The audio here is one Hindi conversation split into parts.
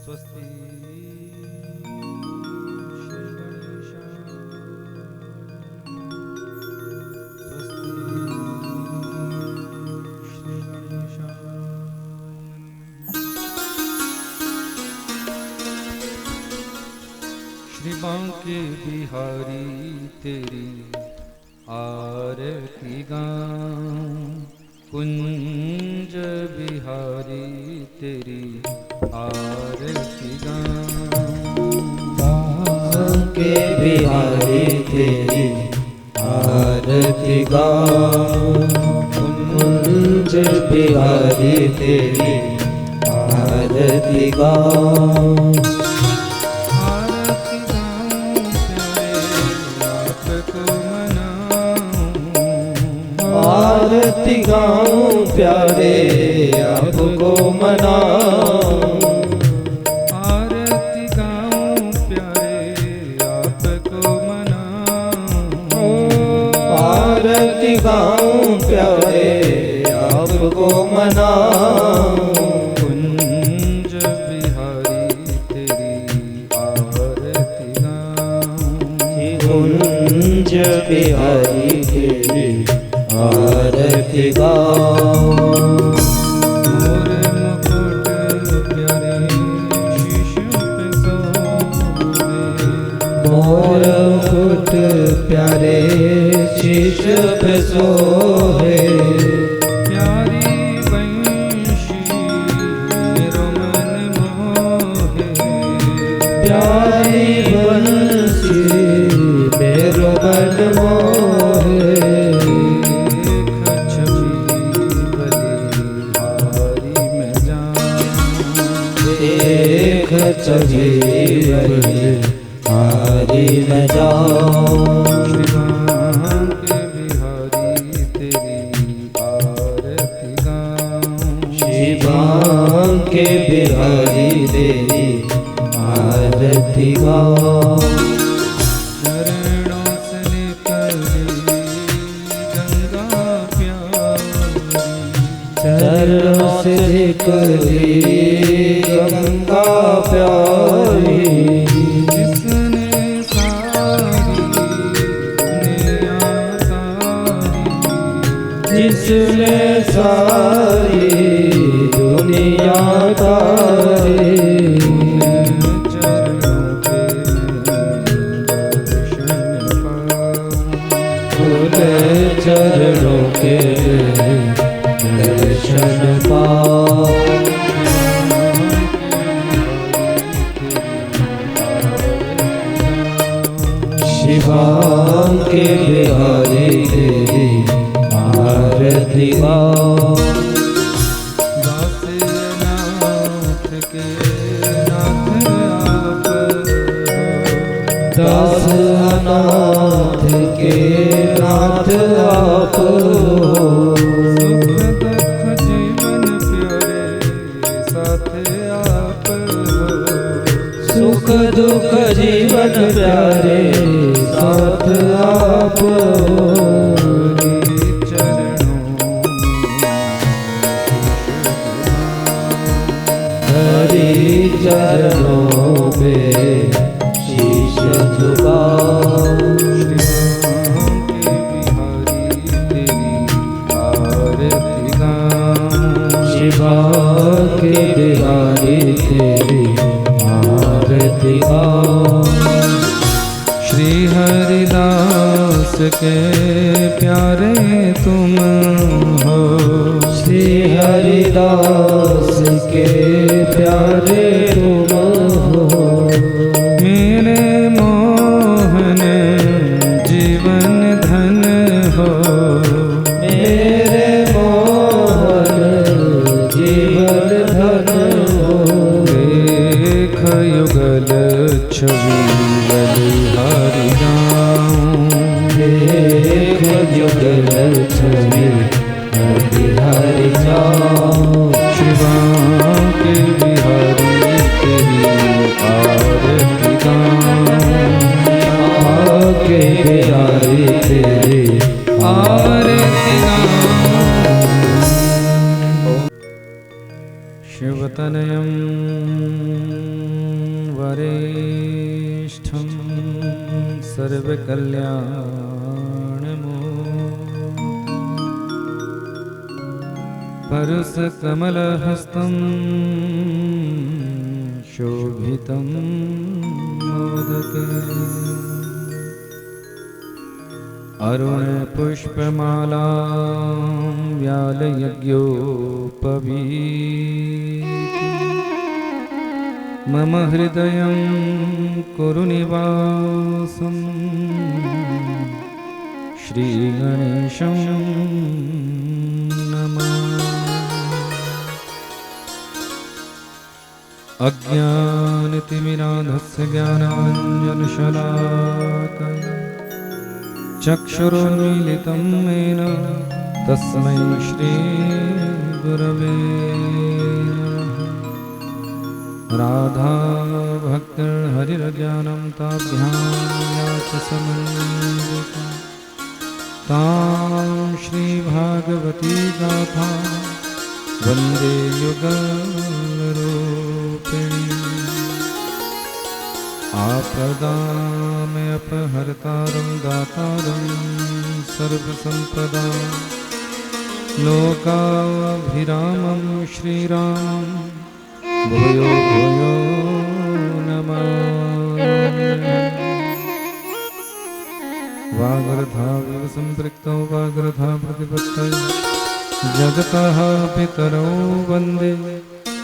स्वस्ति श्री गणेशाय स्वस्ति श्री गणेशाय। श्री बांके बिहारी तेरी आरती गाऊं, कुंज बिहारी तेरी आरती गाऊं। बांके बिहारी तेरी आरती गाऊं, कुंज बिहारी तेरी आरती गाऊं। आरती गाऊं प्यारे आपको मनाऊं, आरती गाऊं प्यारे आपको मनाऊं, आरती गाऊं प्यारे आपको मनाऊं। कुंज बिहारी तेरी आरती गाऊं, कुंज बिहारी तेरी आरती गाऊं। मोर मुकुट प्यारे शीश पे सोहे, मोर मुकुट प्यारे शीश पे सोहे, प्यारी बंशी मेरो मन मोहे, प्यारी बंसी मेरो मन मोहे। देख छवि बलिहारी में जाऊं, श्री बांके बिहारी तेरी आरती गाऊं, श्री बांके बिहारी तेरी आरती गाऊं। चरणों से निकली गंगा प्यारी, चरणों से निकली गंगा प्यारी, जिसने सारी दुनिया तारी, जिसने सारी दुनिया तारी। चरणों के दर्शन पाऊं, उन्हें चरणों के दर्शन पाऊं। श्री बांके बिहारी तेरी आरती गाऊं, दासनाथ के नाथ आप हो, दासनाथ के नाथ आप हो। सुख दुख जीवन प्यारे साथ आप हो, सुख दुख जीवन प्यारे साथ आप हो। हरि चरणों में शीश झुकाऊं, श्री बांके बिहारी तेरी आरती गाऊं, श्री हरिदास के प्यारे तुम हो, श्री हरिदास के प्यारे तुम हो। मेरे मोहन जीवन धन हो, मेरे मोहन जीवन धन हो। देख युगल छवि बलिहारी गाऊं, देख युगल छवि बलिहारी जाऊं, श्री बांके बिहारी तेरी आरती गाऊं, बांके बिहारी तेरी आरती गाऊं। शिवतनयं वरिष्ठं सर्वकल्याणमूर्तिं परसकमलहस्तं शोभितं मोदके अरुणपुष्पमालां व्यालयज्ञोपवीतं मम हृदयं कुरु निवासं श्रीगणेशं नमामि। अज्ञानतिमिरान्धस्य ज्ञानाञ्जनशलाकया चक्षुरुन्मीलितं येन तस्मै श्रीगुरवे नमः। राधाभक्तिर्हरिरज्ञानं ताभ्यां याच समन्विता तां श्रीभागवती गाथा वन्दे युगलरूपिणी। आपदामयपहर्तारं दातारं सर्वसम्पदां लोकाभिरामं श्रीरामं भूयो भूयो नमामि। वागर्धाविव सम्पृक्तौ वागर्धा प्रतिपत्तये जगतः पितरौ वन्दे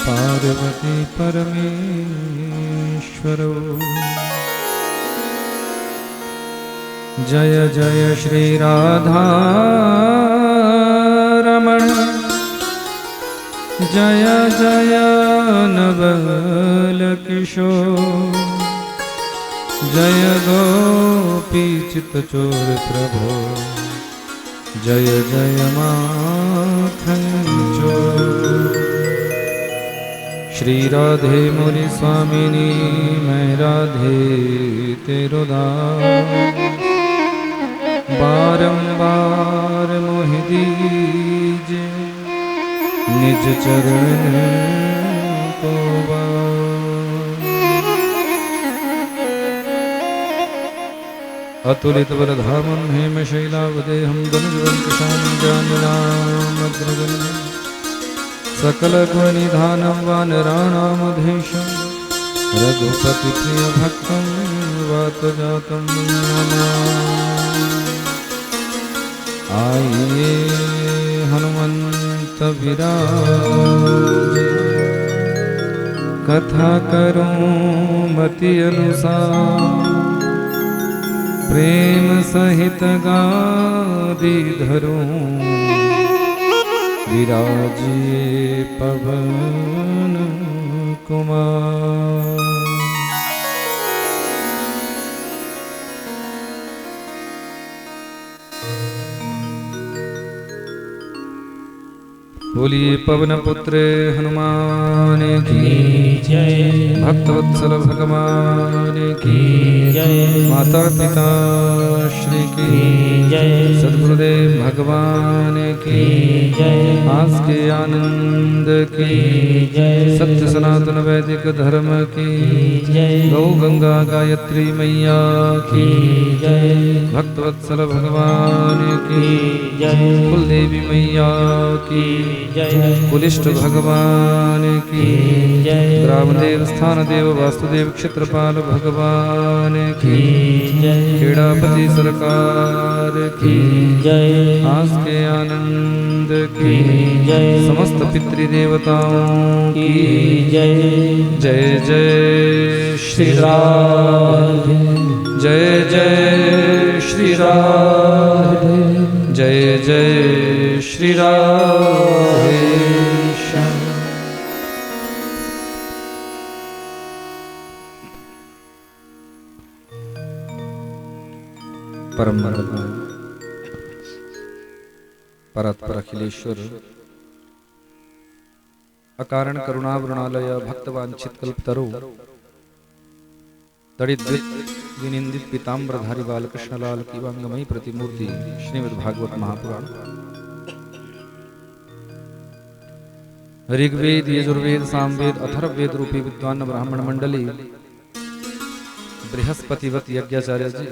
पार्वती परमेश्वरौ। जय जय श्री राधा रमण जय जय नवल किशोर जय गोपी चित्तचोर प्रभो जय जय माखन चोर। श्री राधे मोरी स्वामिनी मैं राधे तेरो दास बारंबार मोहि दीजे निज चरण को अतुलित बलधामं हेमशैलावदेहं धनुजवंशशानं जाननामग्रगण्यं सकलगुणनिधानं वानराणामधीशं रघुपतिप्रियभक्तं वातजातं नमामि। आइए हनुमंत विराजे कथा करूं मति अनुसार प्रेम सहित गादी धरूं विराजिए पवन कुमार। बोलिए पवन पुत्र हनुमान की जय। भक्तवत्सल भगवान की जय। माता पिता श्री की जय। सद्गुरुदेव भगवान की जय। आज के आनंद की जय। सत्य सनातन वैदिक धर्म की जय। गौ गंगा गायत्री मैया की जय। भक्तवत्सल भगवान की जय। कुलदेवी मैया की जय। कुलिष्ठ भगवान की जय। ग्रामदेव स्थान देव वासुदेव क्षेत्रपाल भगवान की जय। खेड़ापति सरकार की जय। आज के आनंद की जय। समस्त पितृदेवताओं की जय। जय जय श्री राधे जय जय श्री राधे जय जय श्री राधे। परम मंगलमय परात्पर अखिलेश्वर अकारण करुणावृणालय भक्तवांछित कल्पतरु तड़िद्वित विनिंदित पीताम्बरधारी बालकृष्णलाल की वांगमयी प्रतिमूर्ति श्रीमद् भागवत महापुराण ऋग्वेद, यजुर्वेद, सामवेद, अथर्ववेद रूपी विद्वान ब्राह्मण मंडली, बृहस्पतिवत यज्ञाचार्य जी,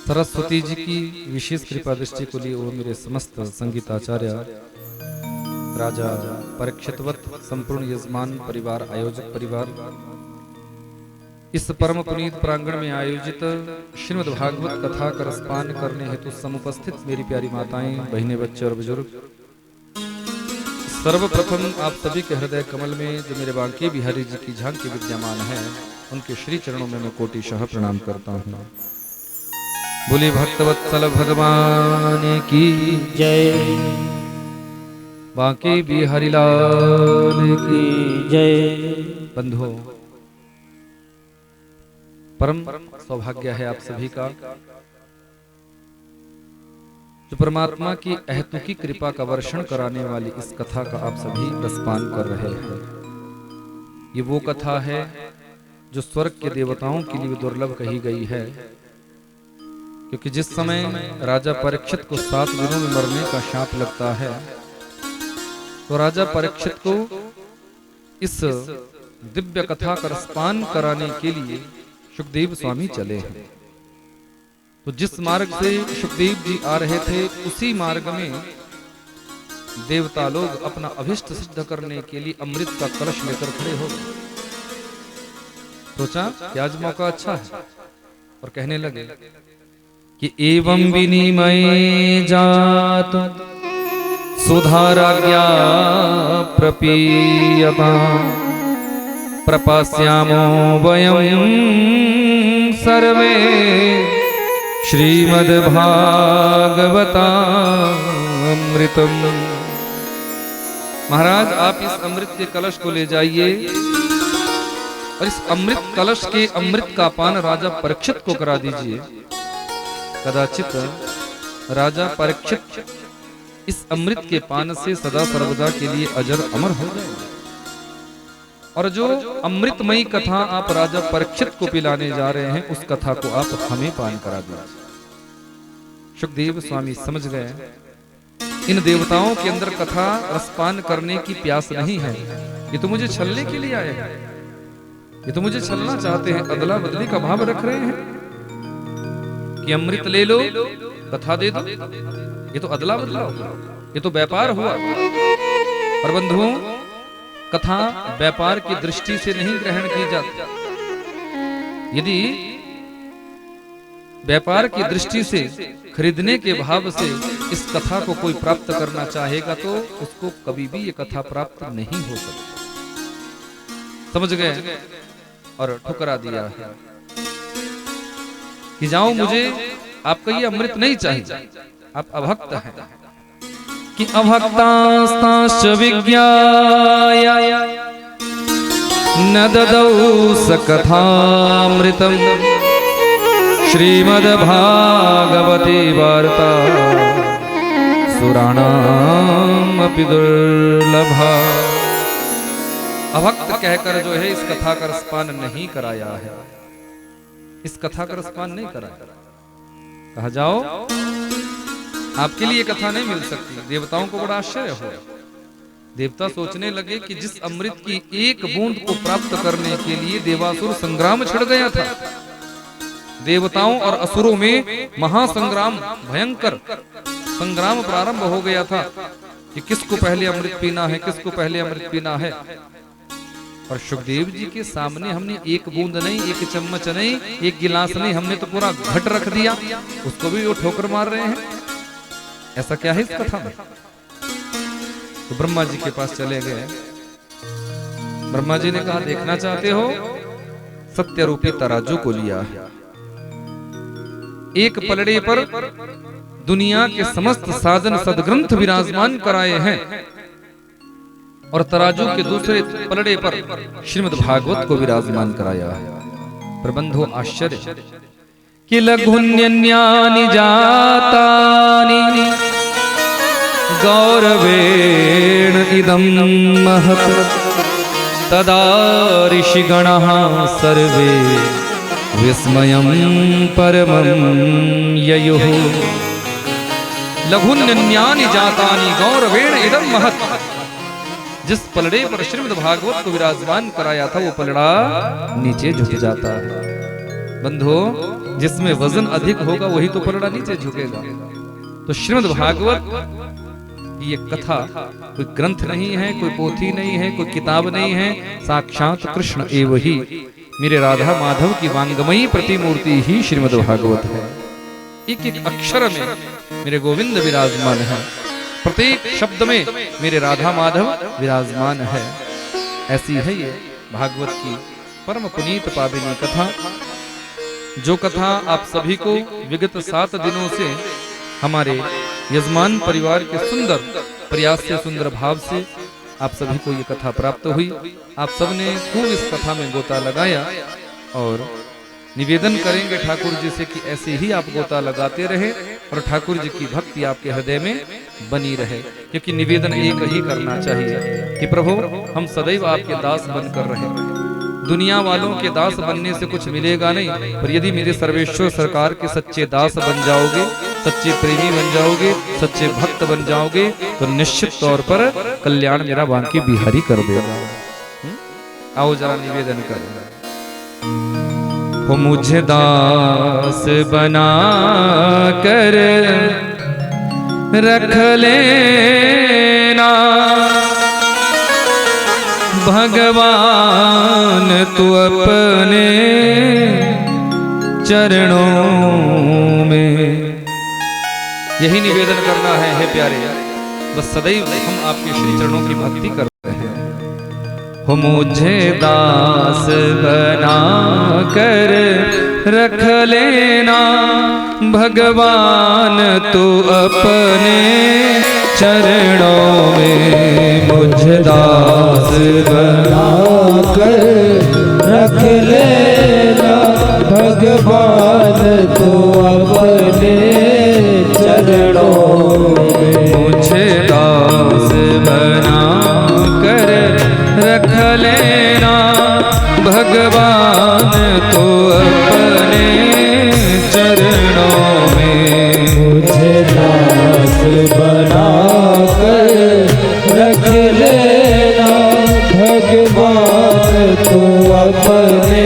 सरस्वती जी की विशेष कृपा दृष्टि को लिए वो मेरे समस्त संगीताचार्य, राजा परीक्षितवत संपूर्ण यजमान परिवार, आयोजक परिवार, इस परम पुनीत प्रांगण में आयोजित श्रीमद् भागवत कथा का रसपान करने हेतु समुपस्थित मेरी प्यारी माताएं, बहनें, बच्चे और बुजुर्ग, सर्वप्रथम आप सभी के हृदय कमल में जो मेरे बांके बिहारी जी की झांकी विद्यमान है, उनके श्री चरणों में मैं कोटिशः प्रणाम करता हूँ। बोले भक्तवत्सल भगवान की जय, बांके बिहारी लाल की जय। बंधुओं, परम सौभाग्य है आप सभी का जो परमात्मा की अहेतुकी कृपा का वर्षण कराने वाली इस कथा का आप सभी रसपान कर रहे हैं। ये वो कथा है जो स्वर्ग के देवताओं के लिए दुर्लभ कही गई है, क्योंकि जिस समय राजा परीक्षित को 7 दिनों में मरने का शाप लगता है, तो राजा परीक्षित को इस दिव्य कथा का रसपान कराने के लिए सुखदेव स्वामी चले हैं। तो जिस मार्ग से सुखदेव जी आ रहे थे, उसी मार्ग में देवता लोग अपना अभिष्ट सिद्ध करने के लिए अमृत का कलश लेकर खड़े हो गए। सोचा कि आज मौका अच्छा है, और कहने लगे कि एवं विनिमय जात सुधाराज्ञा प्रपीयता प्रपश्यामो वयं सर्वे श्रीमद्भागवतामृतम्। महाराज, आप इस अमृत के कलश को ले जाइए और इस अमृत कलश के अमृत का पान राजा परीक्षित को करा दीजिए। कदाचित राजा परीक्षित इस अमृत के पान से सदा सर्वदा के लिए अजर अमर हो जाएंगे। और जो अमृतमयी कथा आप राजा परीक्षित को पिलाने जा रहे हैं, उस कथा को आप हमें पान करा दीजिए। सुखदेव स्वामी समझ गए इन देवताओं के अंदर कथा रसपान करने की प्यास नहीं है, ये तो मुझे छलने के लिए आए हैं, ये तो मुझे छलना चाहते हैं, अदला बदली का भाव रख रहे हैं कि अमृत ले लो, कथा दे दो। ये तो अदला बदला हुआ, ये तो व्यापार हुआ। और बंधुओं, कथा व्यापार की दृष्टि से नहीं ग्रहण की जाती। यदि व्यापार की दृष्टि से, खरीदने के भाव से इस कथा को कोई प्राप्त करना चाहेगा, तो उसको कभी भी ये कथा प्राप्त नहीं हो सकती। समझ गए? और ठुकरा दिया है कि जाओ, मुझे आपका ये अमृत नहीं चाहिए, आप अभक्त हैं। कि अभक्तास्ताश्च विज्ञाय न ददौ स कथामृतम् श्रीमद्भागवते वार्ता सुराणाम् अपि दुर्लभा। अभक्त कहकर जो है इस कथा का रसपान नहीं कराया है, इस कथा का रसपान नहीं कराया। कहा जाओ, आपके लिए कथा नहीं मिल सकती। देवताओं को बड़ा आश्चर्य हो। देवता सोचने लगे कि जिस अमृत की एक बूंद को प्राप्त करने के लिए देवासुर संग्राम छिड़ गया था, देवताओं और असुरों में महासंग्राम, भयंकर संग्राम प्रारंभ हो गया था कि किसको पहले अमृत पीना है, किसको पहले अमृत पीना है। और सुखदेव जी के सामने हमने एक बूंद नहीं, एक चम्मच नहीं, एक गिलास नहीं, हमने तो पूरा घट रख दिया, उसको भी वो ठोकर मार रहे हैं। ऐसा क्या है इस कथा में? तो ब्रह्मा जी के पास चले गए। ब्रह्मा जी ने कहा, देखना चाहते हो? सत्य रूपी तराजू को लिया है, एक पलड़े पर दुनिया के समस्त साधन सदग्रंथ विराजमान कराए हैं, और तराजू के दूसरे पलड़े पर श्रीमद् भागवत को विराजमान कराया है। प्रबंधो आश्चर्य कि लघुन्यन्यानि जातानि गौरवेण इदं महत् तदा ऋषिगणः सर्वे विस्मयं परमं ययुः। लघुन्यन्यानि जातानि गौरवेण इदं महत्। जिस पलड़े पर श्रीमद् भागवत को विराजमान कराया था वो पलड़ा नीचे झुक जाता है। बंधो, जिसमें वजन अधिक होगा वही तो पलड़ा नीचे झुकेगा। तो श्रीमद् भागवत की ये कथा कोई ग्रंथ नहीं है, कोई पोथी नहीं है, कोई किताब नहीं है, साक्षात कृष्ण एवं ही मेरे राधा माधव की वांगमयी प्रतिमूर्ति ही श्रीमद् भागवत है। एक एक अक्षर में मेरे गोविंद विराजमान है, प्रत्येक शब्द में मेरे राधा माधव विराजमान है। ऐसी है ये भागवत की परम पुनीत पाविनी कथा, जो कथा आप सभी को विगत 7 दिनों से हमारे यजमान परिवार के सुंदर प्रयास से, सुंदर भाव से आप सभी को ये कथा प्राप्त हुई। आप सबने खूब इस कथा में गोता लगाया और निवेदन करेंगे ठाकुर जी से कि ऐसे ही आप गोता लगाते रहे और ठाकुर जी की भक्ति आपके हृदय में बनी रहे। क्योंकि निवेदन एक ही करना चाहिए कि प्रभु हम सदैव आपके दास बनकर रहे। दुनिया वालों के दास बनने से कुछ मिलेगा नहीं, पर यदि मेरे सर्वेश्वर सरकार के सच्चे दास बन जाओगे, सच्चे प्रेमी बन जाओगे, सच्चे भक्त बन जाओगे, तो निश्चित तौर पर कल्याण मेरा बांके बिहारी कर देगा। आओ जरा निवेदन करें। हो मुझे दास बना कर रख लेना भगवान, तू अपने चरणों में। यही निवेदन करना है हे प्यारे, बस सदैव हम आपके श्री चरणों की भक्ति करते हैं। हो मुझे दास बना कर रख लेना भगवान, तू अपने चरणों में। मुझे दास बना कर रख लेना भगवान, तू अपने चरणों में। मुझे दास बना कर रख लेना भगवान, तू अपने चरणों में। मुझे दास बना कर रख लेना भगवान, तू अपने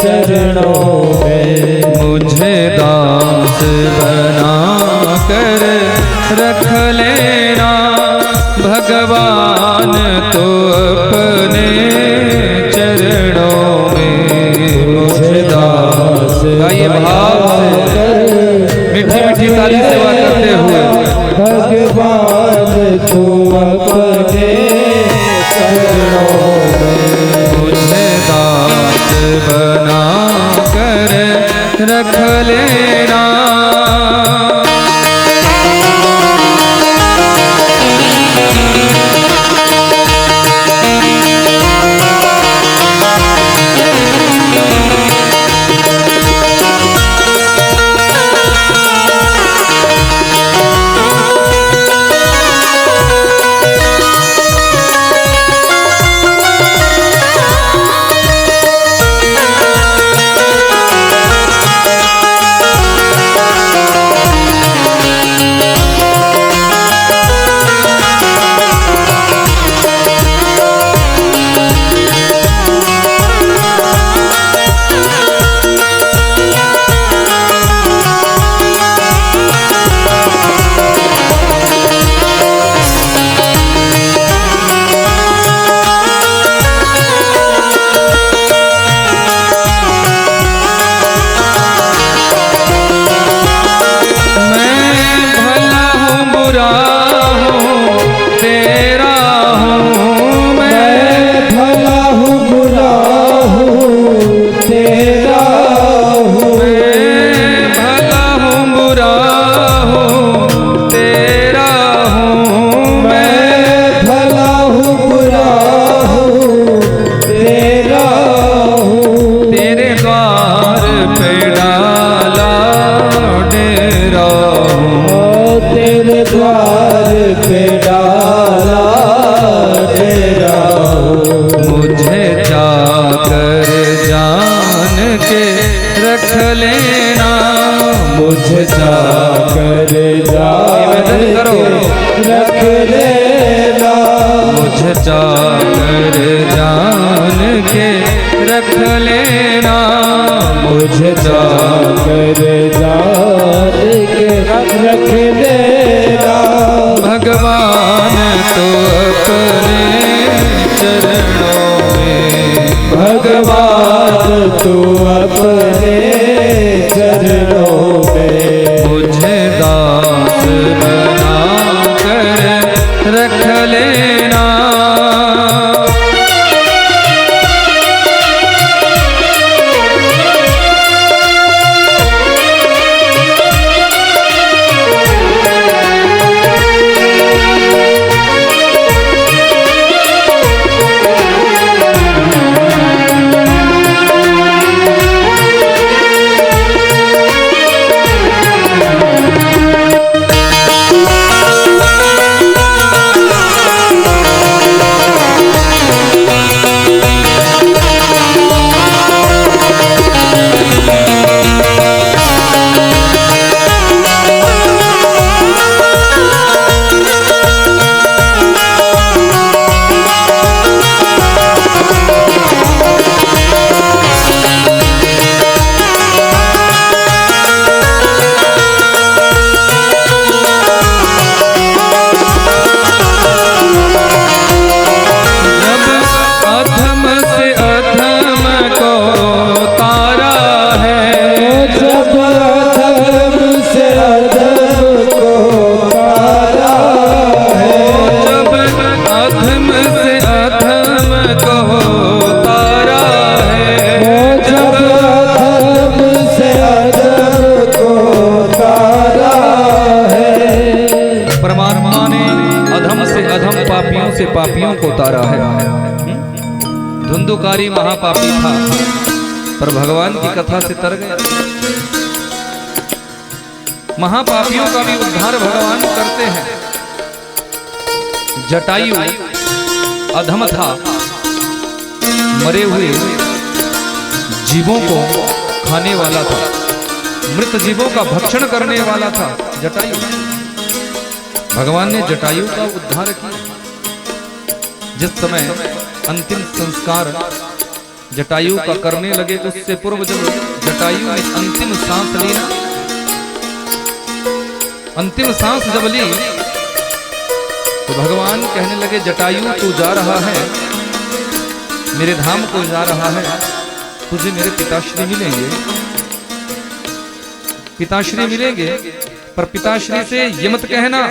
चरणों में। मुझे दास बना कर रख लेना भगवान, तू अपने चरणों में। मुझे दास ये भाव से मीठी मीठी ताली सेवा करते हुए भगवान, तू अपने चरणों में। मुझे दास बना कर रख लेना। मुझे जाकर जा रख लेना, मुझे चाकर जान के रख लेना, मुझे चाकर जान के रख लेना। भगवान तो अपने चरणों में, भगवान तू अपने चरणों में, मुझे दास बना कर रख लेना। पापियों को उतारा है। धुंधुकारी महापापी था, पर भगवान की कथा से तर गया। महापापियों का भी उद्धार भगवान करते हैं। जटायु अधम था, मरे हुए जीवों को खाने वाला था, मृत जीवों का भक्षण करने वाला था जटायु। भगवान ने जटायु का उद्धार किया। जिस समय अंतिम संस्कार जटायु का करने लगे, उससे पूर्व जब जटायु ने अंतिम सांस ली ना, अंतिम सांस जब ली तो भगवान कहने लगे, जटायु तू जा रहा है, मेरे धाम को जा रहा है, तुझे मेरे पिताश्री मिलेंगे, पिताश्री मिलेंगे। पर पिताश्री से ये मत कहना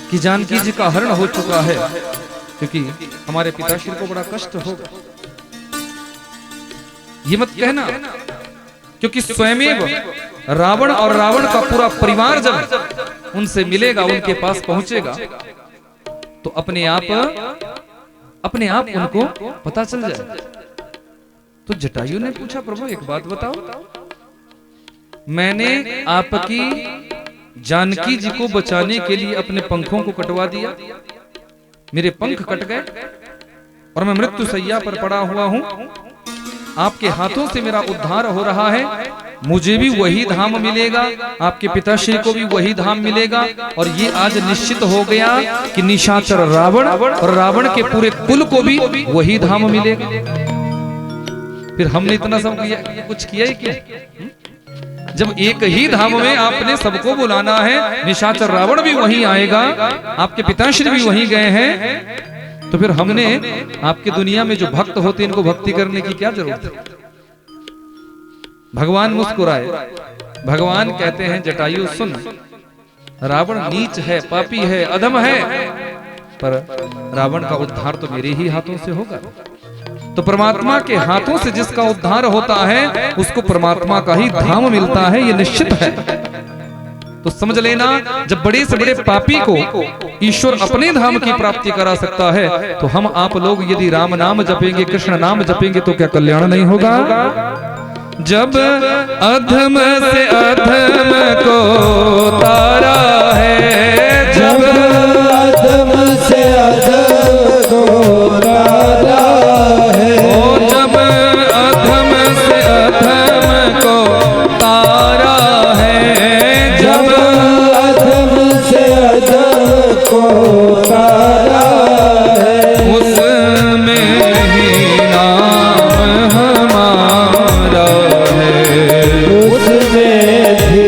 कि जानकी जी का हरण हो चुका है, क्योंकि हमारे पिताश्री को बड़ा कष्ट होगा। ये मत कहना, क्योंकि स्वयमेव रावण और रावण का पूरा परिवार जब उनसे मिलेगा, उनके पास पहुंचेगा, तो अपने आप उनको पता चल जाए। तो जटायु ने पूछा, प्रभु एक बात बताओ, मैंने आपकी जानकी जी को बचाने के लिए अपने पंखों को कटवा दिया, मेरे पंख कट गए और मैं मृत्यु शैया पर पड़ा हुआ हूं, आपके हाथों से मेरा उद्धार हो रहा है, मुझे भी वही धाम मिलेगा, आपके पिताश्री को भी वही धाम मिलेगा। और ये आज निश्चित हो गया कि निशाचर रावण और रावण के पूरे कुल को भी वही धाम मिलेगा। फिर हमने इतना सब कुछ किया ही क्या? जब एक ही धाम में आपने सबको बुलाना है, निशाचर रावण भी वहीं आएगा, आपके पिताश्री भी वहीं गए हैं, तो फिर हमने आपके दुनिया में जो भक्त होते हैं इनको भक्ति करने की क्या जरूरत है? भगवान मुस्कुराए। भगवान कहते हैं, जटायु सुन, रावण नीच है, पापी है, अधम है, पर रावण का उद्धार तो मेरे ही हाथों से होगा। तो परमात्मा के हाथों से जिसका उद्धार होता है उसको परमात्मा का ही धाम मिलता है, ये निश्चित है। तो समझ लेना, जब बड़े से बड़े पापी को ईश्वर अपने धाम की प्राप्ति करा सकता है, तो हम आप लोग यदि राम नाम जपेंगे, कृष्ण नाम जपेंगे, तो क्या कल्याण नहीं होगा? जब अधम से अधम को तारा है, जब अधम से अधम को तारा है, जब अधम से अधम को तारा है, जब अधम से तारा है, उसमें ही नाम हमारा है, उसमें भी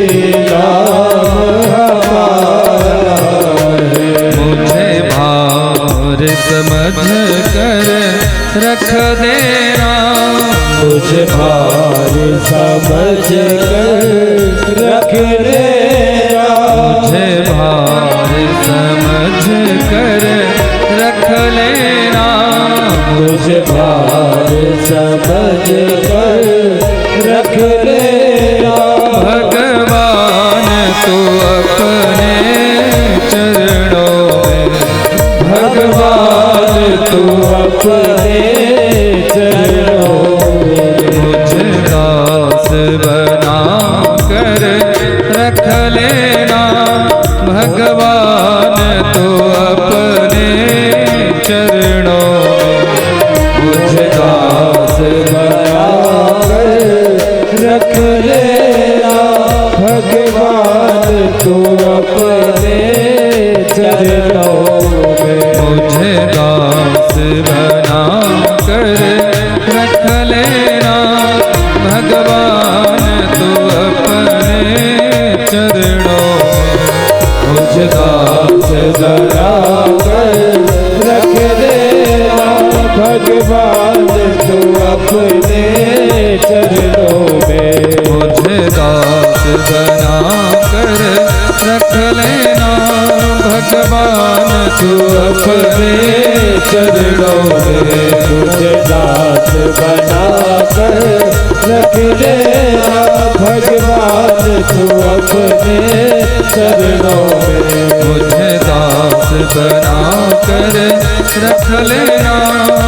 नाम हमारा है। मुझे भार समझ कर रख देना, मुझे भार समझ कर रख लेना, मुझे भार समझ कर रख लेना, मुझे भार समझ कर रख लेना। भगवान तू अपने चरणों में, भगवान तू अपने चरणों में, मुझे दास बना कर रख लेना, भगवान तू अपने चरणों में, मुझे दास बना कर रख लेना, भगवान तू अपने चरणों में, मुझे दास बना कर रख लेना, भगवान तू अपने चरणों में, मुझे दास बना कर रख लेना, भगवान तू अपने चरणों में, मुझे दास बना कर रख लेना, भगवान तू अपने चरणों में, मुझे दास बना कर रख लेना, भगवान तू अपने चरणों में, मुझे दास बना कर रख लेना,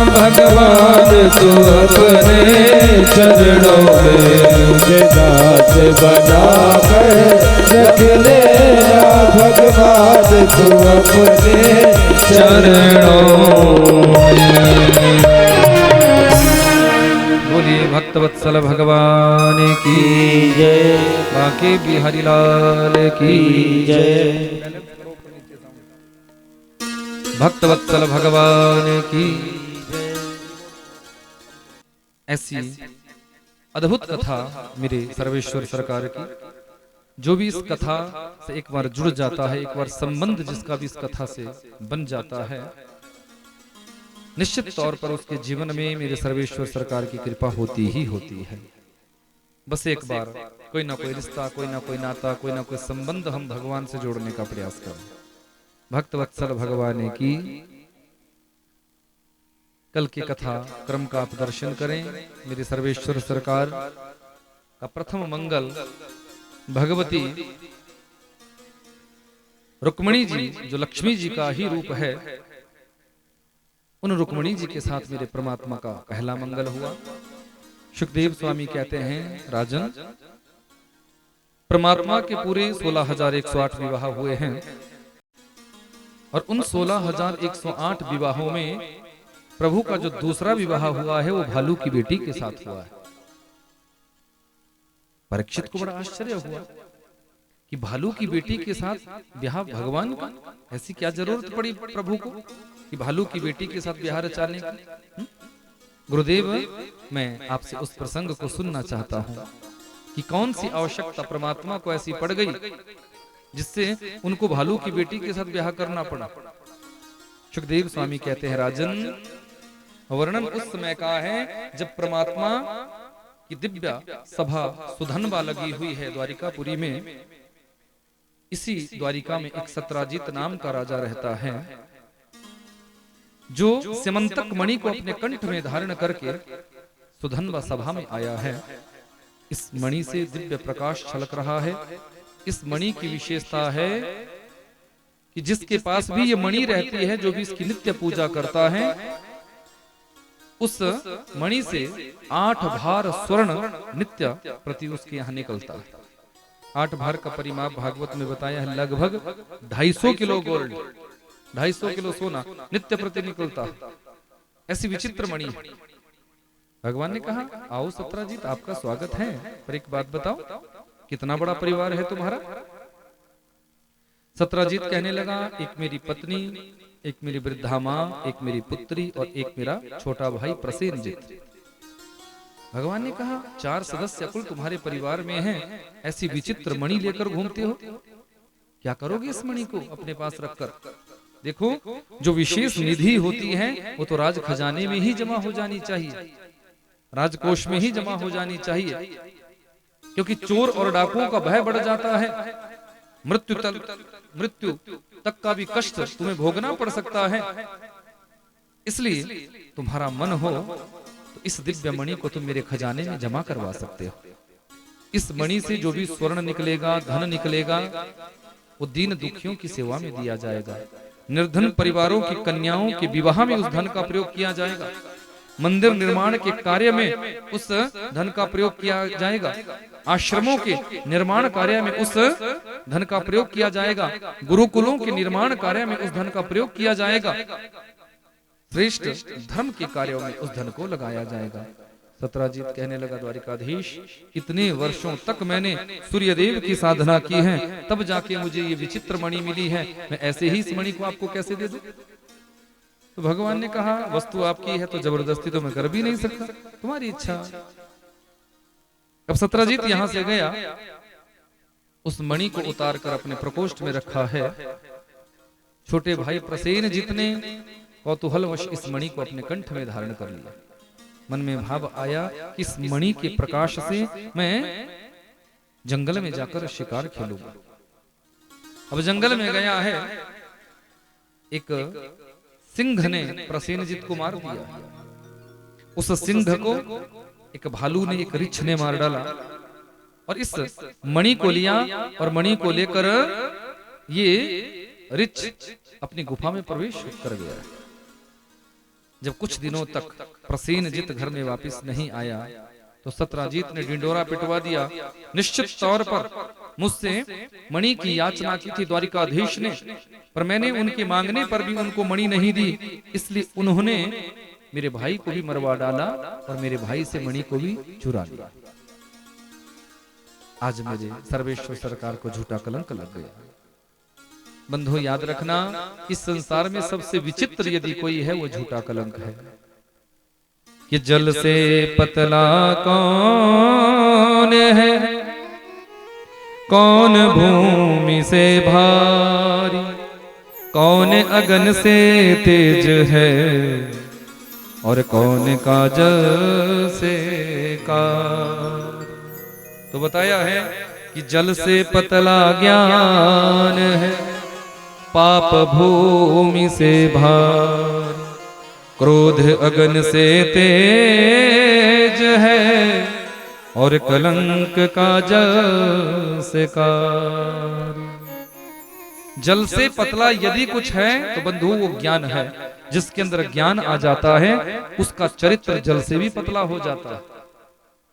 भगवान तू अपने चरणों में, मुझे दास बना कर रख लेना, भगवान तू अपने चरणों में। बोलिए भक्तवत्सल भगवान की जय, बांके बिहारी लाल की जय, भक्तवत्सल भगवान की। ऐसी अद्भुत कथा मेरे सर्वेश्वर सरकार की, जो भी इस कथा से एक बार जुड़ जाता है, एक बार संबंध जिसका भी इस कथा से बन जाता है, निश्चित तौर पर उसके जीवन में मेरे सर्वेश्वर सरकार की कृपा होती ही होती है। बस एक बार कोई ना कोई रिश्ता, कोई ना कोई नाता, कोई ना कोई संबंध हम भगवान से जोड़ने का प्रयास करें। भक्तवत्सल भगवान की कल की कथा क्रम का आप दर्शन करें। मेरे सर्वेश्वर सरकार का प्रथम मंगल भगवती रुक्मिणी जी, जो लक्ष्मी जी का ही रूप है, उन रुक्मिणी जी के साथ मेरे परमात्मा का पहला मंगल हुआ। सुखदेव स्वामी कहते हैं, राजन, परमात्मा के पूरे 16,108 विवाह हुए हैं, और उन 16,108 विवाहों में प्रभु का जो दूसरा विवाह हुआ है वो भालू की बेटी के साथ हुआ है। परीक्षित को बड़ा आश्चर्य हुआ कि भालू की बेटी के साथ ब्याह भगवान का, ऐसी क्या जरूरत पड़ी प्रभु को कि भालू की बेटी के साथ ब्याह रचाने की। गुरुदेव, मैं आपसे उस प्रसंग को सुनना चाहता हूं कि कौन सी आवश्यकता परमात्मा को ऐसी पड़ गई जिससे उनको भालू की बेटी के साथ ब्याह करना पड़ा। सुखदेव स्वामी कहते हैं, राजन, वर्णन उस समय का है जब परमात्मा की दिव्य सभा सुधनवा लगी हुई है द्वारिकापुरी में। इसी द्वारिका में एक सत्राजित नाम का राजा रहता है, जो सिमंतक मणि को अपने कंठ में धारण करके सुधनवा सभा में आया है। इस मणि से दिव्य प्रकाश छलक रहा है। इस मणि की विशेषता है कि जिसके पास भी ये मणि रहती है, जो भी इसकी नित्य पूजा करता है, उस मणि से 8 भार स्वर्ण नित्य प्रति उसके यहाँ निकलता है। 8 भार का परिमाप भागवत में बताया है, लगभग 250 किलो गोल्ड, 250 किलो सोना नित्य प्रति निकलता। ऐसी विचित्र मणि। भगवान ने कहा, आओ सत्राजित, आपका स्वागत है, पर एक बात बताओ, कितना बड़ा परिवार है तुम्हारा। सत्राजीत कहने लगा, एक मेरी पत्नी, एक मेरी वृद्धा माँ, एक मेरी पुत्री और एक मेरा छोटा भाई प्रसेनजित। भगवान ने कहा, 4 सदस्य कुल तुम्हारे परिवार में हैं, ऐसी विचित्र मणि लेकर घूमते हो, क्या करोगे इस मणि को अपने पास रखकर? देखो, जो विशेष निधि होती है वो तो राज खजाने में ही जमा हो जानी चाहिए, राजकोष में ही जमा हो जानी चाहिए, क्योंकि चोर और डाकुओं का भय बढ़ जाता है। मृत्यु तक का भी कष्ट तुम्हें भोगना पड़ सकता है। इसलिए तुम्हारा मन हो तो इस दिव्य मणि को तुम मेरे खजाने में जमा करवा सकते हो। इस मणि से जो भी स्वर्ण निकलेगा, धन निकलेगा, वो दीन दुखियों की सेवा में दिया जाएगा। निर्धन परिवारों की कन्याओं के विवाह में उस धन का प्रयोग किया जाएगा। मंदिर निर्माण के कार्य में उस धन का प्रयोग किया जाएगा। आश्रमों के निर्माण कार्य में उस धन का प्रयोग किया जाएगा। गुरुकुलों के निर्माण कार्य में उस धन का प्रयोग किया जाएगा। श्रेष्ठ धर्म के कार्यों में उस धन को लगाया जाएगा। सत्राजीत कहने लगा, द्वारिकाधीश, इतने वर्षों तक मैंने सूर्यदेव की साधना की है, तब जाके मुझे ये विचित्र मणि मिली है, मैं ऐसे ही इस मणि को आपको कैसे दे दूं? तो भगवान ने कहा, वस्तु आपकी है तो जबरदस्ती तो मैं कर भी नहीं सकता, तुम्हारी इच्छा। अब सत्राजीत यहां से गया, उस मणि को उतार कर अपने प्रकोष्ठ में रखा है। छोटे भाई प्रसेनजित ने कौतूहलवश इस मणि को अपने कंठ में धारण कर लिया। मन में भाव आया कि इस मणि के प्रकाश से मैं जंगल में जाकर शिकार खेलूंगा। अब जंगल में गया है, एक सिंह ने प्रसेनजित को मार दिया। उस सिंह को एक भालू ने, एक रिछ ने मार डाला और इस मणि को लिया और मणि को लेकर ये रिछ अपनी गुफा में प्रवेश कर गया। जब कुछ दिनों तक प्रसेनजित घर में वापस नहीं आया तो सत्राजीत ने ढिंडोरा पिटवा दिया। निश्चित तौर पर मुझसे मणि की याचना की थी द्वारिकाधीश ने, पर मैंने उनके मांगने पर भी उनको मणि नहीं दी, इसलिए उन्होंने मेरे भाई को भी मरवा डाला और मेरे भाई से मणि को भी चुरा लिया। आज मेरे सर्वेश्वर सरकार को झूठा कलंक लग गया। बंधु याद रखना, इस संसार में सबसे विचित्र यदि कोई है वो झूठा कलंक है। कि जल से पतला कौन है, कौन भूमि से भारी, कौन अगन से तेज है, और कौन काजल से कार। तो बताया है कि जल से पतला ज्ञान है, पाप भूमि से भार, क्रोध अगन से तेज है, और कलंक काजल से कार। जल से पतला यदि कुछ है तो बंधु वो ज्ञान है। जिसके अंदर ज्ञान आ जाता है उसका चरित्र जल से भी पतला हो जाता है।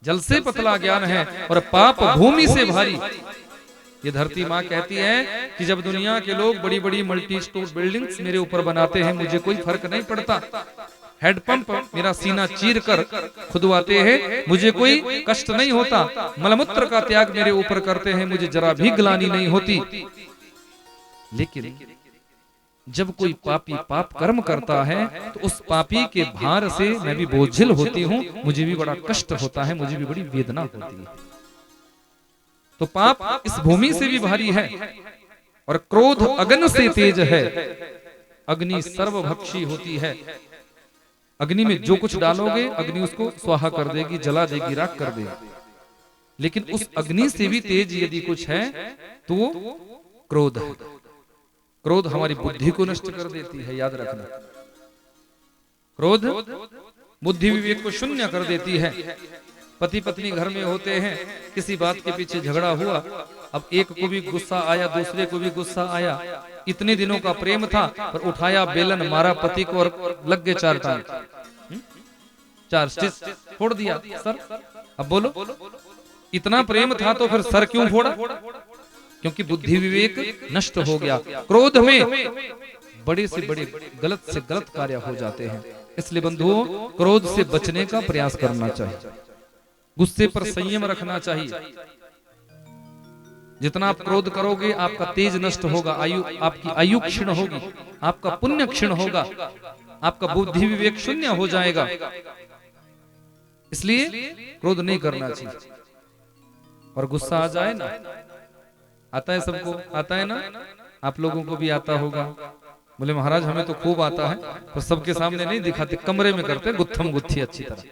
जल से पतला ज्ञान है और पाप भूमि से भारी। ये धरती माँ कहती है कि जब दुनिया के लोग बड़ी बड़ी मल्टी स्टोर बिल्डिंग्स मेरे ऊपर बनाते हैं, मुझे कोई फर्क नहीं पड़ता। हैंडपंप मेरा सीना चीर कर खुदवाते हैं, मुझे कोई कष्ट नहीं होता। मलमूत्र का त्याग मेरे ऊपर करते हैं, मुझे जरा भी ग्लानि नहीं होती। लेकिन जब कोई पापी पाप कर्म करता है तो उस पापी के भार से मैं भी बोझिल होती हूँ, मुझे भी बड़ा कष्ट होता है, मुझे भी बड़ी वेदना होती है। तो पाप इस भूमि से भी भारी है और क्रोध अग्नि से तेज है। अग्नि सर्वभक्षी होती है। अग्नि में जो कुछ डालोगे अग्नि उसको स्वाहा कर देगी, जला देगी, राख कर देगी। लेकिन उस अग्नि से भी तेज यदि कुछ है तो वो क्रोध है। क्रोध हमारी बुद्धि को नष्ट कर देती है, याद रखना। क्रोध बुद्धि विवेक को शून्य कर देती है। पति पत्नी घर में होते हैं, किसी बात के पीछे झगड़ा हुआ, अब एक को भी गुस्सा आया, दूसरे को भी गुस्सा आया। इतने दिनों का प्रेम था पर उठाया बेलन, मारा पति को और लग गए 4 टांग, 4 स्टिच फोड़ दिया सर। अब बोलो, इतना प्रेम था तो फिर सर क्यों फोड़ा? क्योंकि बुद्धि विवेक नष्ट हो गया। क्रोध में बड़े से बड़े गलत से गलत कार्य हो जाते हैं। इसलिए बंधुओं, क्रोध से बचने का प्रयास करना चाहिए, गुस्से पर संयम रखना चाहिए। जितना आप क्रोध करोगे आपका तेज नष्ट होगा, आपकी आयु क्षीण होगी, आपका पुण्य क्षीण होगा, आपका बुद्धि विवेक शून्य हो जाएगा। इसलिए क्रोध नहीं करना चाहिए। और गुस्सा आ जाए ना, आता है सबको, आता है ना, आप लोगों को भी आता होगा। बोले महाराज हमें तो खूब आता है, पर सबके सामने नहीं दिखाते, कमरे में करते गुत्थम गुत्थी अच्छी तरह।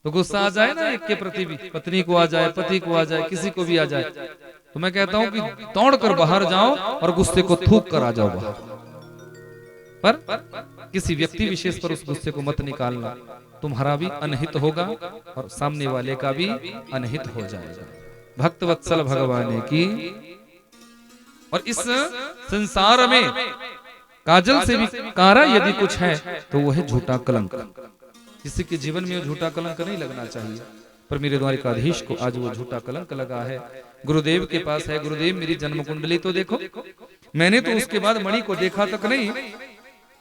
तो गुस्सा आ जाए ना एक के प्रति भी, पत्नी को आ जाए, पति को आ जाए, किसी को भी आ जाए, तो मैं कहता हूं कि दौड़ कर बाहर जाओ और गुस्से को थूक कर आ जाओ बाहर। पर किसी व्यक्ति विशेष पर उस गुस्से को मत निकालना, तुम्हारा भी अनहित होगा और सामने वाले का भी अनहित हो जाएगा। भक्तवत्सल भगवान की। और इस संसार में काजल से भी कारा यदि कुछ है तो वो है झूठा कलंक। किसी के जीवन में झूठा कलंक नहीं लगना चाहिए, पर मेरे द्वारिकाधीश को आज वो झूठा कलंक लगा है। गुरुदेव के पास है, गुरुदेव मेरी जन्म कुंडली तो देखो। मैंने तो उसके बाद मणि को देखा तक नहीं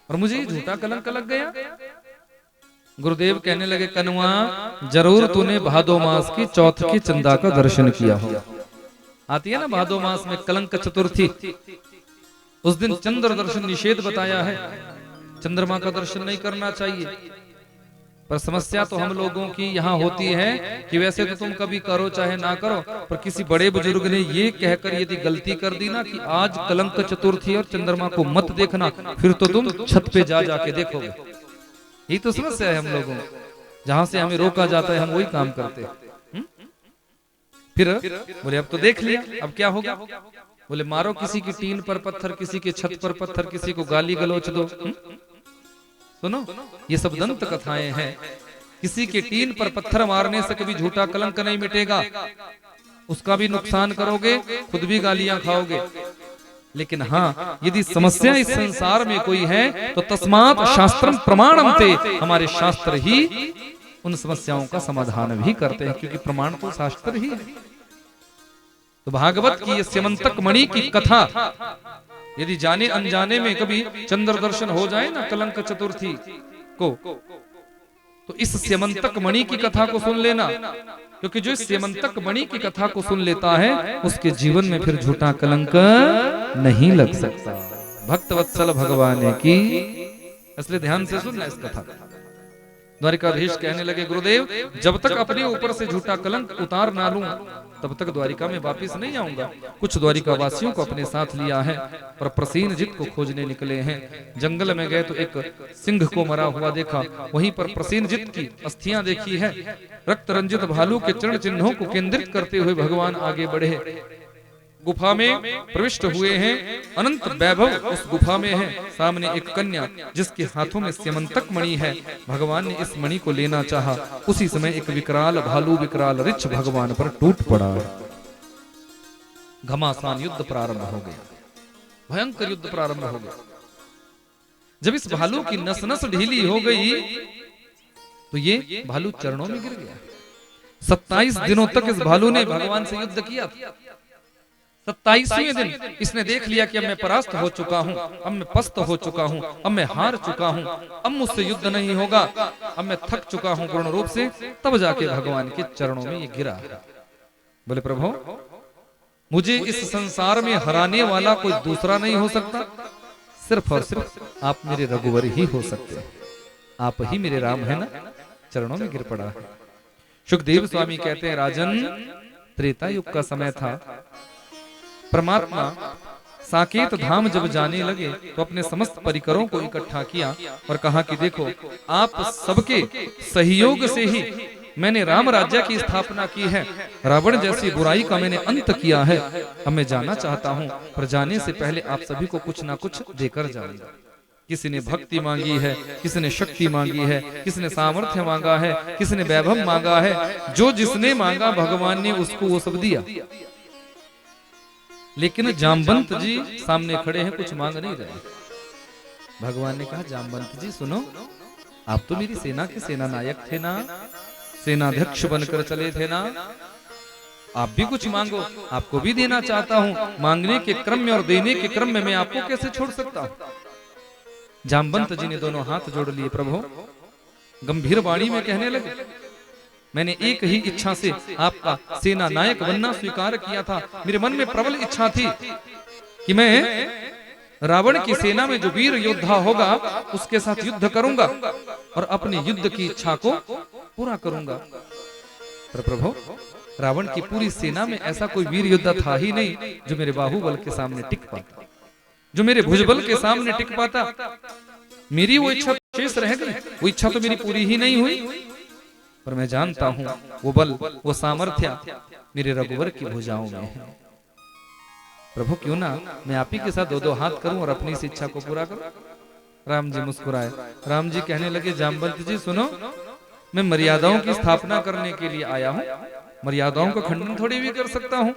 और मुझे झूठा कलंक लग गया। गुरुदेव कहने लगे, कनुआ जरूर तूने भादो मास की चौथ की चंदा का दर्शन किया हो। आती है ना भादो मास में कलंक चतुर्थी, उस दिन चंद्र दर्शन निषेध बताया है, चंद्रमा का दर्शन नहीं करना चाहिए। पर समस्या तो हम लोगों की यहाँ होती है कि वैसे तो तुम कभी करो चाहे ना करो, पर किसी बड़े बुजुर्ग ने ये कहकर यदि गलती कर दी ना कि आज कलंक चतुर्थी और चंद्रमा को मत देखना, फिर तो तुम छत पे जा जाके देखोगे। यही तो समस्या है हम लोगों, जहां से हमें रोका जाता है हम वही काम करते हैं। फिर बोले अब तो देख लिया, अब क्या होगा? बोले मारो किसी की टीन पर पत्थर, किसी के छत पर पत्थर, किसी को गाली गलौच दो। सुनो, ये सब दंत कथाएं हैं। किसी के टीन पर पत्थर मारने से कभी झूठा कलंक नहीं मिटेगा, उसका भी नुकसान करोगे, खुद भी गालियां खाओगे। लेकिन हाँ, यदि समस्या इस संसार में कोई है तो तस्मात् शास्त्रम प्रमाणम ते, हमारे शास्त्र ही उन समस्याओं का समाधान भी करते हैं, क्योंकि प्रमाण तो शास्त्र ही है। तो भागवत की ये स्यमंतक मणि की कथा यदि जाने अनजाने में कभी चंद्र दर्शन हो जाए ना कलंक चतुर्थी को, तो इस स्यमंतक मणि की कथा को सुन लेना, क्योंकि जो इस स्यमंतक मणि की कथा को सुन लेता है उसके जीवन में फिर झूठा कलंक नहीं लग सकता। भक्तवत्सल भगवान की, इसलिए ध्यान से सुनना इस कथा। द्वारिकाधीश कहने लगे, गुरुदेव जब तक अपने ऊपर से झूठा कलंक उतार ना लूं तब तक द्वारिका में वापिस नहीं आऊंगा। कुछ द्वारिका वासियों को अपने साथ लिया है और प्रसेनजित को खोजने निकले हैं। जंगल में गए तो एक सिंह को मरा हुआ देखा, वहीं पर प्रसेनजित की अस्थियां देखी है। रक्त रंजित भालू के चरण चिन्हों को केंद्रित करते हुए भगवान आगे बढ़े, गुफा में प्रविष्ट हुए हैं। अनंत वैभव उस गुफा में है। सामने एक कन्या जिसके हाथों में स्यमंतक मणि है। भगवान ने इस मणि को लेना चाहा, उसी समय एक विकराल भालू, विकराल रिछ भगवान पर टूट पड़ा। घमासान युद्ध प्रारंभ हो गया, भयंकर युद्ध प्रारंभ हो गया। जब इस भालू की नस नस ढीली हो गई तो ये भालू चरणों में गिर गया। 27 दिनों तक इस भालू ने भगवान से युद्ध किया। 27वें दिन इसने देख लिया कि अब मैं परास्त हो चुका हूँ, अब मैं पस्त हो चुका हूँ, अब मैं हार चुका हूँ, अब मुझसे युद्ध नहीं होगा, अब मैं थक चुका हूँ पूर्ण रूप से। तब जाके भगवान के चरणों में ये गिरा। बोले प्रभु मुझे इस संसार में हराने वाला कोई दूसरा नहीं हो सकता, सिर्फ और सिर्फ आप मेरे रघुवर ही हो सकते हैं, आप ही मेरे राम है ना। चरणों में गिर पड़ा। सुखदेव स्वामी कहते हैं, राजन त्रेता युग का समय था। परमात्मा साकेत धाम जब जाने लगे तो अपने समस्त परिकरों को इकट्ठा किया और कहा कि देखो आप सबके सहयोग से ही मैंने राम राज्य की स्थापना की है, रावण जैसी बुराई का मैंने अंत किया है। अब मैं जाना चाहता हूँ, पर जाने से पहले आप सभी को कुछ ना कुछ देकर जाऊंगा। किसी ने भक्ति मांगी है, किसी ने शक्ति मांगी है, किसी ने सामर्थ्य मांगा है, किसी ने वैभव मांगा है। जो जिसने मांगा भगवान ने उसको वो सब दिया। लेकिन जामवंत जी सामने खड़े हैं, कुछ मांग नहीं रहे। भगवान ने कहा, जामवंत जी सुनो, आप तो मेरी सेना के सेना नायक थे ना, सेनाध्यक्ष बनकर चले थे ना, आप भी कुछ मांगो, आपको भी देना चाहता हूं। मांगने के क्रम में और देने के क्रम में मैं आपको कैसे छोड़ सकता हूं। जामवंत जी ने दोनों हाथ जोड़ लिए। प्रभु गंभीर वाणी में कहने लगे, मैंने एक ही इच्छा से आपका सेना नायक बनना स्वीकार किया था। मेरे मन में प्रबल इच्छा थी कि मैं रावण की सेना में जो वीर योद्धा होगा उसके साथ युद्ध करूंगा और अपनी युद्ध की इच्छा को पूरा करूंगा। पर प्रभु, रावण की पूरी सेना में ऐसा कोई वीर योद्धा था ही नहीं जो मेरे बाहुबल के सामने टिक पाता, जो मेरे भुजबल के सामने टिक पाता। मेरी वो इच्छा शेष रह गई, वो इच्छा तो मेरी पूरी ही नहीं हुई। पर मैं जानता हूं वो बल, वो सामर्थ्य मेरे रघुवर की भुजाओं में है। प्रभु, क्यों ना मैं आप ही के साथ दो दो हाथ करूं और अपनी इस इच्छा को पूरा करूं। राम जी मुस्कुराए। राम जी कहने लगे, जामवंत जी सुनो, मैं मर्यादाओं की स्थापना करने के लिए आया हूं, मर्यादाओं का खंडन थोड़ी भी कर सकता हूं।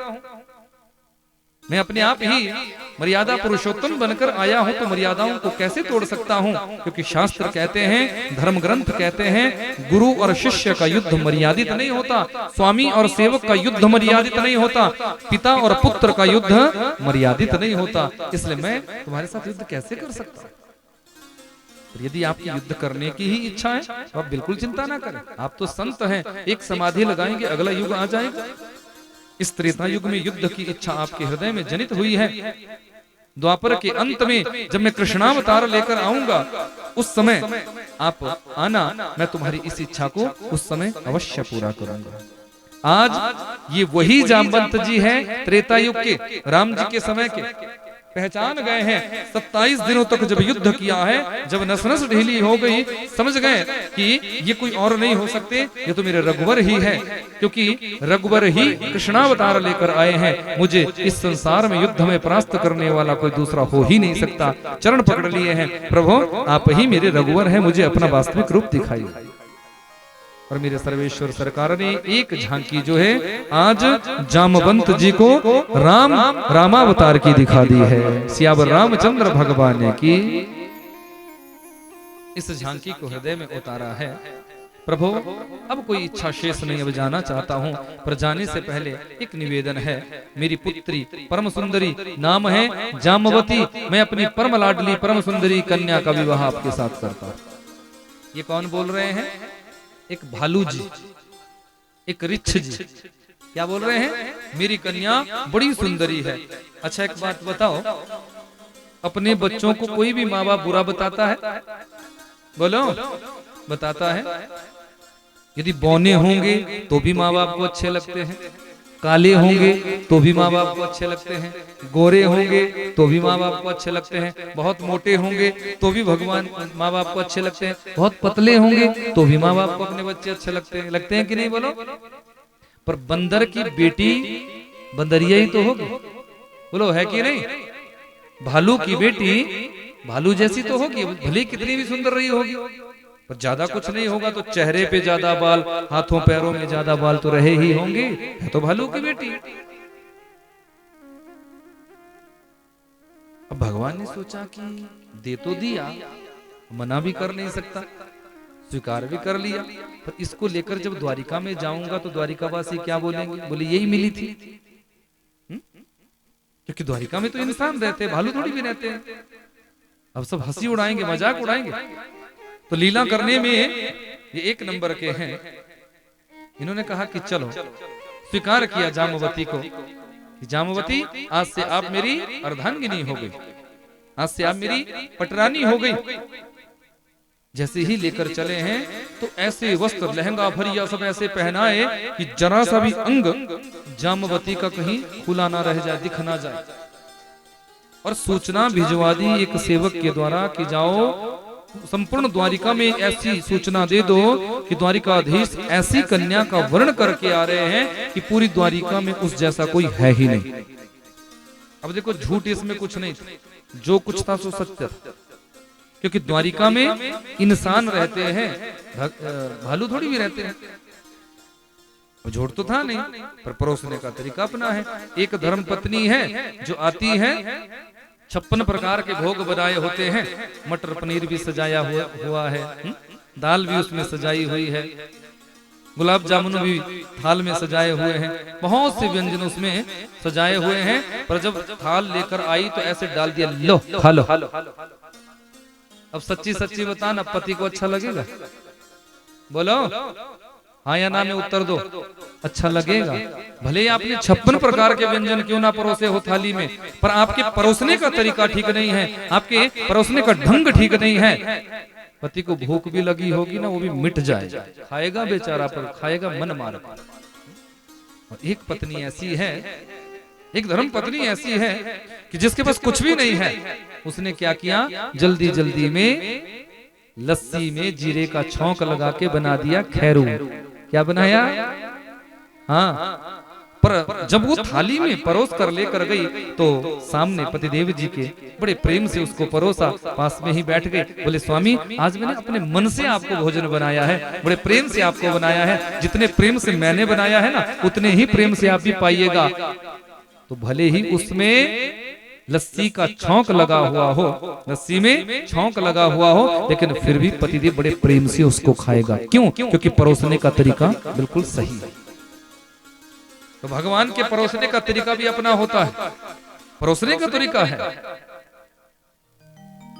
मैं अपने आप ही मर्यादा पुरुषोत्तम बनकर आया हूं, तो मर्यादाओं को कैसे तोड़ सकता हूं? क्योंकि शास्त्र कहते हैं, धर्म ग्रंथ कहते हैं, गुरु और शिष्य का युद्ध मर्यादित नहीं होता, स्वामी और सेवक का युद्ध मर्यादित नहीं होता, पिता और पुत्र का युद्ध मर्यादित नहीं होता। इसलिए मैं तुम्हारे साथ युद्ध कैसे कर सकता हूं? यदि आपकी युद्ध करने की ही इच्छा है तो आप बिल्कुल चिंता ना करें। आप तो संत हैं, एक समाधि लगाएंगे, अगला युग आ जाएगा। इस त्रेता युग में युद्ध की इच्छा आपके हृदय में जनित हुई है। द्वापर के अंत में जब मैं कृष्णावतार लेकर आऊंगा, उस समय आप आना, मैं तुम्हारी इस इच्छा को उस समय अवश्य पूरा करूंगा। आज ये वही जामवंत जी हैं त्रेता युग के, राम जी के समय के, पहचान गए हैं। 27 दिनों तक जब युद्ध किया है, जब नस नस ढीली हो गई, समझ गए कि ये कोई और नहीं हो सकते, ये तो मेरे रघुवर ही है, क्योंकि रघुवर ही कृष्णावतार लेकर आए हैं। मुझे इस संसार में युद्ध में परास्त करने वाला कोई दूसरा हो ही नहीं सकता। चरण पकड़ लिए हैं, प्रभु आप ही मेरे रघुवर हैं, मुझे अपना वास्तविक रूप दिखाइए। और मेरे सर्वेश्वर सरकार ने एक झांकी जो है आज जामवंत जी को रामावतार की दिखा दी है। सियावर रामचंद्र भगवान की इस झांकी को हृदय में उतारा है। प्रभु, अब कोई इच्छा शेष नहीं, अब जाना चाहता हूँ, पर जाने से पहले एक निवेदन है। मेरी पुत्री परम सुंदरी, नाम है जामवती, मैं अपनी परम लाडली परम सुंदरी कन्या का विवाह आपके साथ करता हूँ। ये कौन बोल रहे हैं? एक भालू जी, एक रिछ जी। क्या बोल रहे हैं? मेरी कन्या बड़ी सुंदरी है। अच्छा एक बात बताओ, अपने बच्चों को कोई भी माँ बाप बुरा बताता है? बोलो, बताता है? यदि बौने होंगे तो भी माँ बाप को अच्छे लगते हैं, काले होंगे तो भी माँ बाप को अच्छे लगते हैं, गोरे होंगे तो भी माँ बाप को अच्छे लगते हैं, बहुत मोटे होंगे तो भी भगवान माँ बाप को अच्छे लगते हैं, बहुत पतले होंगे तो भी माँ बाप को अपने बच्चे अच्छे लगते हैं कि नहीं? बोलो। पर बंदर की बेटी बंदरिया ही तो होगी, बोलो है कि नहीं? भालू की बेटी भालू जैसी तो होगी, भले कितनी भी सुंदर रही होगी, पर ज्यादा कुछ नहीं होगा तो चेहरे पे ज्यादा बाल, हाथों पैरों में ज्यादा बाल तो रहे ही होंगे, है तो भालू की बेटी। अब भगवान ने सोचा कि दे तो दिया, मना भी कर नहीं सकता, स्वीकार भी कर लिया, पर इसको लेकर जब द्वारिका में जाऊंगा तो द्वारिकावासी क्या बोलेंगे? बोले यही मिली थी। क्योंकि द्वारिका में तो इंसान रहते हैं, भालू थोड़ी भी रहते हैं। अब सब हंसी उड़ाएंगे, मजाक उड़ाएंगे। तो लीला करने में ये एक नंबर के हैं। इन्होंने कहा कि चलो, स्वीकार किया जामवती को कि जामवती आज से आप मेरी अर्धांगिनी हो गई, आज से आप मेरी पटरानी हो गई। जैसे ही लेकर चले हैं तो ऐसे वस्त्र, लहंगा भरिया सब ऐसे पहनाए कि जरा सा भी अंग जामवती का कहीं खुला ना रह जाए, दिख ना जाए। और सूचना भिजवा दी एक सेवक के द्वारा कि जाओ संपूर्ण द्वारिका में ऐसी सूचना दे दो कि द्वारिकाधीश ऐसी कन्या का वर्ण करके आ रहे हैं कि पूरी द्वारिका में उस जैसा कोई है ही नहीं। अब देखो, झूठ इसमें कुछ नहीं, जो कुछ था सो सत्य था। क्योंकि द्वारिका में इंसान रहते हैं, भालू थोड़ी भी रहते हैं। झूठ तो था नहीं, पर परोसने का तरीका अपना है। एक धर्म पत्नी है जो आती है, 56 प्रकार के भोग बनाए होते हैं, मटर पनीर भी सजाया हुआ है, दाल भी उसमें सजाई हुई है, गुलाब जामुन भी थाल में सजाए हुए हैं, बहुत से व्यंजन उसमें सजाए हुए हैं। पर जब थाल लेकर आई तो ऐसे डाल दिया, लो खा लो। अब सच्ची सच्ची बताना, पति को अच्छा लगेगा? बोलो हाँ या ना में उत्तर दो। अच्छा लगेगा, भले ही आपने 56 प्रकार के व्यंजन क्यों ना परोसे हो थाली में, पर आपके परोसने का तरीका ठीक नहीं है, आपके परोसने का ढंग ठीक नहीं है। पति को भूख भी लगी होगी ना, वो भी मिट जाएगा, खाएगा बेचारा, पर खाएगा मन मार। और एक पत्नी ऐसी है, एक धर्म पत्नी ऐसी है कि जिसके पास कुछ भी नहीं है, उसने क्या किया, जल्दी जल्दी में लस्सी में जीरे का छौंक लगा के बना दिया खैरू। क्या बनाया? हाँ, पर जब वो थाली में परोस कर लेकर गई तो सामने पतिदेव जी के बड़े प्रेम से उसको परोसा, पास में ही बैठ गए। बोले स्वामी, आज मैंने अपने मन से आपको भोजन बनाया है, बड़े प्रेम से आपको बनाया है, जितने प्रेम से मैंने बनाया है ना, उतने ही प्रेम से आप भी पाइएगा। तो भले ही उसमें लस्सी का छौंक लगा हुआ हो, लस्सी में छौंक लगा हुआ हो, लेकिन फिर भी पतिदेव बड़े प्रेम से उसको खाएगा। क्यों? क्योंकि परोसने का तरीका बिल्कुल सही है। तो भगवान के परोसने का तरीका भी अपना होता है, परोसने का तरीका है।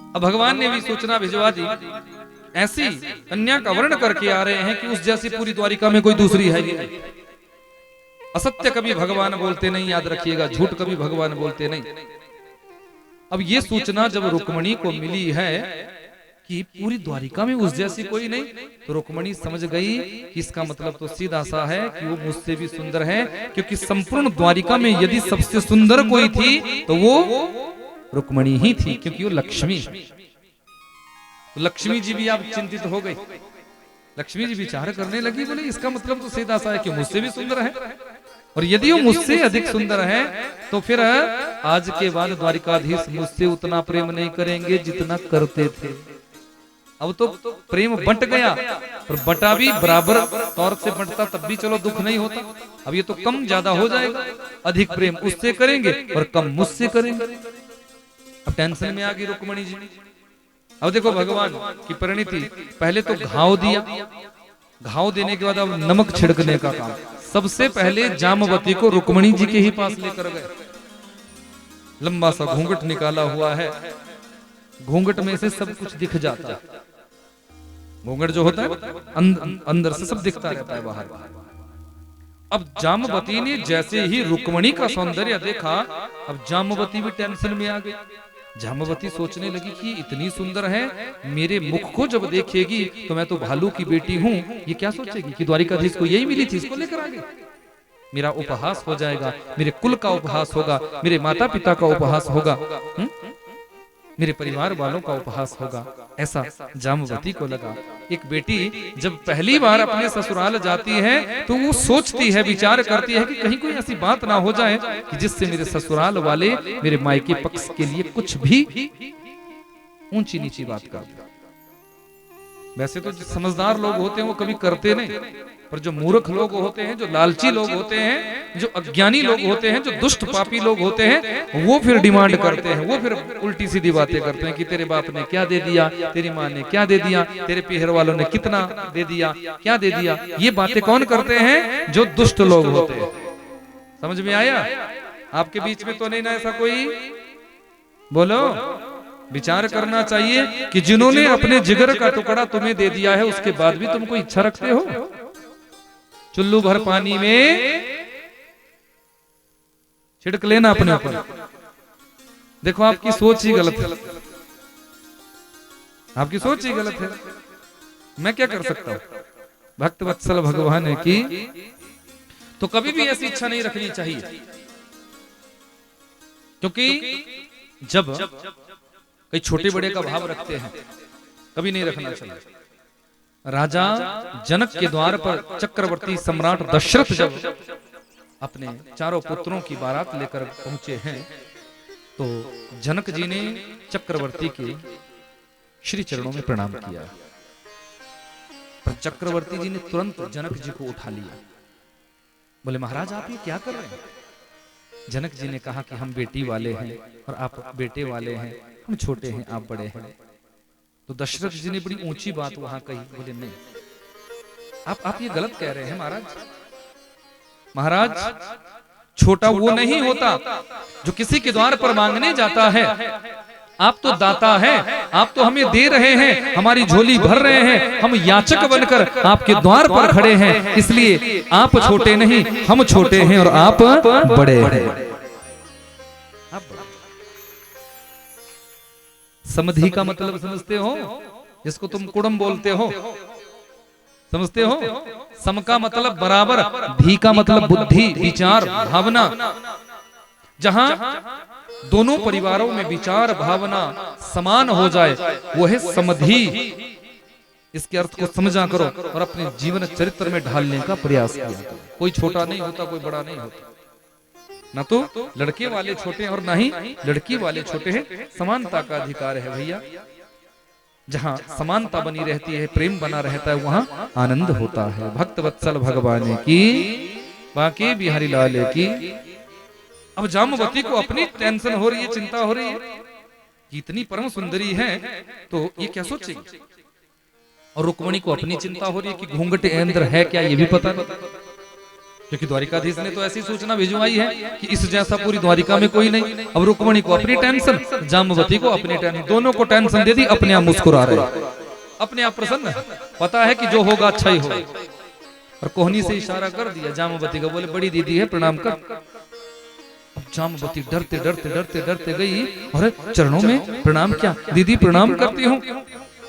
अब भगवान ने भी सूचना भिजवा दी, ऐसी कन्या का वर्ण करके आ रहे हैं कि उस जैसी पूरी द्वारिका में कोई दूसरी है नहीं। असत्य कभी भगवान बोलते नहीं, याद रखिएगा, झूठ कभी भगवान बोलते नहीं। अब ये सूचना जब रुक्मणी को मिली है कि पूरी द्वारिका में उस जैसी कोई नहीं, तो रुक्मणी समझ गई कि इसका मतलब तो सीधा सा है कि वो मुझसे भी सुंदर है, क्योंकि संपूर्ण द्वारिका में यदि सबसे सुंदर कोई थी तो वो रुक्मणी ही थी, क्योंकि वो लक्ष्मी। तो लक्ष्मी जी भी अब चिंतित हो गई। लक्ष्मी जी विचार करने लगी, बोले इसका मतलब तो सीधा सा है कि मुझसे भी सुंदर है, और यदि वो मुझसे अधिक सुंदर है तो फिर आज के बाद द्वारिकाधीश मुझसे उतना प्रेम नहीं करेंगे जितना करते थे। अब तो प्रेम बंट गया, पर बटा भी बराबर तौर से बंटता तब भी चलो दुख नहीं होता। अब ये तो कम ज्यादा हो जाएगा, अधिक प्रेम उससे करेंगे और कम मुझसे करेंगे। अब टेंशन में आ गई रुक्मणी जी। अब देखो भगवान की परिणति, पहले तो घाव दिया, घाव देने के बाद अब नमक छिड़कने का काम। सबसे पहले जामवती को रुक्मणी जी के ही पास लेकर गए। लंबा सा घूंघट निकाला हुआ है, घूंघट में से सब कुछ दिख जाता है। घूंघट जो होता है अंदर से सब दिखता रहता है बाहर। अब जामवती ने जैसे ही रुक्मणी का सौंदर्य देखा, अब जामवती भी टेंशन में आ गई। जामवती सोचने लगी कि इतनी सुंदर है, मेरे मुख को जब देखेगी तो मैं तो भालू की बेटी हूँ, ये क्या सोचेगी कि द्वारिकाधीश को यही मिली थी, इसको लेकर आ गई। मेरा उपहास हो जाएगा, मेरे कुल का उपहास होगा, मेरे माता पिता का उपहास होगा, मेरे परिवार वालों का उपहास होगा, ऐसा जामवती को लगा। एक बेटी जब पहली बार अपने ससुराल जाती है तो वो सोचती है, विचार करती है कि कहीं कोई ऐसी बात ना हो जाए कि जिससे मेरे ससुराल वाले मेरे मायके पक्ष के लिए कुछ भी ऊंची नीची बात कर। वैसे तो जो समझदार लोग होते हैं वो कभी करते नहीं, पर जो मूर्ख लोग होते हैं, जो लालची लोग होते हैं, जो अज्ञानी लोग होते हैं, जो दुष्ट पापी लोग होते हैं, वो फिर डिमांड करते हैं, वो फिर उल्टी सीधी बातें करते हैं कि तेरे बाप ने क्या दे दिया, तेरी माँ ने क्या दे दिया, तेरे पीहर वालों ने कितना दे दिया, क्या दे दिया। ये बातें कौन करते हैं? जो दुष्ट लोग होते हैं। समझ में आया? आपके बीच में तो नहीं ना ऐसा कोई? बोलो। विचार करना चाहिए कि जिन्होंने अपने जिगर का टुकड़ा तुम्हें दे दिया है, उसके बाद भी तुम कोई इच्छा रखते हो? चुल्लू भर पानी में छिड़क लेना अपने ऊपर। देखो आपकी सोच ही गलत है, आपकी सोच ही गलत है। मैं क्या कर सकता हूं? भक्त वत्सल भगवान है कि तो कभी भी ऐसी इच्छा नहीं रखनी चाहिए, क्योंकि जब कई छोटे बड़े का भाव रखते हैं, कभी नहीं रखना चाहिए। राजा जनक के द्वार पर चक्रवर्ती सम्राट दशरथ जब अपने चारों पुत्रों की बारात लेकर पहुंचे हैं, तो जनक जी ने चक्रवर्ती के श्री चरणों में प्रणाम किया, पर चक्रवर्ती जी ने तुरंत जनक जी को उठा लिया। बोले महाराज आप ये क्या कर रहे हैं? जनक जी ने कहा कि हम बेटी वाले हैं और आप बेटे वाले हैं, हम छोटे हैं आप बड़े हैं। तो दशरथ जी ने बड़ी ऊंची बात वहां कही। बोले नहीं, आप ये गलत कह रहे हैं महाराज। महाराज छोटा वो नहीं होता जो किसी के द्वार पर मांगने जाता है आप तो दाता हैं, आप तो हमें दे रहे हैं, हमारी झोली भर रहे हैं, हम याचक बनकर आपके द्वार पर खड़े हैं, इसलिए आप छोटे नहीं, हम छोटे हैं और आप बड़े हैं। समधि का मतलब समझते हो, जिसको तुम कुड़म बोलते हो, समझते हो? सम का मतलब बराबर, धी का मतलब बुद्धि, विचार, भावना। जहां दोनों परिवारों में विचार भावना समान हो जाए वो है समधि। इसके अर्थ को समझा करो और अपने जीवन चरित्र में ढालने का प्रयास किया करो। कोई छोटा नहीं होता, कोई बड़ा नहीं होता, ना तो लड़के वाले छोटे और ना ही लड़की वाले छोटे हैं। समानता का अधिकार है भैया। जहाँ समानता बनी रहती है, प्रेम बना रहता है, वहाँ आनंद होता है। भक्त वत्सल भगवान की, बाकी बिहारी लाल की। अब जामवती को अपनी टेंशन हो रही है, चिंता हो रही है कि इतनी परम सुंदरी है तो ये क्या सोचेगी, और रुक्मणी को अपनी चिंता हो रही है कि घूंघट अंदर है क्या ये भी पता नहीं, क्योंकि द्वारिकाधीश ने तो ऐसी सूचना भिजवाई है कि इस जैसा पूरी द्वारिका में कोई नहीं। अब रुक्मणी को अपनी टेंशन, जामवती को अपनी टेंशन, दोनों को टेंशन दे दी। अपने आप मुस्कुरा रहे, अपने आप प्रसन्न, पता है कि जो होगा अच्छा ही होगा। और कोहनी से इशारा कर दिया जामवती को, बोले बड़ी दीदी है प्रणाम कर। अब जामवती डरते डरते डरते डरते गई, और चरणों में प्रणाम क्या, दीदी प्रणाम करती हूँ।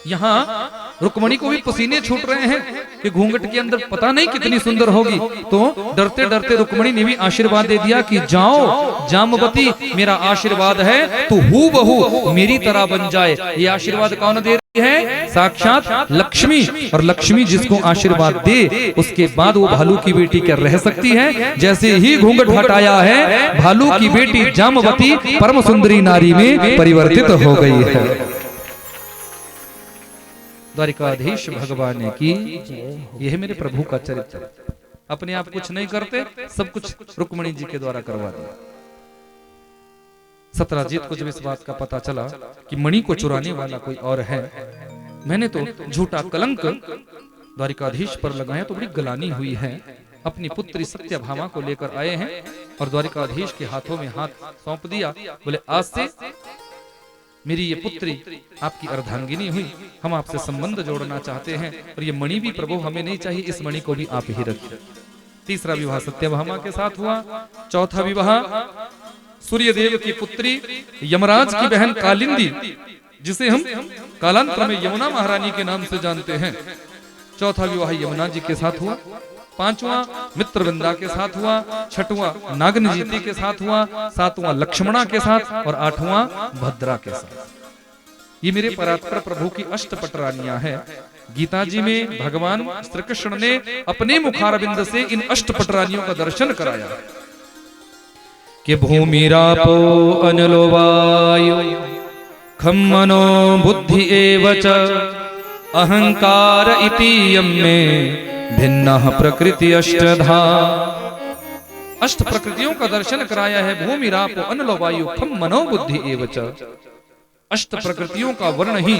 यहाँ रुक्मणी को भी पसीने छूट रहे हैं कि घूंघट के अंदर पता नहीं कितनी सुंदर होगी। तो डरते डरते रुक्मणी ने भी आशीर्वाद दे दिया कि जाओ जामवती, मेरा आशीर्वाद है तू हूबहू मेरी तरह बन जाए। ये आशीर्वाद कौन दे रही है? साक्षात लक्ष्मी। और लक्ष्मी जिसको आशीर्वाद दे, उसके बाद वो भालू की बेटी क्या रह सकती है? जैसे ही घूंघट हटाया है, भालू की बेटी जामवती परम सुंदरी नारी में परिवर्तित हो गई है। द्वारिकाधीश भगवान की, यह मेरे प्रभु का चरित्र। अपने आप कुछ नहीं करते, सब कुछ रुक्मणी जी के द्वारा करवा दिया। सत्यजीत को जब इस बात का पता चला कि मणि को चुराने वाला कोई और है, मैंने तो झूठा कलंक द्वारिकाधीश पर लगाया, तो बड़ी गलानी हुई है। अपनी पुत्री सत्यभामा को लेकर आए हैं और द्वारिकाधीश के हाथों में हाथ सौंप दिया। बोले आज से मेरी ये पुत्री आपकी अर्धांगिनी हुई, हम आपसे संबंध जोड़ना चाहते हैं, और ये मणि भी प्रभु हमें नहीं चाहिए, इस मणि को भी आप ही रखिए। तीसरा विवाह सत्यभामा के साथ हुआ। चौथा विवाह सूर्यदेव की पुत्री यमराज की बहन कालिंदी, जिसे हम कालांतर में यमुना महारानी के नाम से जानते हैं। चौथा विवाह यमुना जी के साथ हुआ। पांचवा मित्रवृंदा के साथ हुआ। छठवां नागनजीति के साथ हुआ। सातवां लक्ष्मणा के साथ, और आठवां भद्रा के साथ। ये मेरे परात्पर प्रभु की अष्टपट रानियां हैं। गीता जी में भगवान श्री कृष्ण ने अपने मुखारविंद से इन अष्टपट रानियों का दर्शन कराया कि भूमि रापो अनलो वायु खम मनो बुद्धि एव च अहंकार इति यम्मे भिन्नः प्रकृति अष्टधा। अष्ट प्रकृतियों का दर्शन कराया है। भूमि रापो अनलो वायु खम मनो बुद्धि एव च। अष्ट प्रकृतियों का वर्ण ही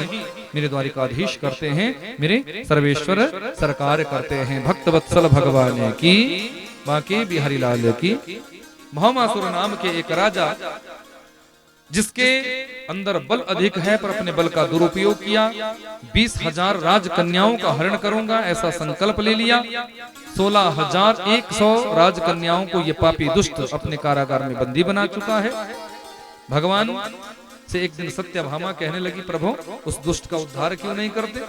मेरे द्वारिकाधीश करते हैं, मेरे सर्वेश्वर सरकार करते हैं। भक्त वत्सल भगवान की, बाकी बिहारी लाल की। भौमासुर नाम के एक राजा, जिसके अंदर बल अधिक है पर अपने बल का दुरुपयोग किया, 20,000 राजकन्याओं का हरण करूंगा ऐसा संकल्प ले लिया। 16,100 राजकन्याओं को ये पापी दुष्ट अपने कारागार में बंदी बना चुका है। भगवान से एक दिन सत्यभामा कहने लगी, प्रभु उस दुष्ट का उद्धार क्यों नहीं करते?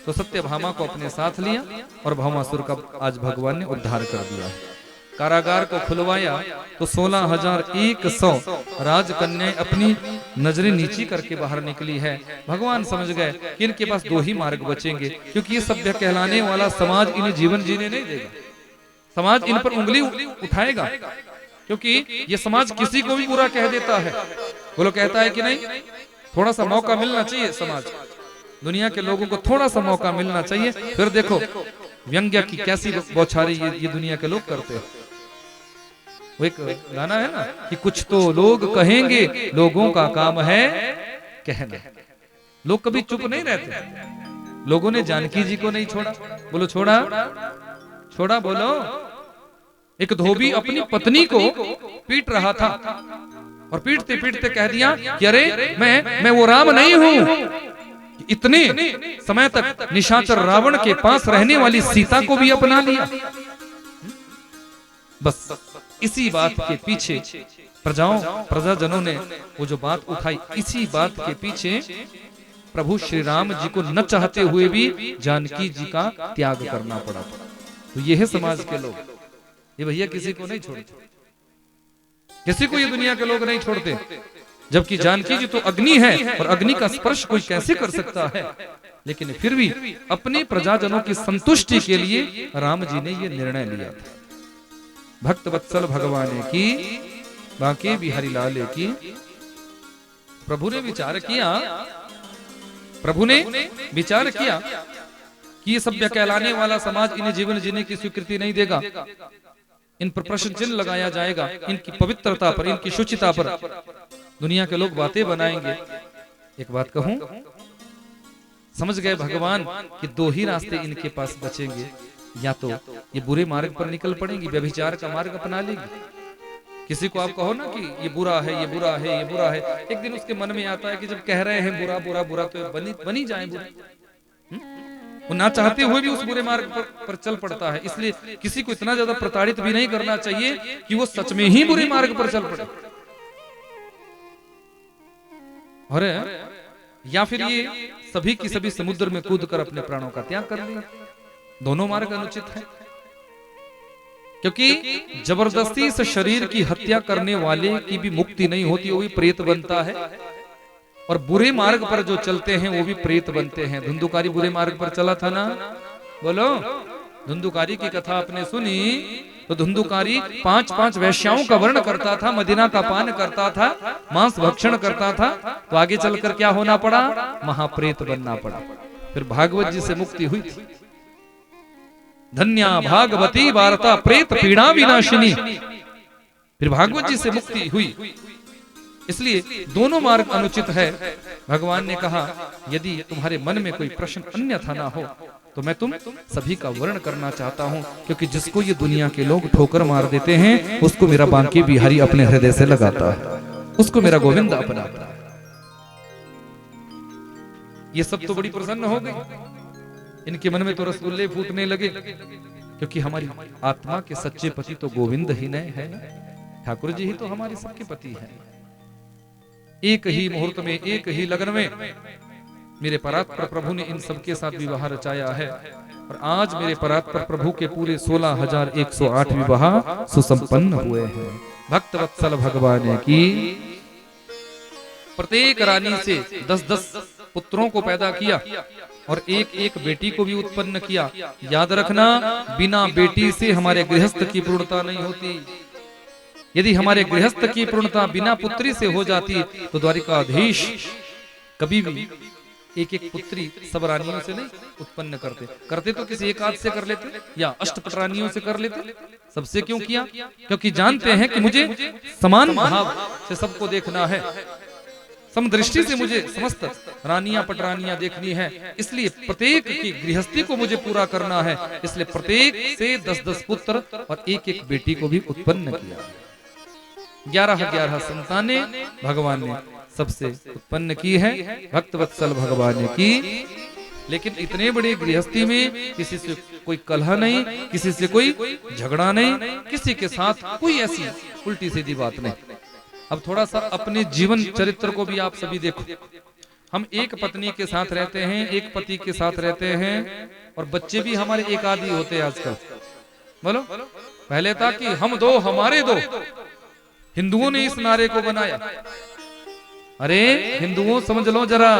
तो सत्यभामा को अपने साथ लिया और भौमासुर का आज भगवान ने उद्धार कर दिया। कारागार को खुलवाया तो 16,100 राजकन्याएं अपनी नजरें नीची करके बाहर निकली है। भगवान समझ गए कि इनके पास दो ही मार्ग बचेंगे, क्योंकि ये सभ्य कहलाने वाला समाज इन्हें जीवन जीने नहीं देगा। समाज इन पर उंगली उठाएगा, क्योंकि ये समाज किसी को भी बुरा कह देता है। बोलो कहता है कि नहीं? थोड़ा सा मौका मिलना चाहिए समाज, दुनिया के लोगों को थोड़ा सा मौका मिलना चाहिए। फिर देखो व्यंग्य की कैसी बौछारी ये दुनिया के लोग करते हैं। वो एक गाना है ना कि कुछ तो लोग कहेंगे, लोगों का काम है कहना। लोग कभी चुप नहीं रहते। लोगों ने जानकी जी को नहीं छोड़ा। बोलो छोड़ा? छोड़ा बोलो। एक धोबी अपनी पत्नी को पीट रहा था और पीटते पीटते कह दिया कि अरे मैं वो राम नहीं हूं। इतने समय तक निशाचर रावण के पास रहने वाली सीता को भी अपना लिया। बस इसी बात के पीछे प्रजाजनों ने वो जो बात उठाई, इसी बात के पीछे प्रभु श्री राम जी को न चाहते हुए भी जानकी जी का त्याग करना पड़ा। तो ये है समाज के लोग। ये भैया किसी को नहीं छोड़ते, किसी को ये दुनिया के लोग नहीं छोड़ते। जबकि जानकी जी तो अग्नि है और अग्नि का स्पर्श कोई कैसे कर सकता है। लेकिन फिर भी अपने प्रजाजनों की संतुष्टि के लिए राम जी ने ये निर्णय लिया था। भक्त वत्सल भगवान की, बांके बिहारी लाल की। प्रभु ने विचार किया कि ये सभ्य कहलाने वाला समाज इन्हें जीवन जीने की स्वीकृति नहीं देगा। इन पर प्रश्न चिन्ह लगाया जाएगा, इनकी पवित्रता पर, इनकी शुचिता पर दुनिया के लोग बातें बनाएंगे। एक बात कहूं, समझ गए भगवान कि दो ही रास्ते इनके पास बचेंगे, या तो ये बुरे मार्ग पर निकल पड़ेंगी, व्यभिचार का मार्ग अपना लेंगी। किसी को आप कहो ना कि ये बुरा है, ये बुरा है, ये बुरा है, एक दिन उसके मन में आता है कि जब कह रहे हैं बुरा बुरा बुरा तो बनी जाए बुरा। वो ना चाहते हुए भी उस बुरे मार्ग पर चल पड़ता है। इसलिए किसी को इतना ज्यादा प्रताड़ित भी नहीं करना चाहिए कि वो सच में ही बुरे मार्ग पर चल पड़े। और या फिर ये सभी की सभी समुद्र में कूद कर अपने प्राणों का त्याग कर लिया। दोनों मार्ग अनुचित है, क्योंकि जबरदस्ती से शरीर की हत्या करने वाले की भी मुक्ति नहीं होती, वो भी प्रेत बनता है। और बुरे मार्ग पर जो चलते हैं वो भी प्रेत बनते हैं। धुंधुकारी बुरे मार्ग पर चला था ना, बोलो। धुंधुकारी की कथा आपने सुनी तो धुंधुकारी 5 वैश्याओं का वर्ण करता था, मदिना का पान करता था, मांस भक्षण करता था। तो आगे चलकर क्या होना पड़ा? महाप्रेत बनना पड़ा। फिर भागवत जी से मुक्ति हुई थी। धन्या भागवती वार्ता प्रेत पीड़ा विनाशिनी। फिर भागवत जी से मुक्ति हुई। इसलिए दोनों मार्ग अनुचित है। भगवान ने कहा यदि तुम्हारे मन में कोई प्रश्न अन्यथा ना हो तो मैं तुम सभी का वर्ण करना चाहता हूं, क्योंकि जिसको ये दुनिया के लोग ठोकर मार देते हैं उसको मेरा बांके बिहारी अपने हृदय से लगाता है, उसको मेरा गोविंद अपनाता है। ये सब तो बड़ी प्रसन्न हो गई। इनके मन में तो रसगुल्ले फूटने लगे, क्योंकि हमारी आत्मा के सच्चे पति तो गोविंद ही नहीं है, ठाकुर जी ही तो हमारे सबके पति हैं। एक ही मुहूर्त में, एक ही लगन में मेरे परात्पर प्रभु ने इन सबके साथ विवाह रचाया है। और आज मेरे परात्पर प्रभु के पूरे 16,108 विवाह सुसंपन्न हुए हैं। भक्त वत्सल भगवान की प्रत्येक रानी से 10-10 पुत्रों को पैदा किया और एक एक बेटी को भी उत्पन्न किया। याद रखना, बिना बेटी से हमारे गृहस्थ की पूर्णता नहीं होती। यदि हमारे गृहस्थ की पूर्णता बिना पुत्री से हो जाती तो द्वारिकाधीश कभी भी एक एक पुत्री सब रानियों से नहीं उत्पन्न करते तो किसी एक आध से कर लेते या अष्टपट रानियों से कर लेते। सबसे क्यों किया? क्योंकि जानते हैं कि मुझे समान भाव से सबको देखना है, समदृष्टि से मुझे समस्त रानियां पटरानियां देखनी है। इसलिए प्रत्येक की गृहस्थी को मुझे पूरा करना है। इसलिए प्रत्येक से 10-10 पुत्र और एक एक बेटी को भी उत्पन्न किया। 11 संतानें भगवान ने सबसे उत्पन्न की है, भक्त वत्सल भगवान की। लेकिन इतने बड़े गृहस्थी में किसी से कोई कलह नहीं, किसी से कोई झगड़ा नहीं, किसी के साथ कोई ऐसी उल्टी सीधी बात नहीं। अब थोड़ा सा अपने जीवन चरित्र को भी आप सभी देखो। हम एक पत्नी के साथ रहते हैं, एक पति के साथ रहते हैं, और बच्चे भी हमारे एक आदि होते हैं आजकल। बोलो, पहले था कि हम दो हमारे दो। हिंदुओं ने इस नारे को बनाया। अरे हिंदुओं समझ लो जरा,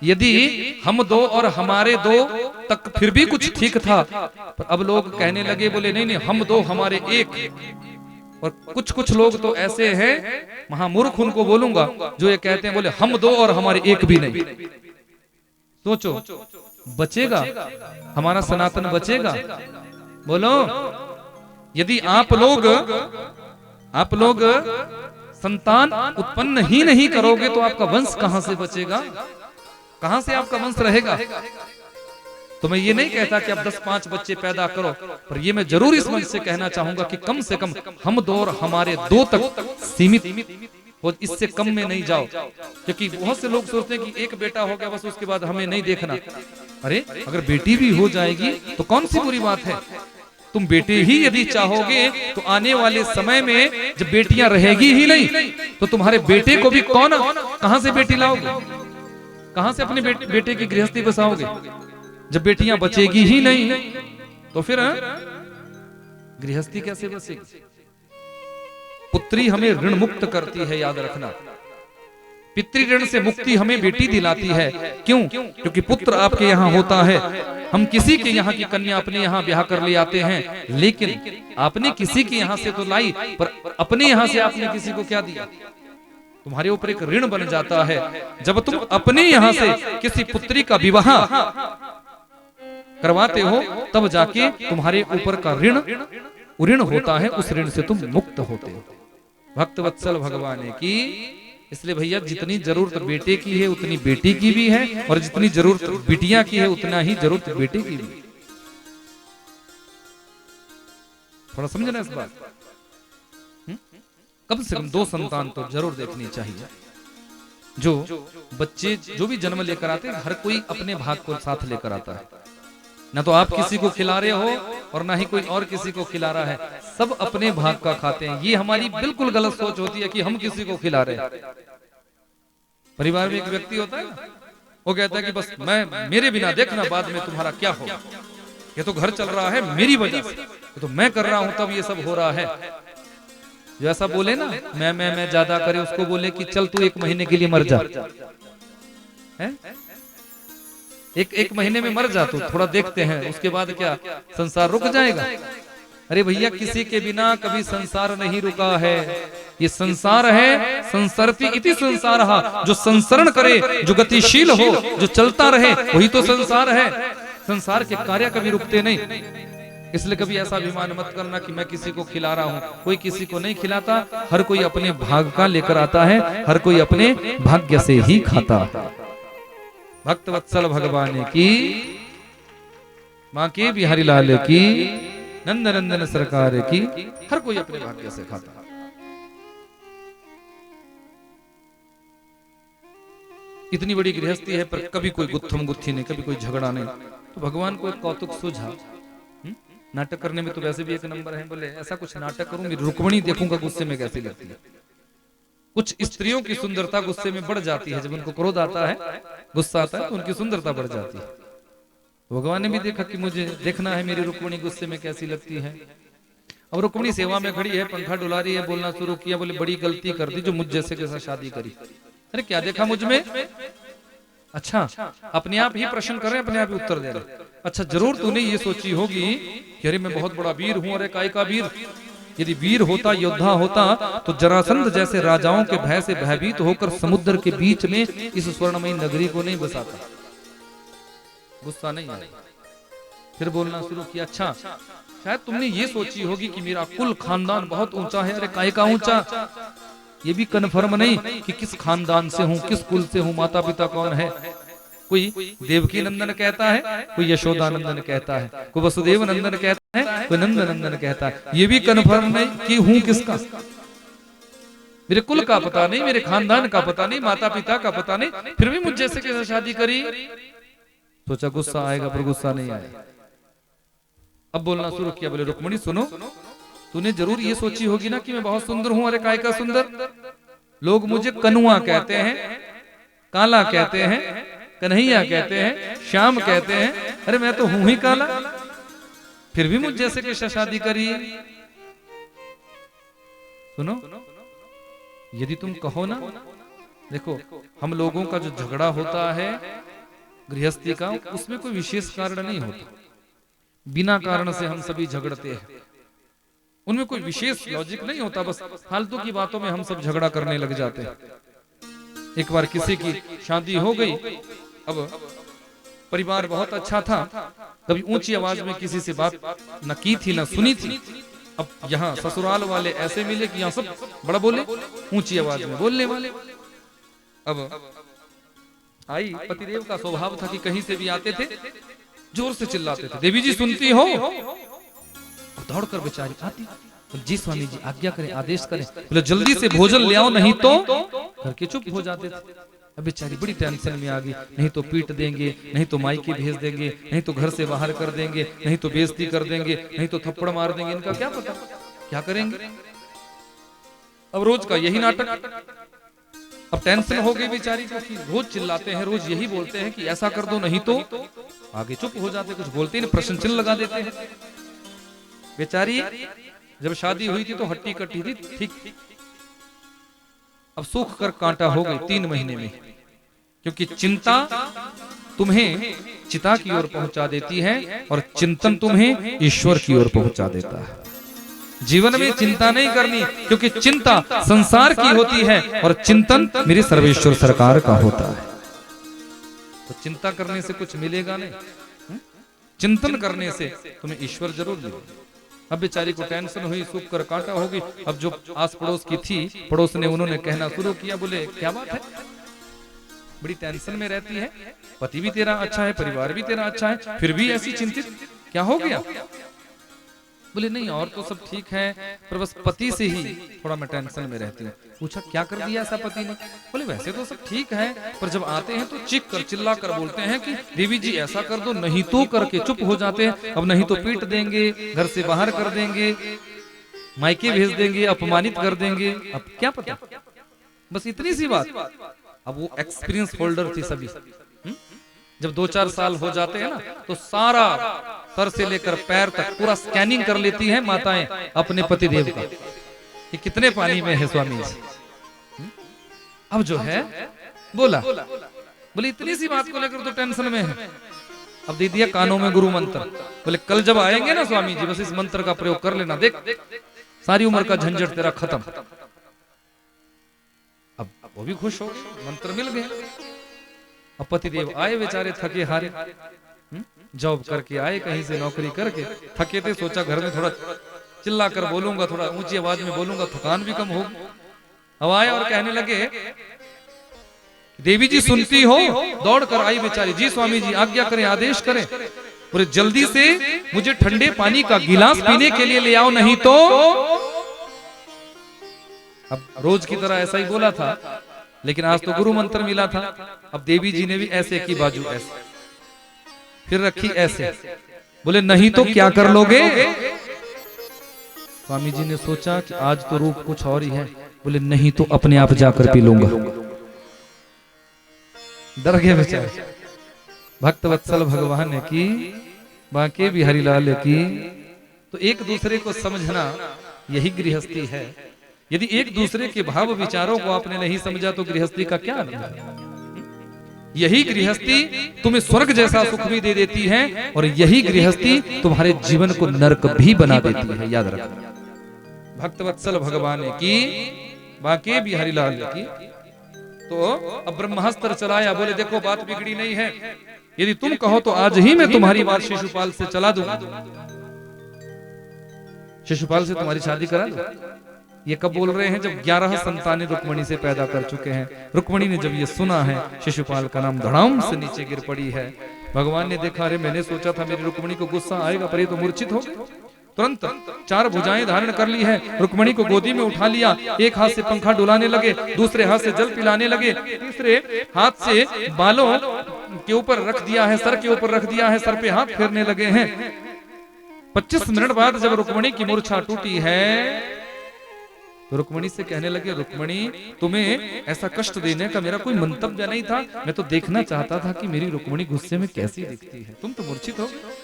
यदि हम दो और हमारे दो तक फिर भी कुछ ठीक था, पर अब लोग कहने लगे, बोले नहीं नहीं हम दो हमारे एक। और कुछ लोग तो ऐसे हैं, महामूर्ख उनको बोलूंगा, जो ये कहते हैं बोले हम दो और हमारे एक भी नहीं। सोचो, बचेगा हमारा सनातन? बचेगा? बोलो, यदि आप लोग संतान उत्पन्न ही नहीं करोगे तो आपका वंश कहां से बचेगा? कहां से आपका वंश रहेगा? तो मैं ये नहीं कहता कि आप 10-5 बच्चे पैदा करो, पर ये मैं जरूर इस मंच से कहना चाहूंगा कि कम से कम हम दो और हमारे दो तक सीमित वो इससे कम में नहीं जाओ, क्योंकि बहुत से लोग सोचते हैं कि एक बेटा हो गया बस उसके बाद हमें नहीं देखना। अरे अगर बेटी भी हो जाएगी तो कौन सी बुरी बात है। तुम बेटे ही यदि चाहोगे तो आने वाले समय में जब बेटियां रहेगी ही नहीं तो तुम्हारे बेटे को भी कौन, कहां से बेटी लाओगे, कहां से अपने बेटे की गृहस्थी बसाओगे। जब बेटियां बचेगी ही नहीं तो फिर गृहस्थी कैसे बसेगी। पुत्री हमें ऋण मुक्त करती है, याद रखना। पितृ ऋण से मुक्ति हमें बेटी दिलाती है। क्यों? क्योंकि पुत्र आपके यहाँ होता है। हम किसी के यहाँ की कन्या अपने यहाँ ब्याह कर ले आते हैं, लेकिन आपने किसी के यहाँ से तो लाई, पर अपने यहाँ से आपने किसी को क्या दिया? तुम्हारे ऊपर एक ऋण बन जाता है। जब तुम अपने यहाँ से किसी पुत्री का विवाह करवाते हो तब जाके तुम्हारे ऊपर का ऋण होता है, उस ऋण से तुम मुक्त होते हो। भक्त वत्सल भगवान की, इसलिए भैया जितनी जरूरत बेटे की है उतनी बेटी की भी है, और जितनी जरूरत बिटिया की है उतना ही जरूरत बेटे की भी। थोड़ा समझना इस बात। कम से कम 2 संतान तो जरूर देखनी चाहिए। जो बच्चे जो भी जन्म लेकर आते हैं, हर कोई अपने भाग को साथ लेकर आता है। ना तो आप किसी को खिला रहे हो और ना ही कोई और किसी को खिला रहा है, सब अपने भाग का खाते हैं। ये हमारी बिल्कुल गलत सोच होती है कि हम किसी को खिला रहे हैं। परिवार में एक व्यक्ति होता है ना, वो कहता है कि बस मैं, मेरे बिना देखना बाद में तुम्हारा क्या हो, ये तो घर चल रहा है मेरी वजह से, तो मैं कर रहा हूं तब ये सब हो रहा है। जो ऐसा बोले ना, मैं ज्यादा करे, उसको बोले कि चल तू 1 महीने के लिए मर जा, एक महीने में मर जा तू, थोड़ा देखते हैं उसके बाद क्या संसार रुक जाएगा। अरे भैया किसी के बिना कभी संसार नहीं रुका है। ये संसार है, संसरति इति संसारः, जो संसरण करे, जो गतिशील हो, जो चलता रहे, वही तो संसार है। संसार के कार्य कभी रुकते नहीं। इसलिए कभी ऐसा अभिमान मत करना कि मैं किसी को खिला रहा हूं। कोई किसी को नहीं खिलाता, हर कोई अपने भाग का लेकर आता है, हर कोई अपने भाग्य से ही खाता। भक्त वत्सल भगवान की, माँ के बिहारी लाल की, नंद नंदन सरकार की, हर कोई अपने भाग्य से खाता। इतनी बड़ी गृहस्थी है पर कभी कोई गुत्थम गुत्थी नहीं, कभी कोई झगड़ा नहीं। तो भगवान को एक कौतुक सूझा, नाटक करने में तो वैसे भी 1 नंबर है। बोले ऐसा कुछ नाटक करूं, मेरी रुक्मिणी देखूंगा गुस्से में कैसी लगती है। कुछ स्त्रियों की सुंदरता गुस्से में बढ़ जाती है, जब उनको क्रोध आता है, गुस्सा आता है, तो उनकी सुंदरता बढ़ जाती है। भगवान ने भी देखा कि मुझे देखना है मेरी रुक्मिणी गुस्से में कैसी लगती है। अब रुक्मिणी सेवा में खड़ी है, पंखा डुला रही है, बोलना शुरू किया, बोले बड़ी गलती कर दी जो मुझ जैसे के साथ शादी करी। अरे क्या देखा मुझ में? अच्छा, अपने आप ही प्रश्न कर रहे हैं, अपने आप ही उत्तर दे रहे। अच्छा, जरूर तूने ये सोची होगी कि अरे मैं बहुत बड़ा वीर हूं। अरे काय का वीर? यदि वीर होता, योद्धा होता, तो जरासंध जैसे राजाओं के भय से भयभीत होकर समुद्र के बीच में इस स्वर्णमयी नगरी को नहीं बसाता। गुस्सा नहीं आया, फिर बोलना शुरू किया, अच्छा शायद तुमने ये सोची होगी कि मेरा कुल खानदान बहुत ऊंचा है। अरे काय का ऊंचा? ये भी कन्फर्म नहीं कि किस खानदान से हूँ, किस कुल से हूँ, माता पिता कौन है। कोई देवकी नंदन कहता है, कोई यशोदा नंदन कहता है, कोई वसुदेव नंदन कहता है, कोई नंद नंदन कहता है। ये भी कन्फर्म नहीं कि हूँ किसका। मेरे कुल का पता नहीं, मेरे खानदान का पता नहीं, माता पिता का पता नहीं, फिर भी मुझ जैसे कैसे शादी करी। सोचा गुस्सा आएगा, पर गुस्सा नहीं आया। अब बोलना शुरू किया, बोले रुक्मिणी सुनो, तूने जरूर ये सोची होगी ना कि मैं बहुत सुंदर हूं। अरे काय का सुंदर? लोग मुझे कनुआ कहते हैं, काला कहते हैं, कन्हैया कहते हैं, श्याम कहते हैं। अरे मैं तो हूं ही काला, फिर भी मुझ जैसे के शादी करी। सुनो, यदि तुम कहो ना, देखो हम लोगों का जो झगड़ा होता है गृहस्थी का, उसमें कोई विशेष कारण नहीं होता। बिना कारण से हम सभी झगड़ते हैं, उनमें कोई विशेष लॉजिक नहीं होता। बस फालतू की बातों में हम सब झगड़ा करने लग जाते हैं। एक बार किसी की शादी हो गई, अब परिवार बहुत अच्छा था, कभी ऊंची आवाज में किसी से बात न की थी न सुनी थी। अब यहाँ ससुराल वाले ऐसे मिले कि यहाँ सब बड़ा बोले, ऊंची आवाज में बोलने वाले। अब आई, पतिदेव का स्वभाव था कि कहीं से भी आते थे जोर से चिल्लाते थे, देवी जी सुनती हो? दौड़कर बेचारी आती, जी स्वामी जी आज्ञा करें, आदेश करें। बोले जल्दी से भोजन ले आओ, नहीं तो करके चुप हो जाते थे। अब बेचारी बड़ी टेंशन में आ गई, नहीं तो पीट देंगे, नहीं तो मायके भेज देंगे, नहीं तो घर से बाहर कर देंगे, नहीं तो बेइज्जती कर देंगे, नहीं तो थप्पड़ मार देंगे, इनका क्या पता क्या करेंगे। अब रोज का यही नाटक। अब टेंशन हो गई बेचारी को कि रोज चिल्लाते हैं, रोज यही बोलते हैं कि ऐसा कर दो, नहीं तो आगे चुप हो जाते, कुछ बोलते नहीं, प्रश्न चिन्ह लगा देते हैं। बेचारी जब शादी हुई थी तो हट्टी कट्टी थी, ठीक। अब सूख कर कांटा हो गई 3 महीने में, क्योंकि चिंता तुम्हें चिता की ओर पहुंचा देती है और चिंतन तुम्हें ईश्वर की ओर पहुंचा देता है। जीवन में चिंता नहीं करनी, क्योंकि चिंता संसार की होती है और चिंतन मेरे सर्वेश्वर सरकार का होता है। तो चिंता करने से कुछ मिलेगा नहीं, चिंतन करने से तुम्हें ईश्वर जरूर मिलेगा। अब बेचारी को टेंशन हुई, सूख कर कांटा होगी। अब जो आस पड़ोस की थी, पड़ोस ने उन्होंने कहना शुरू किया, बोले क्या बात है, बड़ी टेंशन में रहती है, पति भी तेरा अच्छा है, परिवार भी तेरा अच्छा है, फिर भी ऐसी चिंतित क्या हो गया। बोले नहीं और तो सब ठीक है, पर बस पति से ही थोड़ा मैं टेंशन में रहती हूँ। पूछा क्या कर दिया ऐसा पति ने। बोले वैसे तो सब ठीक है, पर जब आते हैं तो चीख कर चिल्ला कर बोलते हैं कि देवी जी ऐसा कर दो, नहीं तो करके चुप हो जाते हैं। अब नहीं तो पीट देंगे, घर से बाहर कर देंगे, मायके भेज देंगे, अपमानित कर देंगे। अब क्या पता, बस इतनी सी बात। अब वो एक्सपीरियंस होल्डर थी सभी। जब 2-4 साल हो जाते हैं ना, तो सारा सर से लेकर पैर तक पूरा स्कैनिंग कर लेती हैं माताएं अपने पति देव का कि कितने पानी में है स्वामी जी। अब जो है बोला, बोले इतनी सी बात को लेकर तो टेंशन में है। अब दे दिया कानों में गुरु मंत्र। बोले कल जब आएंगे ना स्वामी जी, बस इस मंत्र का प्रयोग कर लेना, देख सारी उम्र का झंझट तेरा खत्म। अब वो भी खुश हो गए, मंत्र मिल गए। अब पतिदेव आए बेचारे थके हारे, जॉब करके आए, कहीं से नौकरी करके थके थे। सोचा घर में थोड़ा चिल्ला कर बोलूंगा, थोड़ा ऊंची आवाज में बोलूंगा, थकान भी कम होगी। अब आए और कहने लगे देवी जी सुनती हो। दौड़ कर आई बेचारी, जी स्वामी जी आज्ञा करें, आदेश करें। पूरे जल्दी से मुझे ठंडे पानी का गिलास पीने के लिए ले आओ, नहीं तो। अब रोज की तरह ऐसा ही बोला था, लेकिन आज तो गुरु मंत्र मिला था। अब देवी जी ने भी ऐसे की बाजू, ऐसे फिर रखी ऐसे। बोले नहीं तो क्या कर लोगे। स्वामी जी ने सोचा कि आज तो रूप कुछ और ही है। बोले नहीं तो अपने आप जाकर पी लूंगा। डर गए बेचारे। भक्त वत्सल भगवान ने की, बांके बिहारी लाल की। तो एक दूसरे को समझना यही गृहस्थी है। यदि एक दूसरे के भाव विचारों को आपने नहीं समझा तो गृहस्थी का क्या आनंद। यही गृहस्थी तुम्हें स्वर्ग जैसा सुख भी दे देती है और यही गृहस्थी तुम्हारे जीवन को नरक भी बना देती है, याद रखना। भक्तवत्सल भगवान की, बांके बिहारी लाल की। तो अब ब्रह्मास्त्र चलाया। बोले देखो बात बिगड़ी नहीं है, यदि तुम कहो तो आज ही मैं तुम्हारी बात शिशुपाल से चला दूंगा। शिशुपाल से तुम्हारी शादी करा दूं। ये कब बोल रहे हैं, जब 11 संतानें रुक्मणी से पैदा कर चुके हैं। रुक्मणी ने जब ये सुना है, शिशुपाल का नाम धड़ाम से नीचे गिर पड़ी है। भगवान ने देखा, अरे मैंने सोचा था मेरी रुक्मणी को गुस्सा आएगा, पर ये तो मूर्छित हो गई। तुरंत 4 भुजाएं धारण कर ली है, रुक्मणी को गोदी में उठा लिया। एक हाथ से पंखा डुलाने लगे, दूसरे हाथ से जल पिलाने लगे, तीसरे हाथ से बालों के ऊपर रख दिया है, सर के ऊपर रख दिया है, सर पे हाथ फेरने लगे हैं। 25 मिनट बाद जब रुक्मणी की मूर्छा टूटी है तो रुक्मणी से कहने लगे, रुक्मणी तुम्हें ऐसा कष्ट देने का मेरा कोई मंतव्य नहीं था। मैं तो देखना चाहता था कि मेरी रुक्मणी गुस्से में कैसी दिखती है। तुम तो मूर्छित हो गए।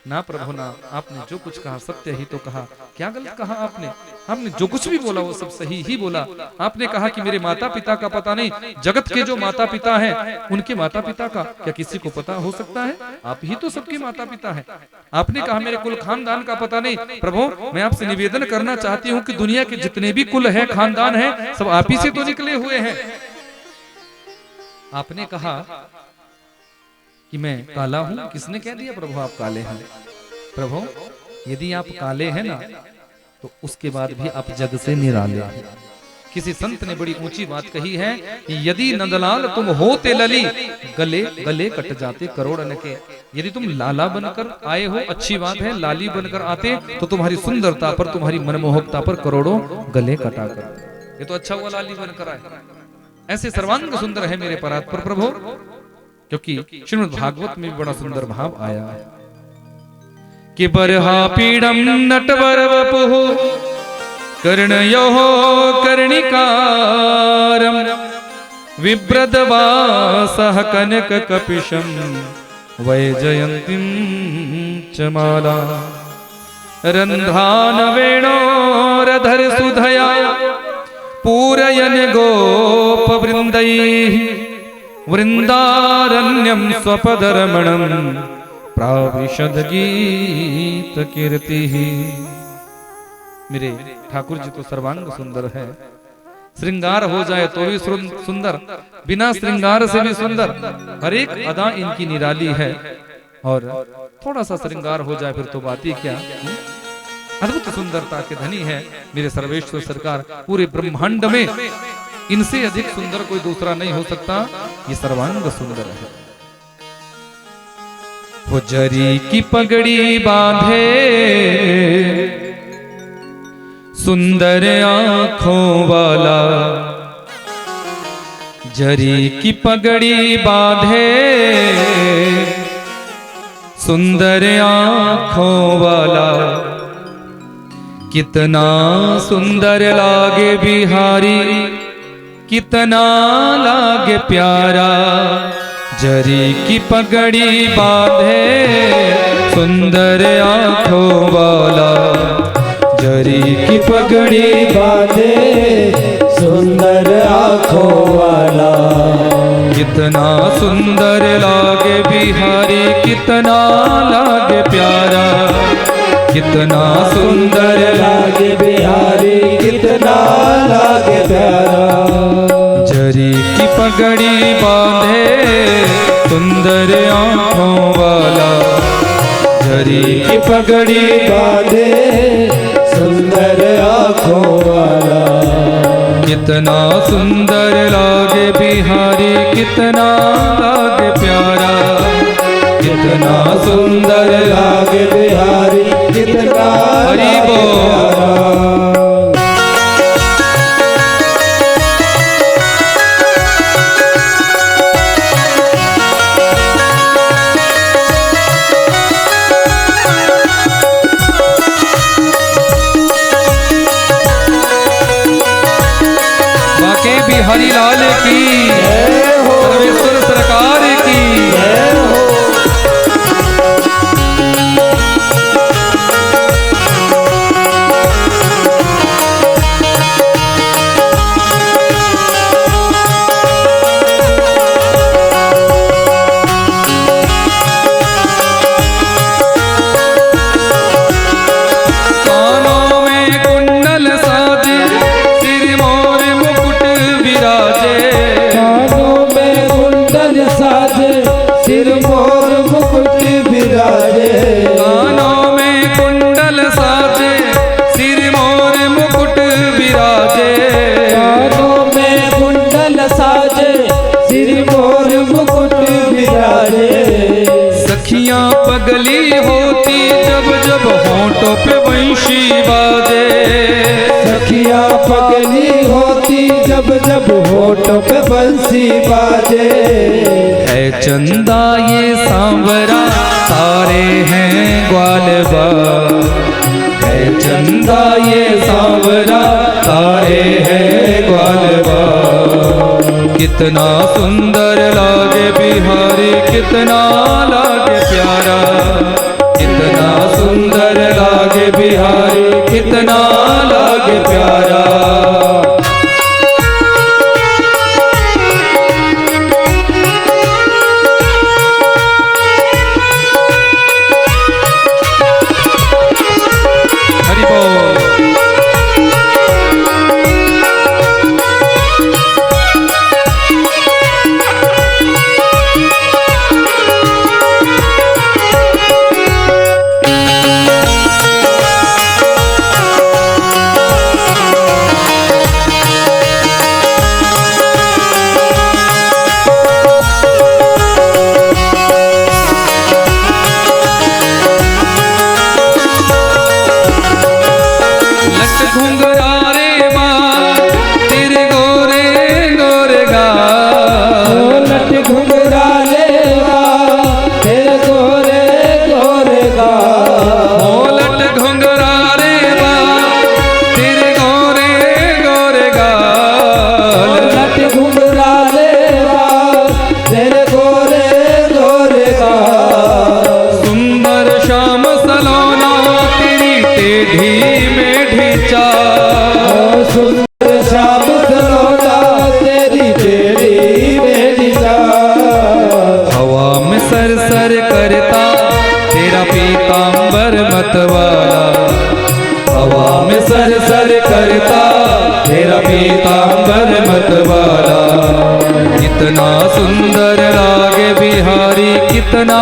ना प्रभु ना, आपने जो कुछ कहा सत्य ही तो कहा। क्या गलत कहा आपने? आपने जो कुछ भी बोला वो सब सही ही बोला। आपने कहा कि मेरे माता पिता का पता नहीं, जगत के जो माता पिता हैं उनके माता पिता का क्या किसी को पता हो सकता है? आप ही तो सबके माता पिता हैं। आपने कहा मेरे कुल खानदान का पता नहीं। प्रभु मैं आपसे निवेदन करना चाहती हूँ कि दुनिया के जितने भी कुल है, खानदान है, सब आप ही से तो निकले हुए हैं। आपने कहा कि मैं काला हूं। किसने कह दिया प्रभु आप काले हैं? प्रभु यदि आप काले हैं ना, तो उसके बाद भी आप जग से निराले हैं। किसी संत ने बड़ी ऊंची बात कही है कि यदि नंदलाल तुम होते लली, गले गले कट जाते करोड़न के। यदि तुम लाला बनकर आए हो अच्छी बात है, लाली बनकर आते तो तुम्हारी सुंदरता पर, तुम्हारी मनमोहकता पर करोड़ों गले कटा कर। ये तो अच्छा हुआ लाली बनकर आए। ऐसे सर्वांग सुंदर है मेरे परात्पर प्रभु, क्योंकि श्रीमद् भागवत में बड़ा सुंदर भाव आया है कि बरहा पीड़म नटवर वपुः कर्णयोः कर्णिकारम विभ्रदवासः कनक कपिशम वैजयन्तीं च माला रन्ध्रान वेणोरधर सुधया पूरयन् गोपवृन्दैः वृन्दारण्यं स्वपदरमणं प्राविशद गीत कीर्तिः। मेरे ठाकुर जी तो सर्वांग सुंदर है, श्रृंगार हो जाए तो भी सुंदर, बिना श्रृंगार से भी सुंदर, हर एक अदा इनकी निराली है। और थोड़ा सा श्रृंगार हो जाए फिर तो बात ही क्या, अद्भुत सुंदरता के धनी है मेरे सर्वेश्वर सरकार। पूरे ब्रह्मांड में इनसे अधिक सुंदर कोई दूसरा नहीं हो सकता, ये सर्वांग सुंदर है। वो जरी की पगड़ी बांधे सुंदर आंखों वाला, जरी की पगड़ी बांधे सुंदर आंखों वाला, कितना सुंदर लागे बिहारी, कितना लागे प्यारा। जरी की पगड़ी बांधे सुंदर आंखों वाला, जरी की पगड़ी बांधे सुंदर आँखों वाला, कितना सुंदर लागे बिहारी, कितना लागे प्यारा, कितना सुंदर लागे बिहारी, कितना लागे प्यारा। जरी की पगड़ी बांधे सुंदर आँखों वाला, जरी की पगड़ी बांधे सुंदर आँखों वाला, कितना सुंदर लागे बिहारी, कितना लागे प्यारा, कितना सुंदर लागे बिहारी, कितना हरि बोल। बिहारी लाल की, सर्वेश्वर सरकार की। कानों में कुंडल साजे, सिर मोर मुकुट विराजे, कानों में कुंडल साजे, सिर मोर मुकुट विराजे, कानों में कुंडल साजे, सिर मोर मुकुट विराजे, कानों में कुंडल साजे, सिर मोर मुकुट विराजे। सखियां पगली होती जब जब होंठों पे वंशी बाजे, सखियां पगली होती जब जब होठों पे बंसी बाजे। है चंदा ये सांवरा, सारे हैं ग्वालबा, है चंदा ये सांवरा, सारे हैं ग्वालबा। कितना सुंदर लागे बिहारी, कितना लागे प्यारा, कितना सुंदर लागे बिहारी, कितना लागे प्यारा। हरि बोल। पीतांबर मतवाला, हवा में सर सर करता तेरा पीतांबर मतवाला। कितना सुंदर लागे बिहारी, कितना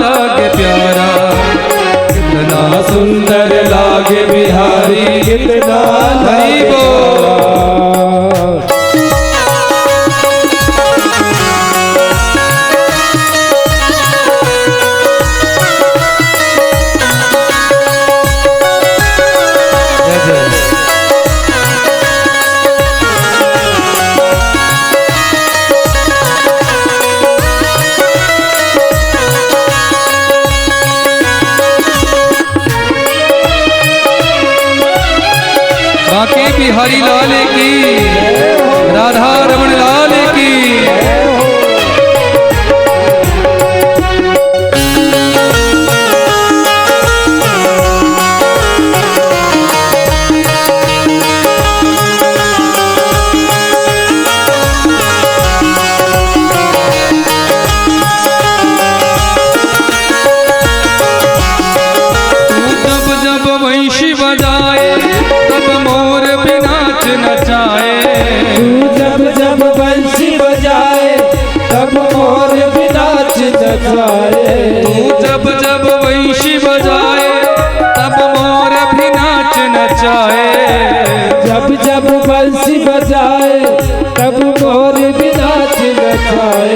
लागे प्यारा, कितना सुंदर लागे बिहारी, कितना लागे प्यारा। बाके बिहारी लाल की, राधा रमण लाल की। जब जब वंशी बजाए तब मोर भी नाच नचाए, जब जब बंसी बजाए तब मोर भी नाच नचाए। तू जब जब वंशी बजाए तब मोर भी नाच नचाए। जब जब बंसी बजाए तब मोर भी नाच नचाए।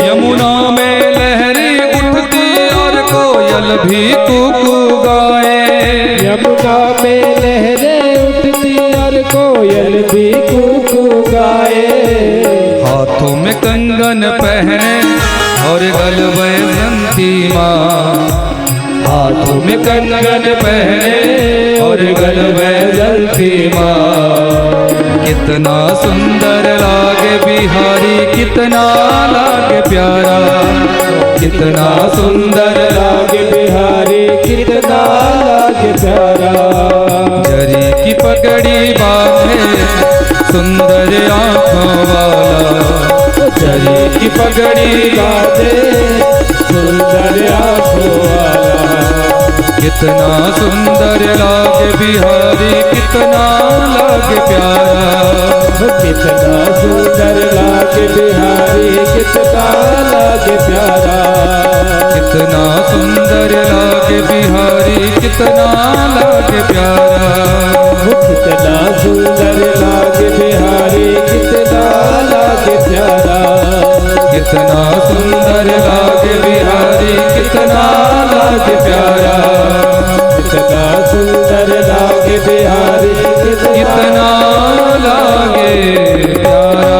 यमुना में लहरें उठती और कोयल भी कूकू गाए, यमुना में लहरें उठती और कोयल भी कूकू गाए। हाथों में कंगन पहने और गलबे जंती माँ, हाथों में कंगन पहने और गलबे जलती माँ। कितना सुंदर लागे बिहारी, कितना लागे प्यारा, कितना सुंदर लागे बिहारी, कितना लागे प्यारा। जरी की पगड़ी बांधे सुंदर आंखों वाला, जरी की पगड़ी बांधे सुंदर आंखों वाला। कितना सुंदर लागे बिहारी, कितना लागे प्यारा, कितना सुंदर लागे बिहारी, कितना लागे प्यारा। कितना सुंदर लागे बिहारी, कितना लागे प्यारा। कितना सुंदर लागे बिहारी, कितना लागे प्यारा। कितना सुंदर लागे बिहारी, कितना लागे प्यारा, कितना सुंदर लागे बिहारी, कितना लागे प्यारा।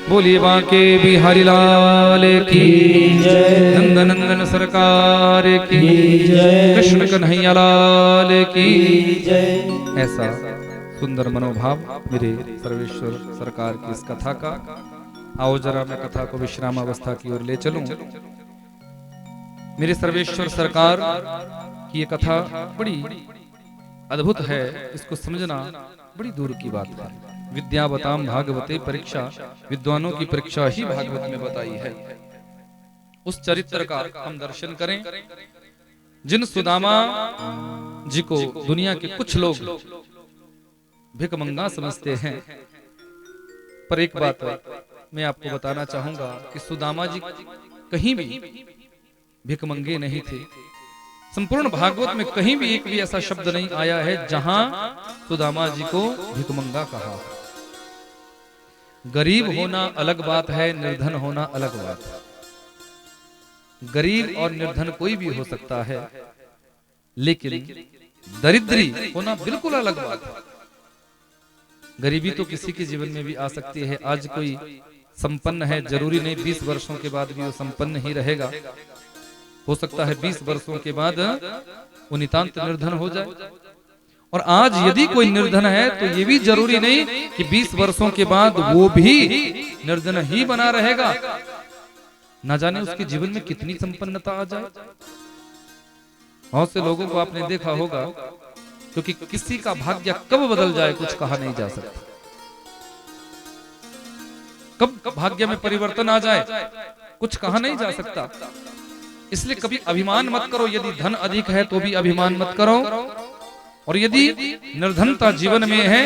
बोलिए बांके बिहारी लाल की जय। नंद नंदन सरकार की जय। कृष्ण कन्हैया लाल की जय। ऐसा सुंदर मनोभाव मेरे सर्वेश्वर सरकार की इस कथा का। आओ जरा मैं कथा को विश्राम अवस्था की ओर ले चलूं। मेरे सर्वेश्वर सरकार की ये कथा बड़ी अद्भुत है, इसको समझना बड़ी दूर की बात है। विद्या बताम भागवते परीक्षा, विद्वानों की परीक्षा ही भागवत में बताई है। उस चरित्र का हम दर्शन करें जिन सुदामा जी को दुनिया के कुछ लोग भिखमंगा समझते हैं। पर एक बात मैं आपको बताना चाहूंगा कि सुदामा जी कहीं भी भिखमंगे नहीं थे। संपूर्ण भागवत में कहीं भी एक भी ऐसा शब्द नहीं आया है जहां सुदामा जी को भिखमंगा कहा। गरीब होना अलग बात है, निर्धन होना अलग बात है। गरीब और निर्धन कोई भी हो सकता है, लेकिन दरिद्री होना बिल्कुल अलग बात है। गरीबी तो किसी के जीवन में भी आ सकती है। आज कोई संपन्न है, जरूरी नहीं 20 वर्षों के बाद भी वो संपन्न ही रहेगा। हो सकता है 20 वर्षों के बाद वो नितांत निर्धन हो जाए। और आज यदि कोई निर्धन है तो ये भी जरूरी नहीं कि 20 वर्षों के बाद वो भी निर्धन ही बना रहेगा। ना जाने उसके जीवन में कितनी संपन्नता आ जाए। बहुत से लोगों को आपने देखा होगा, क्योंकि किसी का भाग्य कब बदल जाए कुछ कहा नहीं जा सकता। कब भाग्य में परिवर्तन आ जाए कुछ कहा नहीं जा सकता। इसलिए कभी अभिमान मत करो, यदि धन अधिक है तो भी अभिमान मत करो, और यदि निर्धनता जीवन में है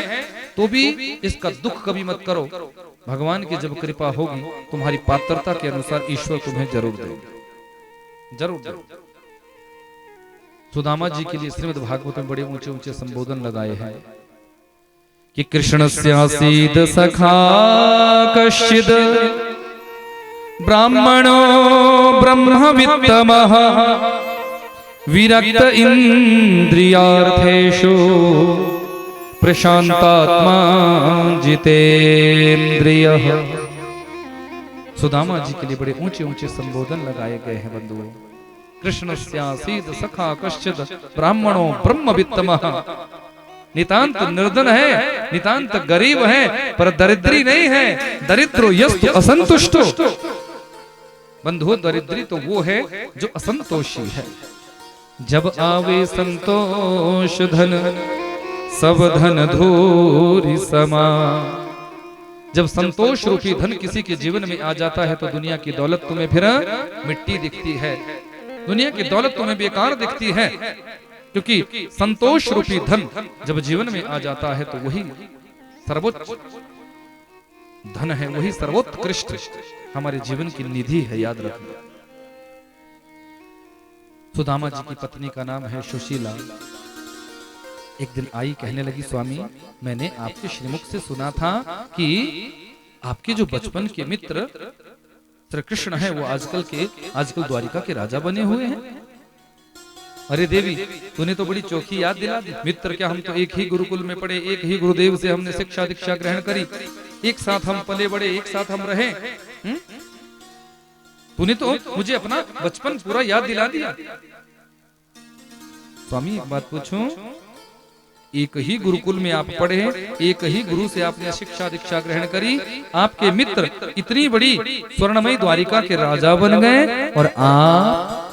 तो भी इसका दुख कभी मत करो। भगवान की जब कृपा होगी तुम्हारी पात्रता के अनुसार ईश्वर तुम्हें जरूर देंगे, जरूर देंगे। सुदामा जी के लिए श्रीमद् भागवत में बड़े ऊंचे ऊंचे संबोधन लगाए हैं कि कृष्णस्यासीद सखा कश्चिद ब्राह्मणो ब्रह्मवित्तमः विरक्त इंद्रियार्थेषु प्रशांतात्मा जितेन्द्रियः। सुदामा जी के लिए बड़े ऊंचे ऊंचे संबोधन लगाए गए हैं बंधुओं। कृष्णस्यासीद सखा कश्चिद ब्राह्मणो ब्रह्मवित्तमः, नितांत निर्धन है, नितांत गरीब है, पर दरिद्री नहीं है। दरिद्रो यस्तु असंतुष्टो, बंधुओं दरिद्री तो वो है जो असंतोषी है। जब आवे संतोष धन सब धन धूरि समा, जब संतोष रूपी धन किसी के जीवन में आ जाता है तो दुनिया की दौलत तुम्हें फिर मिट्टी दिखती है, दुनिया की दौलत तुम्हें बेकार दिखती है, क्योंकि संतोष रूपी धन जब जीवन में आ जाता है तो वही सर्वोच्च धन है, वही सर्वोत्कृष्ट हमारे जीवन की निधि है, याद रखना। सुदामा जी की पत्नी का नाम है सुशीला। एक दिन आई, कहने लगी स्वामी मैंने आपके श्रीमुख से सुना था कि आपके जो बचपन के मित्र श्री कृष्ण है वो आजकल द्वारिका के राजा बने हुए हैं। अरे देवी तूने तो बड़ी चौखी याद दिला दी। मित्र क्या, हम तो एक ही गुरुकुल में पढ़े, एक ही गुरुदेव से हमने शिक्षा दीक्षा ग्रहण करी, एक साथ हम पले बड़े, एक साथ हम रहे। तूने तो मुझे अपना बचपन पूरा याद दिला दिया। स्वामी एक बात पूछूं, एक ही गुरुकुल में आप पढ़े, एक ही गुरु से आपने शिक्षा दीक्षा ग्रहण करी, आपके मित्र इतनी बड़ी स्वर्णमयी द्वारिका के राजा बन गए और आप।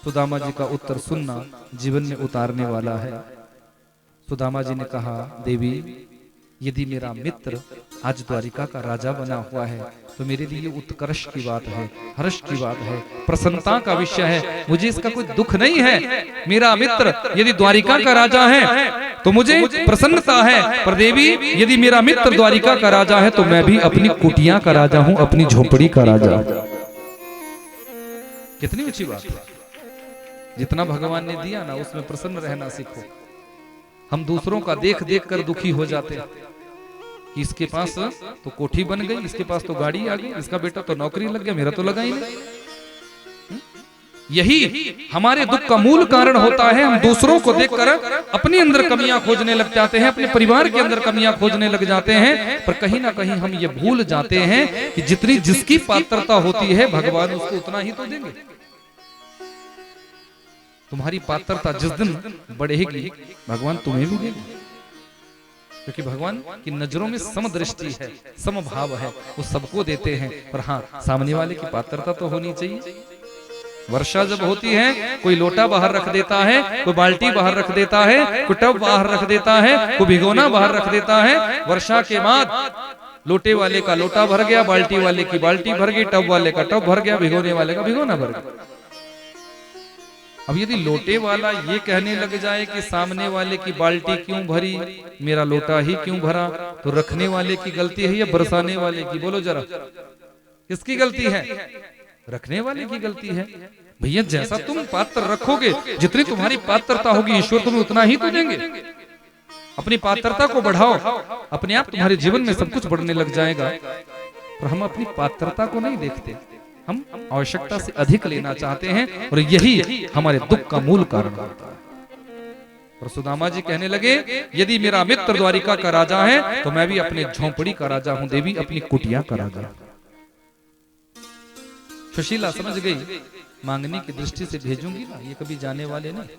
सुदामा जी का उत्तर सुनना जीवन में उतारने वाला है। सुदामा जी ने कहा देवी यदि मेरा मित्र आज द्वारिका का राजा बना हुआ है तो मेरे लिए उत्कर्ष की बात है, हर्ष की बात है, प्रसन्नता का विषय है, मुझे इसका कोई दुख नहीं है। मेरा मित्र यदि द्वारिका का राजा है तो मुझे प्रसन्नता है, पर देवी यदि मेरा मित्र द्वारिका का राजा है तो मैं भी अपनी कुटिया का राजा हूं, अपनी झोपड़ी का राजा। कितनी अच्छी बात है। जितना भगवान ने दिया ना उसमें प्रसन्न रहना सीखो। हम दूसरों का देख देख कर दुखी हो जाते हैं कि इसके पास तो कोठी बन गई, इसके पास तो गाड़ी आ गई, इसका बेटा तो नौकरी लग गया, मेरा तो लगा ही नहीं। यही हमारे दुख का मूल कारण होता है। हम दूसरों को देखकर अपने अंदर कमियां खोजने लग जाते हैं, अपने परिवार के अंदर कमियां खोजने लग जाते हैं, पर कहीं ना कहीं हम ये भूल जाते हैं कि जितनी जिसकी पात्रता होती है भगवान उसको उतना ही तो देंगे। तुम्हारी पात्रता जिस दिन बढ़ेगी भगवान तुम्हें भी देंगे, क्योंकि भगवान की नजरों में समदृष्टि है, समभाव है, वो सबको देते हैं। पर हाँ सामने वाले की पात्रता तो होनी चाहिए। वर्षा जब होती है कोई लोटा बाहर रख देता है, कोई बाल्टी बाहर रख देता है, कोई टब बाहर रख देता है, कोई भिगोना बाहर रख देता है। वर्षा के बाद लोटे वाले का लोटा भर गया, बाल्टी वाले की बाल्टी भर गई, टब वाले का टब भर गया, भिगोने वाले का भिगोना भर गया। अब यदि लोटे वाला ये कहने लग जाए कि सामने वाले की बाल्टी क्यों भरी, मेरा लोटा ही क्यों भरा, तो रखने वाले की गलती है या बरसाने वाले की? बोलो जरा, किसकी गलती है? रखने वाले की गलती है। भैया जैसा तुम पात्र रखोगे, जितनी तुम्हारी पात्रता होगी ईश्वर तुम्हें उतना ही तो देंगे। अपनी पात्रता को बढ़ाओ, अपने आप तुम्हारे जीवन में सब कुछ बढ़ने लग जाएगा। पर हम अपनी पात्रता को नहीं देखते, हम आवश्यकता से अधिक लेना चाहते हैं और यही हमारे दुख का मूल कारण होता है। और सुदामा जी कहने लगे यदि मेरा मित्र द्वारिका का राजा है तो मैं भी अपने झोंपड़ी का राजा हूं, देवी अपनी कुटिया का राजा। सुशीला समझ गई मांगने की दृष्टि से भेजूंगी ना, ये कभी जाने वाले नहीं,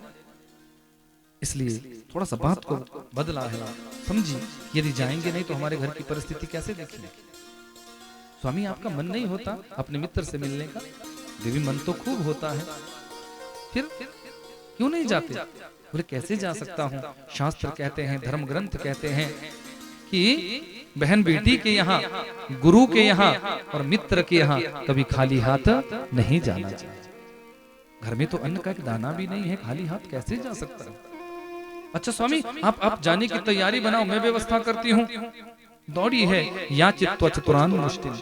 इसलिए थोड़ा सा बात को बदला है। समझी यदि जाएंगे नहीं तो हमारे घर की परिस्थिति कैसे देखेंगे। स्वामी आपका मन नहीं होता अपने मित्र से मिलने का? देवी मन तो खूब होता है, फिर क्यों नहीं जाते? बोले कैसे जा सकता हूँ, शास्त्र कहते हैं, धर्म ग्रंथ कहते हैं कि बहन बेटी के यहाँ, गुरु के यहाँ और मित्र के यहाँ कभी खाली हाथ नहीं जाना चाहिए। घर में तो अन्न का एक दाना भी नहीं है, खाली हाथ कैसे जा सकता है? अच्छा स्वामी, आप जाने की तैयारी बनाओ, मैं व्यवस्था करती हूँ। दौड़ी है या चित्त चतुरान मुश्किल,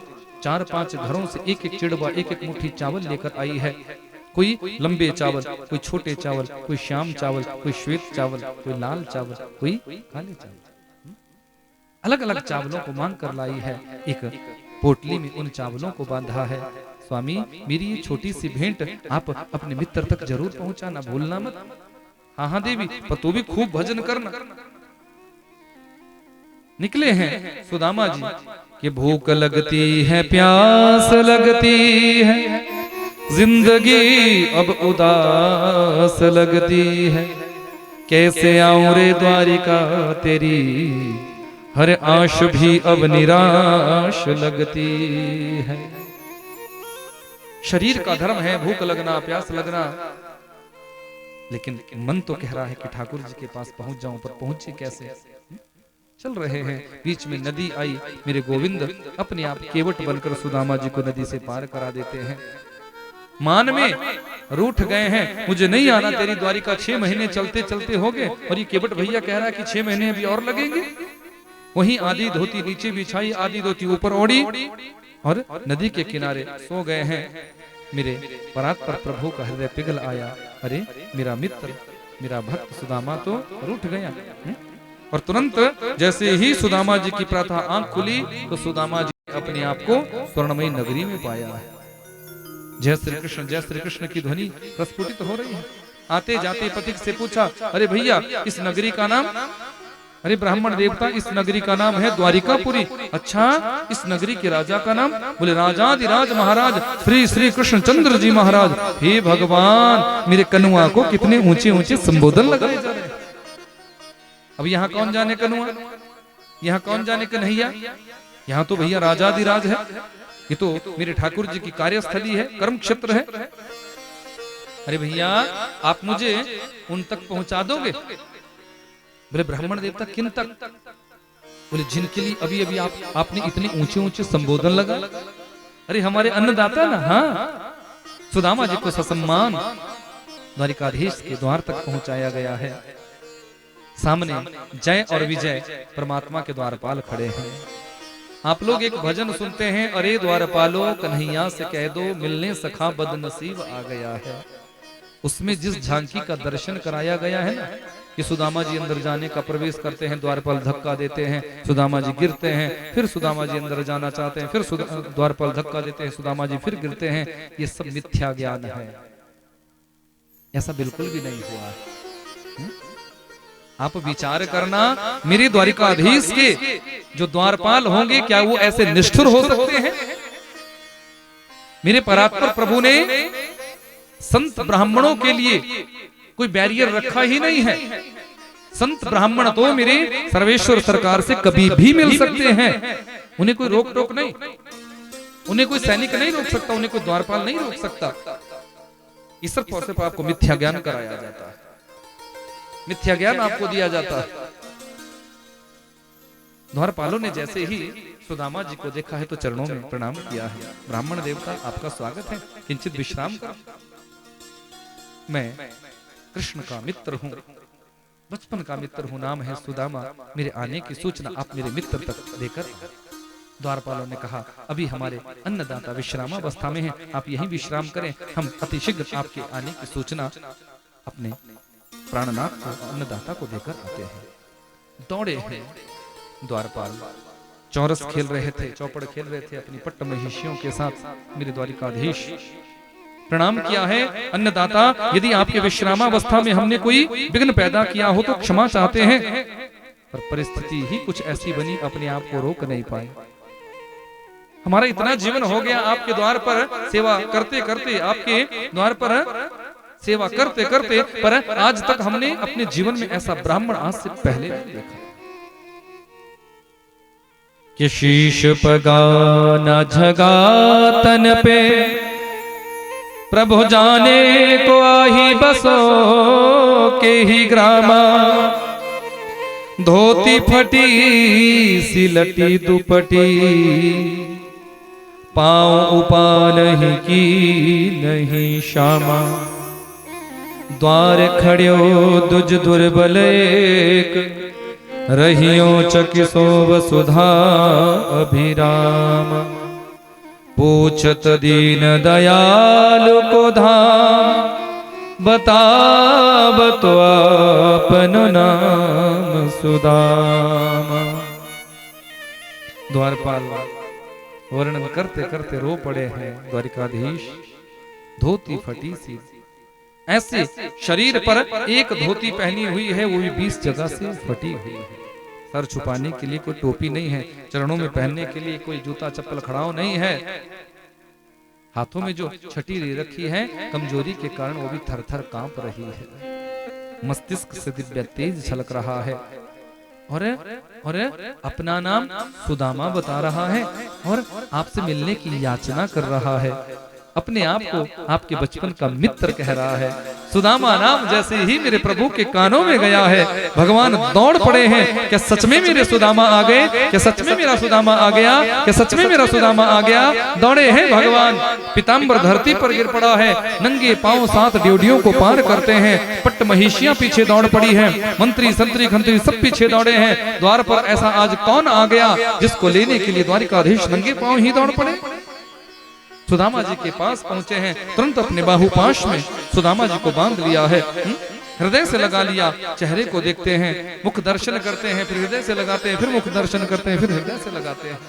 4-5 घरों से एक एक चिड़वा, एक एक मुट्ठी चावल लेकर आई है। कोई लंबे चावल, कोई छोटे चावल, कोई श्याम चावल, कोई श्वेत चावल, कोई लाल चावल, कोई काले चावल, अलग अलग चावलों को मांग कर लाई है। एक पोटली में उन चावलों को बांधा है। स्वामी, मेरी ये छोटी सी भेंट आप अपने मित्र तक जरूर पहुंचाना, भूलना मत। हाँ हाँ देवी, पर तू भी खूब भजन करना। निकले हैं सुदामा जी कि भूख लगती है, प्यास लगती है, जिंदगी अब उदास लगती है। कैसे आऊं रे द्वारिका तेरी, हर आश भी अब निराश लगती है। शरीर का धर्म है भूख लगना, प्यास लगना, लेकिन मन तो कह रहा है कि ठाकुर जी के पास पहुंच जाऊं, पर पहुंचे कैसे? चल रहे हैं, बीच में नदी आई। मेरे गोविंद अपने आप केवट बनकर सुदामा जी को नदी से पार करा देते हैं। मान में रूठ गए हैं, मुझे नहीं आना तेरी द्वारिका, 6 महीने चलते चलते हो गए, और ये केवट भैया कह रहा है कि 6 महीने अभी और लगेंगे। वहीं आधी धोती नीचे बिछाई, आधी धोती ऊपर ओढ़ी और नदी के किनारे सो गए हैं। मेरे परात्पर प्रभु का हृदय पिघल आया। अरे मेरा मित्र, मेरा भक्त सुदामा तो रूठ गया। और तुरंत जैसे ही सुदामा जी की प्रातः आंख खुली तो सुदामा जी अपने आप को स्वर्णमयी नगरी में पाया है। जय श्री कृष्ण की ध्वनि प्रस्फुटित हो रही है। आते जाते पथिक से पूछा, अरे भैया इस नगरी का नाम? अरे ब्राह्मण देवता, इस नगरी का नाम है द्वारिकापुरी। अच्छा, इस नगरी के राजा का नाम? बोले राजाधिराज महाराज श्री श्री कृष्णचंद्र जी महाराज। हे भगवान, मेरे कनुआ को कितने ऊंचे ऊंचे संबोधन लगाए जा रहे हैं। अब यहाँ कौन जाने कनुआ, यहाँ कौन जाने कन्हैया, यहाँ तो भैया राजाधिराज है। ये तो मेरे ठाकुर जी की कार्यस्थली है, कर्म क्षेत्र है। अरे भैया, आप मुझे उन तक पहुंचा दोगे? बोले ब्राह्मण देवता, किन तक? बोले जिनके लिए अभी अभी आपने इतने ऊंचे ऊंचे संबोधन लगा। अरे हमारे अन्नदाता ना। हाँ, सुदामा जी को ससम्मान द्वारिकाधीश के द्वार तक पहुंचाया गया है। सामने जय और विजय परमात्मा के द्वारपाल खड़े हैं। आप लोग एक भजन सुनते हैं, अरे द्वारपालो कन्हैया से कह दो, मिलने सखा बदनसीब आ गया है। उसमें जिस झांकी का दर्शन कराया गया है ना, कि सुदामा जी अंदर जाने का प्रवेश करते हैं, द्वारपाल धक्का देते हैं, सुदामा जी गिरते हैं, फिर सुदामा जी अंदर जाना चाहते हैं, फिर द्वारपाल धक्का देते हैं, सुदामा जी फिर गिरते हैं। ये सब मिथ्या ज्ञान है, ऐसा बिल्कुल भी नहीं हुआ है। आप विचार करना, मेरे द्वारिकाधीश के जो द्वारपाल होंगे, क्या वो ऐसे निष्ठुर हो सकते हैं? मेरे परात्पर प्रभु ने संत ब्राह्मणों के लिए कोई बैरियर रखा ही नहीं है। संत ब्राह्मण तो मेरे सर्वेश्वर सरकार से कभी भी मिल सकते हैं, उन्हें कोई रोक टोक नहीं, उन्हें कोई सैनिक नहीं रोक सकता, उन्हें कोई द्वारपाल नहीं रोक सकता। इस पर आपको मिथ्या ज्ञान कराया जाता है, मिथ्या ज्ञान आपको दिया जाता है। द्वारपालों ने जैसे ही सुदामा जी को देखा है तो चरणों में प्रणाम किया है। ब्राह्मण देवता, आपका स्वागत है, किंचित विश्राम करो। मैं कृष्ण का मित्र हूँ, बचपन का मित्र हूँ, नाम है सुदामा। मेरे आने की सूचना आप मेरे मित्र तक देकर। द्वारपालों ने कहा, अभी हमारे अन्नदाता विश्रामावस्था में हैं, आप यहीं विश्राम करें, हम अतिशीघ्र आपके आने की सूचना अपने प्राणनाथ को, अन्नदाता को देकर आते हैं। दौड़े हैं द्वारपाल, चौरस खेल रहे थे, चौपड़ खेल रहे थे अपनी पट्ट महिषियों के साथ। मेरे द्वारिकाधीश प्रणाम किया है, अन्नदाता यदि आपके विश्रामावस्था में हमने कोई विघ्न पैदा किया हो तो क्षमा चाहते हैं, पर परिस्थिति ही कुछ ऐसी बनी, अपने आप को रोक नहीं पाए। हमारा इतना जीवन हो गया आपके द्वार पर सेवा करते करते, आपके द्वार पर सेवा करते करते, पर आज तक हमने अपने जीवन में ऐसा ब्राह्मण आज से पहले नहीं देखा। कि शीश पगा न झगा तन पे, प्रभु जाने को आही बसो के ही ग्रामा। धोती फटी सिलटी दुपटी, पाँव उपा नहीं की नहीं श्यामा, द्वार खड़्यो दुज दुर्बल एक, रहियो चकिसो वसुधा अभिराम। पूछत दीन दयालु को धाम, बताब तो आपन नाम सुदामा। द्वारपाल वर्णन करते करते रो पड़े हैं। द्वारिकाधीश धोती फटी सी, ऐसे शरीर पर एक धोती पहनी हुई है, वो भी 20 जगह से फटी हुई है। सर छुपाने के लिए कोई टोपी नहीं है, चरणों में पहनने के लिए कोई जूता चप्पल खड़ाओ नहीं है, हाथों में जो छटी ले रखी है कमजोरी के कारण वो भी थर थर कांप रही है। मस्तिष्क से दिव्य तेज झलक रहा है और अपना नाम सुदामा बता रहा है और आपसे मिलने की याचना कर रहा है। अपने आप को आपके बचपन का मित्र कह रहा है। सुदामा नाम जैसे ही मेरे प्रभु के कानों में गया है, भगवान दौड़ पड़े हैं। क्या सच में मेरे सुदामा आ गए? क्या सच में मेरा सुदामा आ गया? क्या सच में मेरा सुदामा आ गया? दौड़े हैं भगवान। पीताम्बर धरती पर गिर पड़ा है, नंगे पांव 7 ड्योढ़ियों को पार करते हैं। पट्ट महिषियां पीछे दौड़ पड़ी हैं, मंत्री संतरी खंत्री सब पीछे दौड़े हैं। द्वार पर ऐसा आज कौन आ गया जिसको लेने के लिए द्वारिकाधीश नंगे पांव ही दौड़ पड़े? सुदामा जी के पास पहुंचे हैं, तुरंत अपने बाहुपाश में सुदामा जी को बांध लिया है, हृदय से लगा लिया। चेहरे को देखते हैं, मुख दर्शन करते हैं, फिर हृदय से लगाते हैं, फिर मुख दर्शन करते हैं, फिर हृदय से लगाते हैं।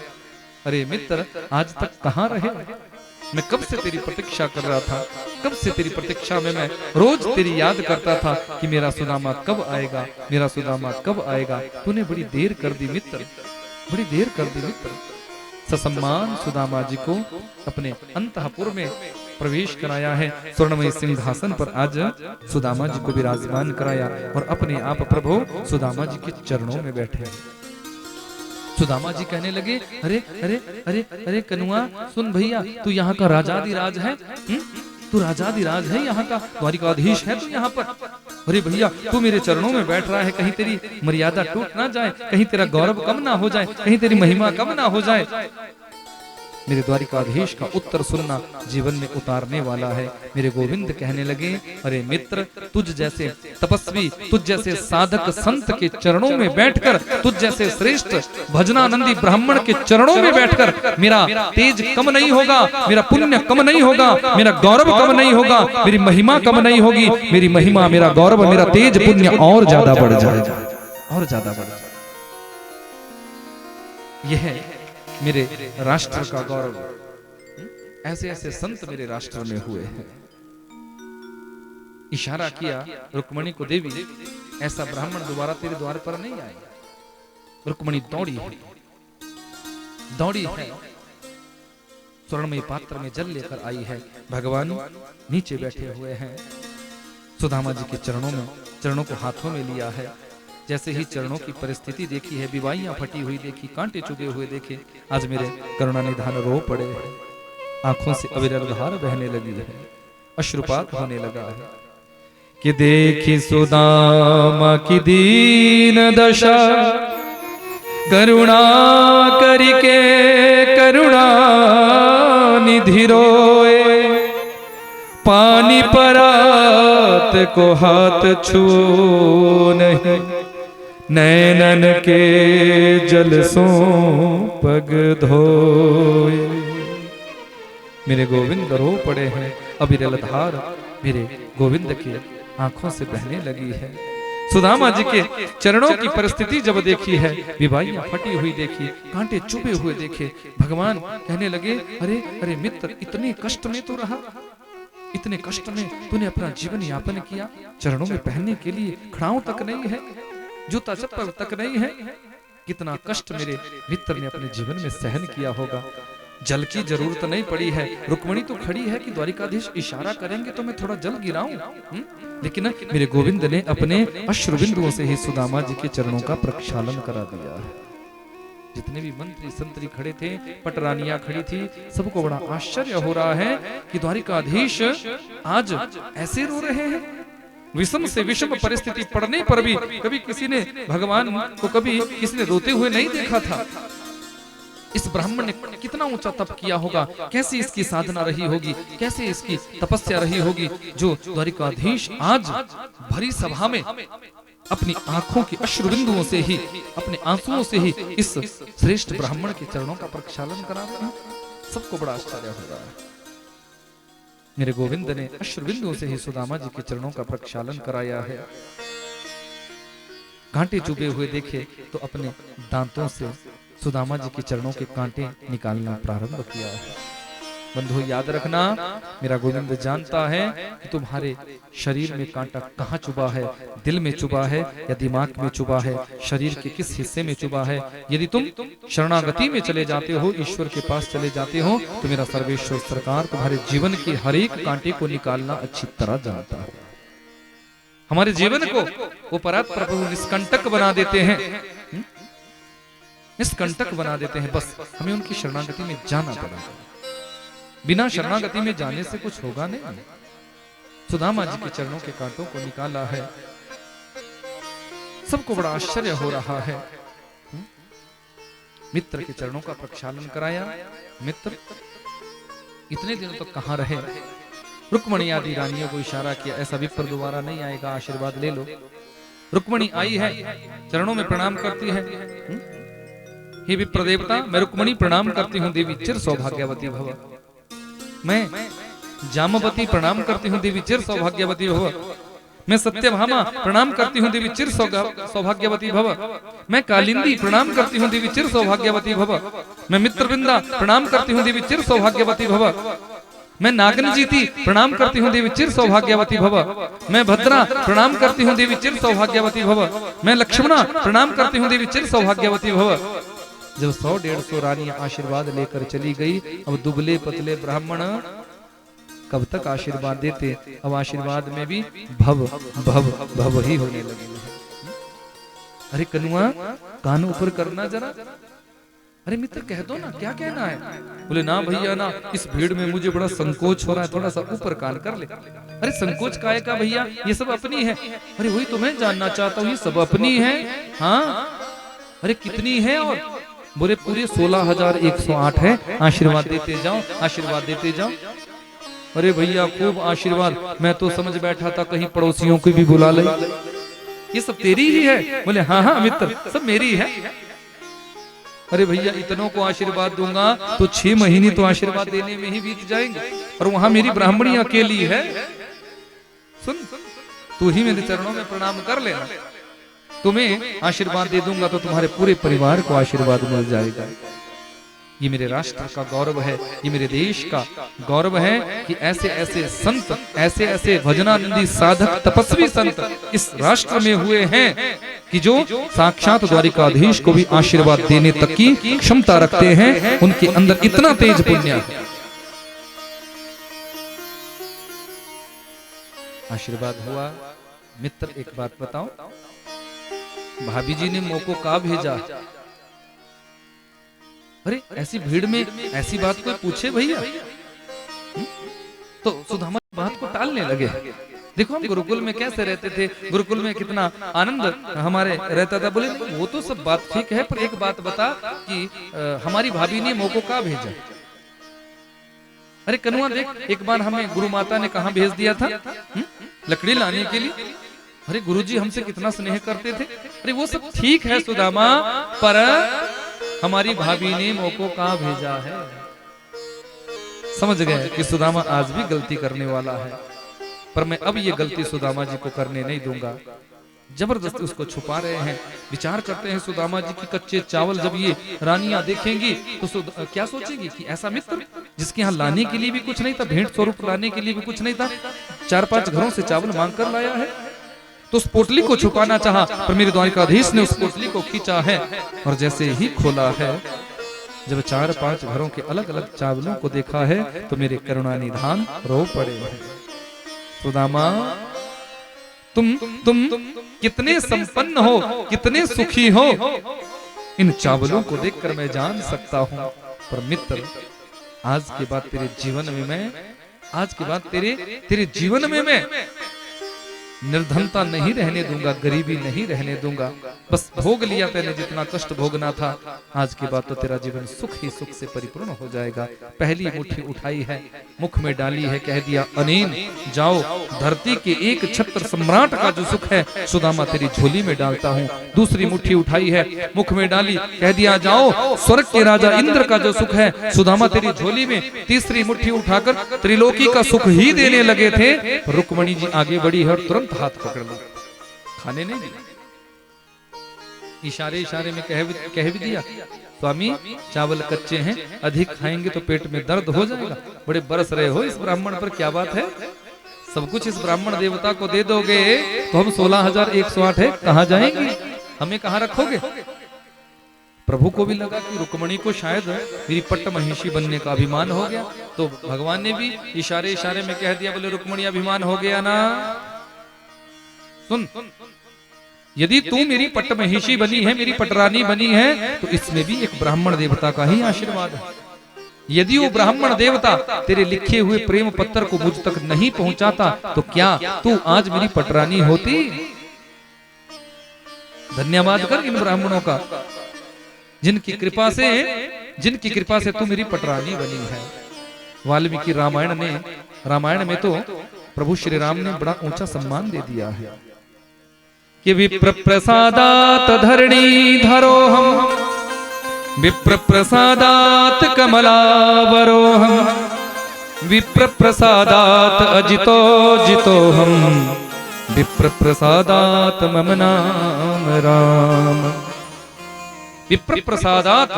अरे मित्र, आज तक कहाँ रहे? मैं कब से तेरी प्रतीक्षा कर रहा था, कब से तेरी प्रतीक्षा में मैं रोज तेरी याद करता था कि मेरा सुदामा कब आएगा, मेरा सुदामा कब आएगा। तूने बड़ी देर कर दी मित्र, बड़ी देर कर दी मित्र। ससम्मान सुदामा जी को अपने अंतःपुर में प्रवेश कराया है। स्वर्णमय सिंहासन पर आज सुदामा जी को विराजमान कराया और अपने आप प्रभु सुदामा जी के चरणों में बैठे। सुदामा जी कहने लगे, अरे अरे अरे अरे कनुआ सुन भैया, तू यहाँ का राजाधिराज है, तू राजाधिराज है, यहाँ का द्वारिकाधीश है तू यहाँ पर। अरे भैया तू मेरे चरणों में बैठ रहा है, कहीं तेरी मर्यादा टूट ना जाए, कहीं तेरा गौरव कम ना हो जाए, कहीं तेरी महिमा कम ना हो जाए। मेरे द्वारिकाधीश का उत्तर सुनना जीवन में उतारने वाला है। मेरे गोविंद कहने लगे, अरे मित्र, तुझ जैसे तपस्वी, तुझ जैसे साधक संत के चरणों में बैठकर, तुझ जैसे श्रेष्ठ भजनानंदी ब्राह्मण के चरणों में बैठकर मेरा तेज कम नहीं होगा, मेरा पुण्य कम नहीं होगा, मेरा गौरव कम नहीं होगा, मेरी महिमा कम नहीं होगी। मेरी महिमा, मेरा गौरव, मेरा तेज पुण्य और ज्यादा बढ़ जाएगा, और ज्यादा बढ़ जाएगा। यह है मेरे राष्ट्र का गौरव। ऐसे ऐसे संत मेरे राष्ट्र में हुए हैं। इशारा किया रुक्मणी को, देवी ऐसा ब्राह्मण दोबारा तेरे द्वार पर नहीं आएगा। रुक्मणी दौड़ी है, दौड़ी है, स्वर्णमय पात्र में जल लेकर आई है। भगवान नीचे बैठे हुए हैं, सुदामा जी के चरणों में, चरणों को हाथों में लिया है। जैसे ही चरणों की परिस्थिति देखी है, विवाहियां फटी हुई देखी, कांटे चुभे हुए देखे, आज मेरे करुणा निधान रो पड़े हैं। आंखों से अविरल धार बहने लगी है, अश्रुपात होने लगा है कि देखी सुदामा की दीन दशा, करुणा करके करुणा निधि रोए, पानी परात को हाथ छू नहीं, नैनन के जल सो पग धोए। मेरे गोविंद रो पड़े हैं, अविरल धार मेरे गोविंद के आंखों से बहने लगी है। सुदामा जी के चरणों की परिस्थिति जब देखी है, विवाहियां फटी हुई देखी, कांटे चुभे हुए देखे, भगवान कहने लगे, अरे अरे मित्र, इतने कष्ट में तो रहा, इतने कष्ट में तूने अपना जीवन यापन किया, चरणों में पहनने के लिए खड़ाओं तक नहीं है, जूता चप्पल तक नहीं है। कितना कष्ट मेरे मित्र ने अपने जीवन में सहन किया होगा। जल की जरूरत नहीं पड़ी है, रुक्मणी तो खड़ी है कि द्वारिकाधीश इशारा करेंगे तो मैं थोड़ा जल गिराऊं, लेकिन मेरे गोविंद ने अपने अश्रु बिंदुओं से ही सुदामा जी के चरणों का प्रक्षालन करा दिया है। जितने भी मंत्री संतरी खड़े थे, पटरानियां खड़ी थी, सबको बड़ा आश्चर्य हो रहा है कि द्वारिकाधीश आज ऐसे रो रहे हैं। विषम से विषम परिस्थिति पड़ने पर भी कभी किसी ने भगवान को कभी किसी ने रोते हुए नहीं देखा था। इस ब्राह्मण ने कितना ऊंचा तप किया होगा, कैसे इसकी साधना रही होगी, कैसे इसकी तपस्या रही होगी, जो द्वारिकाधीश आज भरी सभा में अपनी आंखों की अश्रु बिंदुओं से ही, अपने आंसुओं से ही इस श्रेष्ठ ब्राह्मण के चरणों का प्रक्षालन करा रहे हैं। सबको बड़ा आश्चर्य हो रहा है। मेरे गोविंद ने अश्रु बिंदुओं से ही सुदामा जी के चरणों का प्रक्षालन कराया है। कांटे चुभे हुए देखे तो अपने दांतों से सुदामा जी के चरणों के कांटे निकालना प्रारंभ किया है। बंधु याद रखना, मेरा गोविंद जानता है कि तुम्हारे शरीर में कांटा कहाँ चुभा है, दिल में चुभा है या दिमाग में चुभा है, शरीर के किस हिस्से में चुभा है। यदि तुम शरणागति में चले जाते हो, ईश्वर के पास चले जाते हो, तो मेरा सर्वेश्वर सरकार तुम्हारे जीवन के हर एक कांटे को निकालना अच्छी तरह जानता है। हमारे जीवन को वो परात प्रभु निष्कंटक बना देते हैं, निष्कंटक बना देते हैं। बस हमें उनकी शरणागति में जाना पड़ेगा। बिना शरणागति में जाने से कुछ होगा नहीं। सुदामा जी के चरणों के कांटों को निकाला है। सबको बड़ा आश्चर्य हो रहा है। मित्र के चरणों का प्रक्षालन कराया। मित्र इतने दिनों तक कहां रहे। रुक्मणी आदि रानियों को इशारा किया, ऐसा विप्र दोबारा नहीं आएगा, आशीर्वाद ले लो। रुक्मणी आई है, चरणों में प्रणाम करती है। हे विप्र देवता, मैं रुक्मणी प्रणाम करती हूँ, देवी चिर सौभाग्यवती भव। मैं जामवती प्रणाम करती हूँ, देवी चिर सौभाग्यवती भव। मैं सत्यभामा प्रणाम करती हूँ, देवी चिर सौभाग्यवती भव। मैं कालिंदी प्रणाम करती हूँ, देवी चिर सौभाग्यवती भव। मैं मित्रवृंदा प्रणाम करती हूँ, देवी चिर सौभाग्यवती भव। मैं नागनजीती प्रणाम करती हूँ, देवी चिर सौभाग्यवती भव। मैं भद्रा प्रणाम करती हूँ, देवी चिर सौभाग्यवती भव। मैं लक्ष्मणा प्रणाम करती हूँ, देवी चिर सौभाग्यवती भव। जब 100-150 रानियां आशीर्वाद लेकर चली गई, अब दुबले पतले ब्राह्मण कब तक आशीर्वाद देते। अब आशीर्वाद में भी भव भव भव ही होने लगे। अरे कनुआ, कान ऊपर करना जरा। अरे मित्र कह दो ना, क्या कहना है। बोले ना भैया ना, इस भीड़ में मुझे बड़ा संकोच हो रहा है, थोड़ा सा ऊपर कान कर ले। अरे संकोच काहे का भैया, ये सब अपनी है। अरे वही तो मैं जानना चाहता हूँ, ये सब अपनी है। हाँ, अरे कितनी है। और बोले पूरे 16,108 है। आशीर्वाद देते जाओ, आशीर्वाद देते जाओ। अरे भैया खूब आशीर्वाद। मैं तो समझ बैठा था कहीं पड़ोसियों को भी बुला ले। ये सब तेरी ही है। बोले हाँ हाँ मित्र, सब मेरी है। अरे भैया इतनों को आशीर्वाद दूंगा तो 6 महीने तो आशीर्वाद देने में ही बीत जाएंगे, और वहां मेरी ब्राह्मणी अकेली है। सुन, तू ही मेरे चरणों में प्रणाम कर लेना। तुम्हें आशीर्वाद दे दूंगा तो तुम्हारे पूरे परिवार को आशीर्वाद मिल जाएगा। ये मेरे राष्ट्र का गौरव है, ये मेरे देश का गौरव है कि ऐसे ऐसे संत, ऐसे ऐसे भजनानंदी साधक तपस्वी संत इस राष्ट्र में हुए हैं कि जो साक्षात द्वारिकाधीश को भी आशीर्वाद देने तक की क्षमता रखते हैं। उनके अंदर इतना तेज पुण्य है। आशीर्वाद हुआ। मित्र एक बात बताओ, भाभी जी ने मोको का भेजा। अरे ऐसी भीड़ में ऐसी बात कोई पूछे भैया। तो सुदामा बात को टालने लगे। देखो हम गुरुकुल में कैसे रहते थे, गुरुकुल में कितना आनंद हमारे रहता था। बोले वो तो सब बात ठीक है, पर एक बात बता कि हमारी भाभी ने मोको का भेजा। अरे कनुआ देख, एक बार हमें गुरु माता ने कहाँ भेज दिया था, लकड़ी लाने के लिए। अरे गुरुजी हमसे कितना स्नेह करते थे। अरे वो सब ठीक है सुदामा, पर हमारी भाभी ने मोको कहाँ भेजा है। समझ गए कि सुदामा आज भी गलती करने वाला है, पर मैं अब ये गलती सुदामा जी को करने नहीं दूंगा। जबरदस्ती उसको छुपा रहे हैं। विचार करते हैं सुदामा जी की कच्चे चावल जब ये रानियां देखेंगी तो क्या सोचेंगी कि ऐसा मित्र जिसके यहाँ लाने के लिए भी कुछ नहीं था, भेंट स्वरूप लाने के लिए भी कुछ नहीं था, 4-5 घरों से चावल मांग कर लाया है। तो उस पोटली को छुपाना चाहा, पर मेरे द्वारिकाधीश ने उस पोटली को खींचा है और जैसे ही खोला है, जब 4-5 घरों के अलग अलग चावलों को देखा है तो मेरे करुणा निधान रो पड़े हैं। सुदामा तुम कितने संपन्न हो, कितने सुखी हो, इन चावलों को देखकर मैं जान सकता हूं। पर मित्र आज के बाद तेरे जीवन में मैं निर्धनता नहीं रहने दूंगा, गरीबी नहीं रहने दूंगा। बस भोग लिया तैने जितना कष्ट भोगना था, आज के बाद तो तेरा जीवन सुख ही सुख से परिपूर्ण हो जाएगा। पहली मुट्ठी उठाई है, मुख में डाली है, कह दिया अनेन जाओ, धरती के एक छत्र सम्राट का जो सुख है सुदामा तेरी झोली में डालता हूँ। दूसरी मुट्ठी उठाई है, मुख में डाली, कह दिया जाओ, स्वर्ग के राजा इंद्र का जो सुख है सुदामा तेरी झोली में। तीसरी मुट्ठी उठाकर त्रिलोकी का सुख ही देने लगे थे, रुक्मणी जी आगे बढ़ी है और तुरंत हाथ पकड़ लो, खाने नहीं दिया, इशारे इशारे में कह भी दिया, स्वामी चावल कच्चे हैं, अधिक खाएंगे तो पेट में दर्द हो जाएगा। बड़े बरस रहे हो इस ब्राह्मण पर, क्या बात है, सब कुछ इस ब्राह्मण देवता को दे दोगे तो हम 16,108 है, कहाँ जाएंगे, हमें कहाँ रखोगे। प्रभु को भी लगा कि रुक्मणी को शायद मेरी पट्ट महिषी बनने का अभिमान हो गया, तो भगवान ने भी इशारे इशारे में कह दिया, बोले रुक्मणी अभिमान हो गया ना, सुन, यदि तू मेरी पट्ट महिषी बनी है, मेरी पटरानी बनी है, तो इसमें भी एक ब्राह्मण देवता का ही आशीर्वाद है। यदि वो ब्राह्मण देवता तेरे लिखे हुए प्रेम पत्र को मुझ तक नहीं पहुंचाता तो क्या तू आज मेरी पटरानी होती। धन्यवाद कर इन ब्राह्मणों का, जिनकी कृपा से तू मेरी पटरानी बनी है। वाल्मीकि रामायण में तो प्रभु श्री राम ने बड़ा ऊंचा सम्मान दे दिया है कि विप्र प्रसादात धरणी धरोहम, विप्र प्रसादात कमलावरोहम, विप्र प्रसादात अजितो जितोहम, विप्र प्रसादात मम नाम राम। विप्र प्रसादात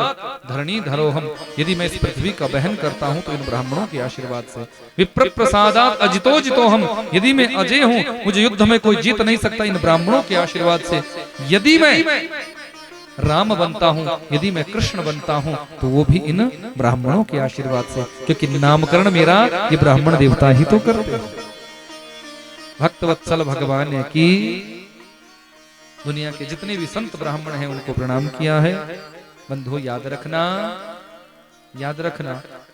धरणी धरोहम, यदि मैं इस पृथ्वी का वहन करता हूं तो इन ब्राह्मणों के आशीर्वाद से। विप्र प्रसादात अजितो जितोहम, यदि मैं अजय हूं, मुझे युद्ध में कोई जीत नहीं सकता, इन ब्राह्मणों के आशीर्वाद से। यदि मैं राम बनता हूं, यदि मैं कृष्ण बनता हूं, तो वो भी इन ब्राह्मणों के आशीर्वाद से, क्योंकि नामकरण मेरा ये ब्राह्मण देवता ही तो करते। भक्तवत्सल भगवान की दुनिया के जितने भी संत ब्राह्मण हैं उनको प्रणाम किया है। बंधु याद रखना,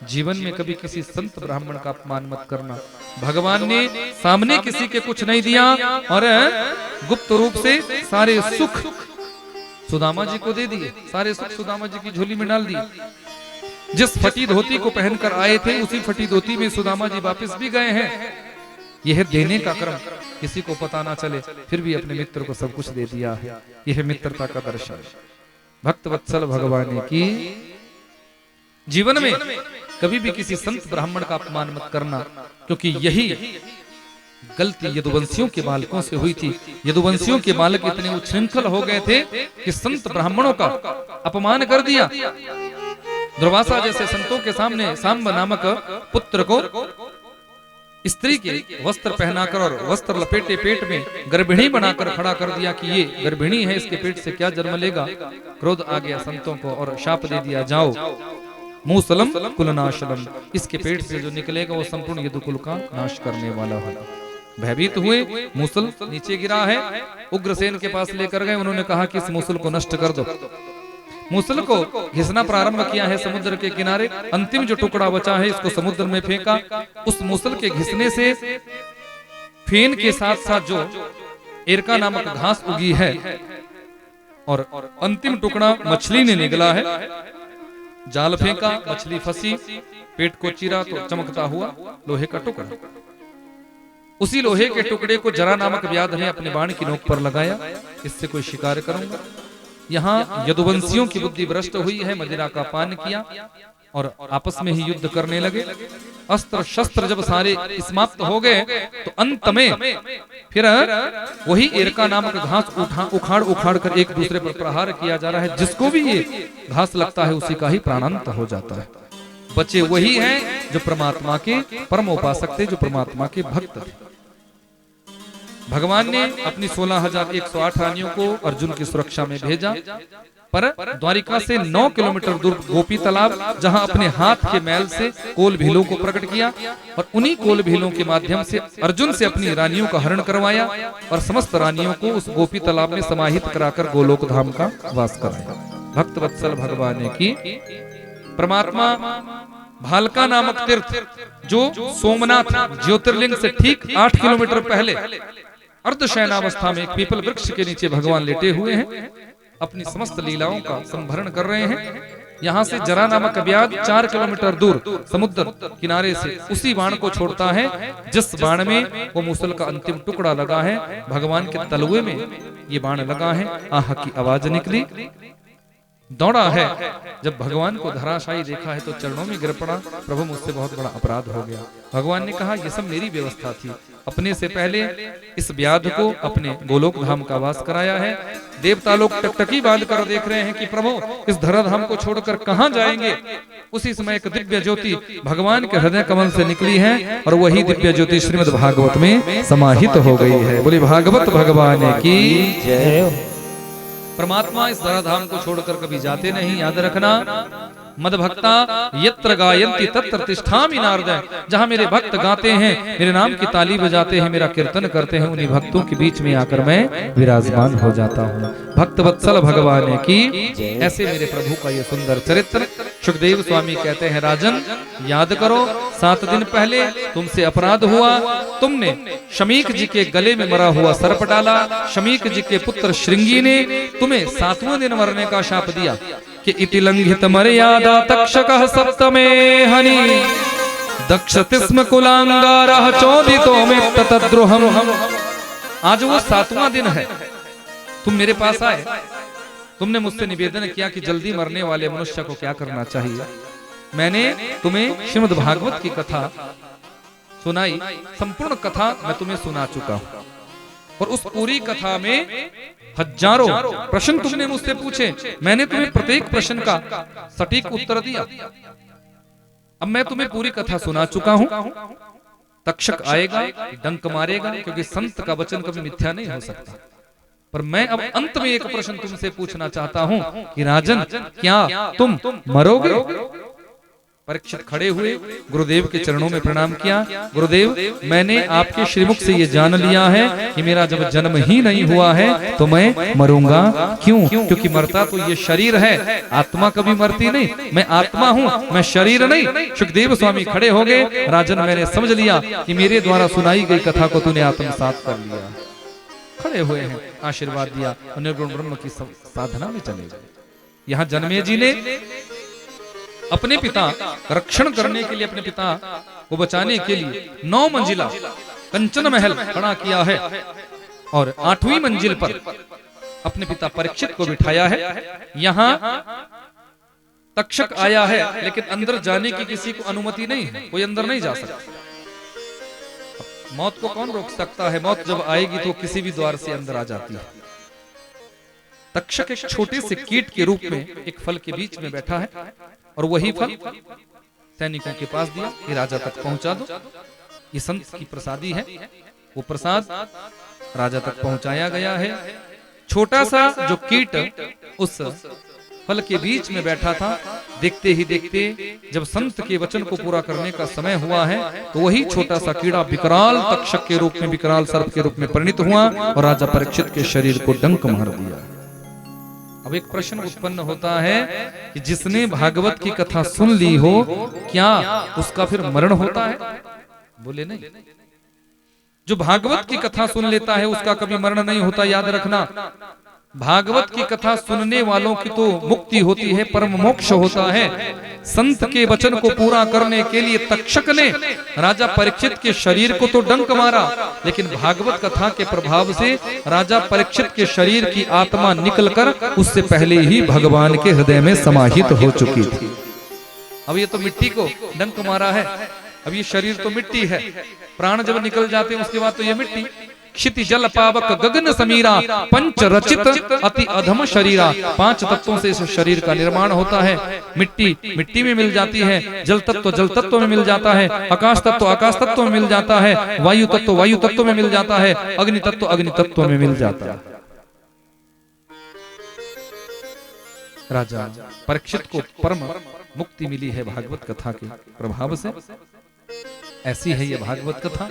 जीवन में कभी किसी संत ब्राह्मण का अपमान मत करना। भगवान ने सामने किसी के कुछ नहीं दिया और गुप्त रूप से सारे सुख सुदामा जी को दे दिए, सारे सुख सुदामा जी की झोली में डाल दिए। जिस फटी धोती को पहनकर आए थे उसी फटी धोती में सुदामा जी वापस भी गए हैं। यह देने का क्रम, किसी को पता ना चले, फिर भी अपने मित्र को सब कुछ दे दिया है। यह मित्रता का दर्शन। भक्तवत्सल भगवान की जीवन में कभी भी किसी संत ब्राह्मण का अपमान मत करना, क्योंकि यही गलती यदुवंशियों के बालकों से हुई थी। यदुवंशियों के बालक इतने उच्छृंखल हो गए थे कि संत ब्राह्मणों का अपमान कर दिया। दुर्वासा जैसे संतों के सामने सांब नामक पुत्र को स्त्री के वस्त्र पहनाकर और वस्त्र लपेटे पेट में गर्भिणी बनाकर खड़ा कर दिया कि ये गर्भिणी है, इसके पेट से क्या जन्म लेगा। क्रोध आ गया संतों को और शाप दे दिया, जाओ मूसलम कुलनाशलम, इसके पेट से जो निकलेगा वो संपूर्ण यदुकुल का नाश करने वाला होगा। भयभीत हुए, मूसल नीचे गिरा है, उग्रसेन के पास लेकर गए। उन्होंने कहा कि इस मूसल को नष्ट कर दो। मूसल को घिसना प्रारंभ किया है समुद्र के किनारे। अंतिम जो टुकड़ा बचा है इसको समुद्र में फेंका। उस मूसल के घिसने से फेन के साथ साथ जो एरका नामक घास उगी है और अंतिम टुकड़ा मछली ने निगला है। जाल फेंका, मछली फंसी, पेट को चीरा तो चमकता हुआ लोहे का टुकड़ा। उसी लोहे के टुकड़े को जरा नामक व्याध ने अपने बाण की नोक पर लगाया, इससे कोई शिकार करूंगा। यहाँ यदुवंशियों की बुद्धि भ्रष्ट हुई है, मदिरा का पान किया और आपस में ही युद्ध करने लगे। अस्त्र शस्त्र जब सारे समाप्त हो गए तो अंत में फिर वही एरका नामक घास उखाड़ उखाड़ कर एक दूसरे पर प्रहार किया जा रहा है। जिसको भी ये घास लगता है उसी का ही प्राणांत हो जाता है। बचे वही हैं जो परमात्मा के परम उपासक थे, जो परमात्मा के भक्त थे। भगवान ने अपनी 16,108 रानियों को अर्जुन की सुरक्षा में भेजा, पर द्वारिका से 9 किलोमीटर दूर गोपी तालाब, जहां अपने हाथ के मैल से कोल भीलों को प्रकट किया और उन्हीं कोल भीलों के माध्यम से अर्जुन से अपनी रानियों का हरण करवाया और समस्त रानियों को उस गोपी तालाब में समाहित कराकर गोलोक धाम का वास कराया। भक्तवत्सल भगवान की परमात्मा भालका नामक तीर्थ जो सोमनाथ ज्योतिर्लिंग से ठीक 8 किलोमीटर पहले अर्धशयनावस्था में एक पीपल वृक्ष के नीचे भगवान लेटे हुए हैं, अपनी समस्त लीलाओं का संभरण कर रहे हैं। यहाँ से जरा नामक व्याध 4 किलोमीटर दूर समुद्र किनारे से उसी बाण को छोड़ता है जिस बाण में वो मूसल का अंतिम टुकड़ा लगा है। भगवान के तलवे में ये बाण लगा है, आह की आवाज निकली, दौड़ा है। जब भगवान को धराशायी देखा है तो चरणों में गिर पड़ा, प्रभु मुझसे बहुत बड़ा अपराध हो गया। भगवान ने कहा ये सब मेरी व्यवस्था थी, अपने से पहले इस व्याध को अपने गोलोक धाम का वास कराया है। देवता लोग टकटकी बांध कर देख रहे हैं कि प्रभु इस धराधाम को छोड़कर कहां जाएंगे। उसी समय एक दिव्य ज्योति भगवान के हृदय कमल से निकली है और वही दिव्य ज्योति श्रीमद् भागवत में समाहित हो गई है। बोली भागवत भगवान की जय। परमात्मा इस धराधाम को छोड़कर कभी जाते नहीं, याद रखना। मद भक्ता यत्र गायन्ति तत्र तिष्ठामि नारद, जहां मेरे भक्त गाते हैं, मेरे नाम की ताली बजाते हैं, मेरा कीर्तन करते हैं, उन्हीं भक्तों के बीच में आकर मैं विराजमान हो जाता हूँ। भक्त वत्सल भगवान की ऐसे मेरे प्रभु का ये सुंदर चरित्र। सुखदेव स्वामी कहते हैं राजन याद करो, 7 दिन पहले तुमसे अपराध हुआ, तुमने शमीक जी के गले में मरा हुआ सर्प डाला। शमीक जी के पुत्र श्रृंगी ने तुम्हें 7वें दिन मरने का शाप दिया कि इति लंघित मर्यादा तक्षकः सप्तमे हनि दक्षति स्म कुलांगारः चोदितो में ततद्रुहम्। आज वो 7वां दिन है, तुम मेरे पास आए, तुमने मुझसे निवेदन किया कि जल्दी मरने वाले मनुष्य को क्या करना चाहिए। मैंने तुम्हें श्रीमद् भागवत की कथा सुनाई, संपूर्ण कथा मैं तुम्हें सुना चुका हूं और उस पूरी कथा में हजारों प्रश्न तुमने मुझसे पूछे, मैंने तुम्हें प्रत्येक प्रश्न का सटीक उत्तर दिया। अब मैं तुम्हें पूरी कथा सुना चुका हूं। तक्षक आएगा, डंक मारेगा, क्योंकि संत का वचन कभी मिथ्या नहीं हो सकता। पर मैं अब अंत में एक प्रश्न तुमसे पूछना चाहता हूं कि राजन क्या तुम मरोगे। परीक्षित खड़े हुए, गुरुदेव के चरणों में प्रणाम किया। गुरुदेव मैंने आपके श्रीमुख से ये जान लिया है कि मेरा जब जन्म ही नहीं हुआ है तो मैं मरूंगा। क्यों? क्योंकि मरता तो ये शरीर है, आत्मा कभी मरती नहीं। मैं आत्मा हूँ, मैं शरीर नहीं। सुखदेव स्वामी खड़े हो गए, राजन मैंने समझ लिया कि मेरे द्वारा सुनाई गई कथा को तूने आत्मसात कर लिया। खड़े हुए हैं, आशीर्वाद दिया, निर्गुण ब्रह्म की साधना में चले गए। यहाँ जन्मे जी ने अपने पिता रक्षण करने के लिए, अपने पिता को बचाने के लिए 9 मंजिला कंचन महल खड़ा किया है और 8वीं मंजिल पर अपने पिता परीक्षित को बिठाया है। यहाँ तक्षक आया है लेकिन अंदर जाने की किसी को अनुमति नहीं है, कोई अंदर नहीं जा सकता। मौत को कौन रोक सकता है? मौत जब आएगी तो किसी भी द्वार से अंदर आ जाती है। तक्षक एक छोटे से कीट के रूप में एक फल के बीच में बैठा है और वही फल सैनिकों के पास दिया कि राजा तक पहुंचा दो, ये संत की प्रसादी है। वो प्रसाद राजा तक पहुंचाया गया है। छोटा सा जो कीट उस फल के बीच में बैठा था, देखते ही देखते जब संत के वचन को पूरा करने का समय हुआ है तो वही छोटा सा कीड़ा विकराल तक्षक के रूप में, विकराल सर्प के रूप में परिणित हुआ और राजा परीक्षित के शरीर को डंक मार दिया। अब एक प्रश्न उत्पन्न होता है कि जिसने भागवत की कथा सुन ली हो, क्या उसका फिर मरण होता है? बोले नहीं। जो भागवत की कथा सुन लेता है उसका कभी मरण नहीं होता, याद रखना। भागवत की कथा सुनने वालों की तो मुक्ति होती है, परम मोक्ष होता है। संत के वचन को पूरा करने के लिए तक्षक ने राजा परीक्षित के शरीर को तो डंक मारा, लेकिन भागवत कथा के प्रभाव से राजा परीक्षित के शरीर की आत्मा निकलकर उससे पहले ही भगवान के हृदय में समाहित हो चुकी थी। अब ये तो मिट्टी को डंक मारा है, अब ये शरीर तो मिट्टी है। प्राण जब निकल जाते हैं उसके बाद तो ये मिट्टी। क्षिति जल पावक गगन समीरा पंच रचित अति अधम शरीरा। 5 तत्वों से इस शरीर का निर्माण होता है। मिट्टी मिट्टी में मिल जाती है, जल तत्व जल तत्व में मिल जाता है, आकाश तत्व आकाश तत्व में मिल जाता है, वायु तत्व वायु तत्व में मिल जाता है, अग्नि तत्व अग्नि तत्व में मिल जाता है। राजा परीक्षित को परम मुक्ति मिली है भागवत कथा के प्रभाव से। ऐसी है ये भागवत कथा।